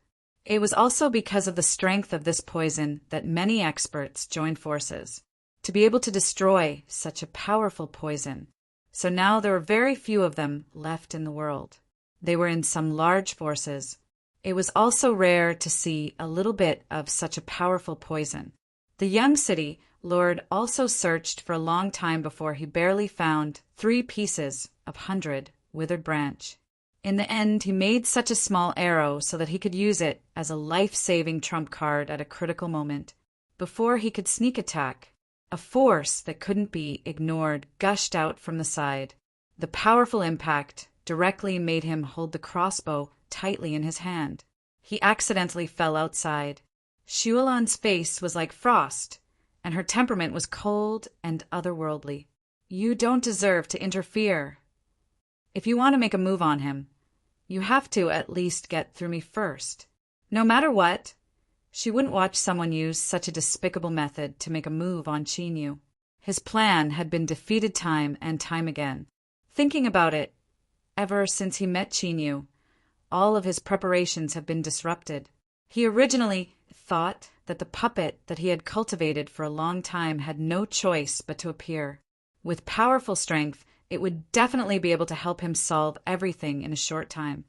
It was also because of the strength of this poison that many experts joined forces to be able to destroy such a powerful poison. So now there were very few of them left in the world. They were in some large forces. It was also rare to see a little bit of such a powerful poison. The young city lord also searched for a long time before he barely found 3 pieces of 100 withered branch. In the end, he made such a small arrow so that he could use it as a life-saving trump card at a critical moment. Before he could sneak attack, a force that couldn't be ignored gushed out from the side. The powerful impact directly made him hold the crossbow tightly in his hand. He accidentally fell outside. Shualan's face was like frost, and her temperament was cold and otherworldly. You don't deserve to interfere. If you want to make a move on him, you have to at least get through me first. No matter what, She wouldn't watch someone use such a despicable method to make a move on Chinyu. His plan had been defeated time and time again. Thinking about it, ever since he met Chinyu, all of his preparations have been disrupted. He originally thought that the puppet that he had cultivated for a long time had no choice but to appear. With powerful strength, it would definitely be able to help him solve everything in a short time.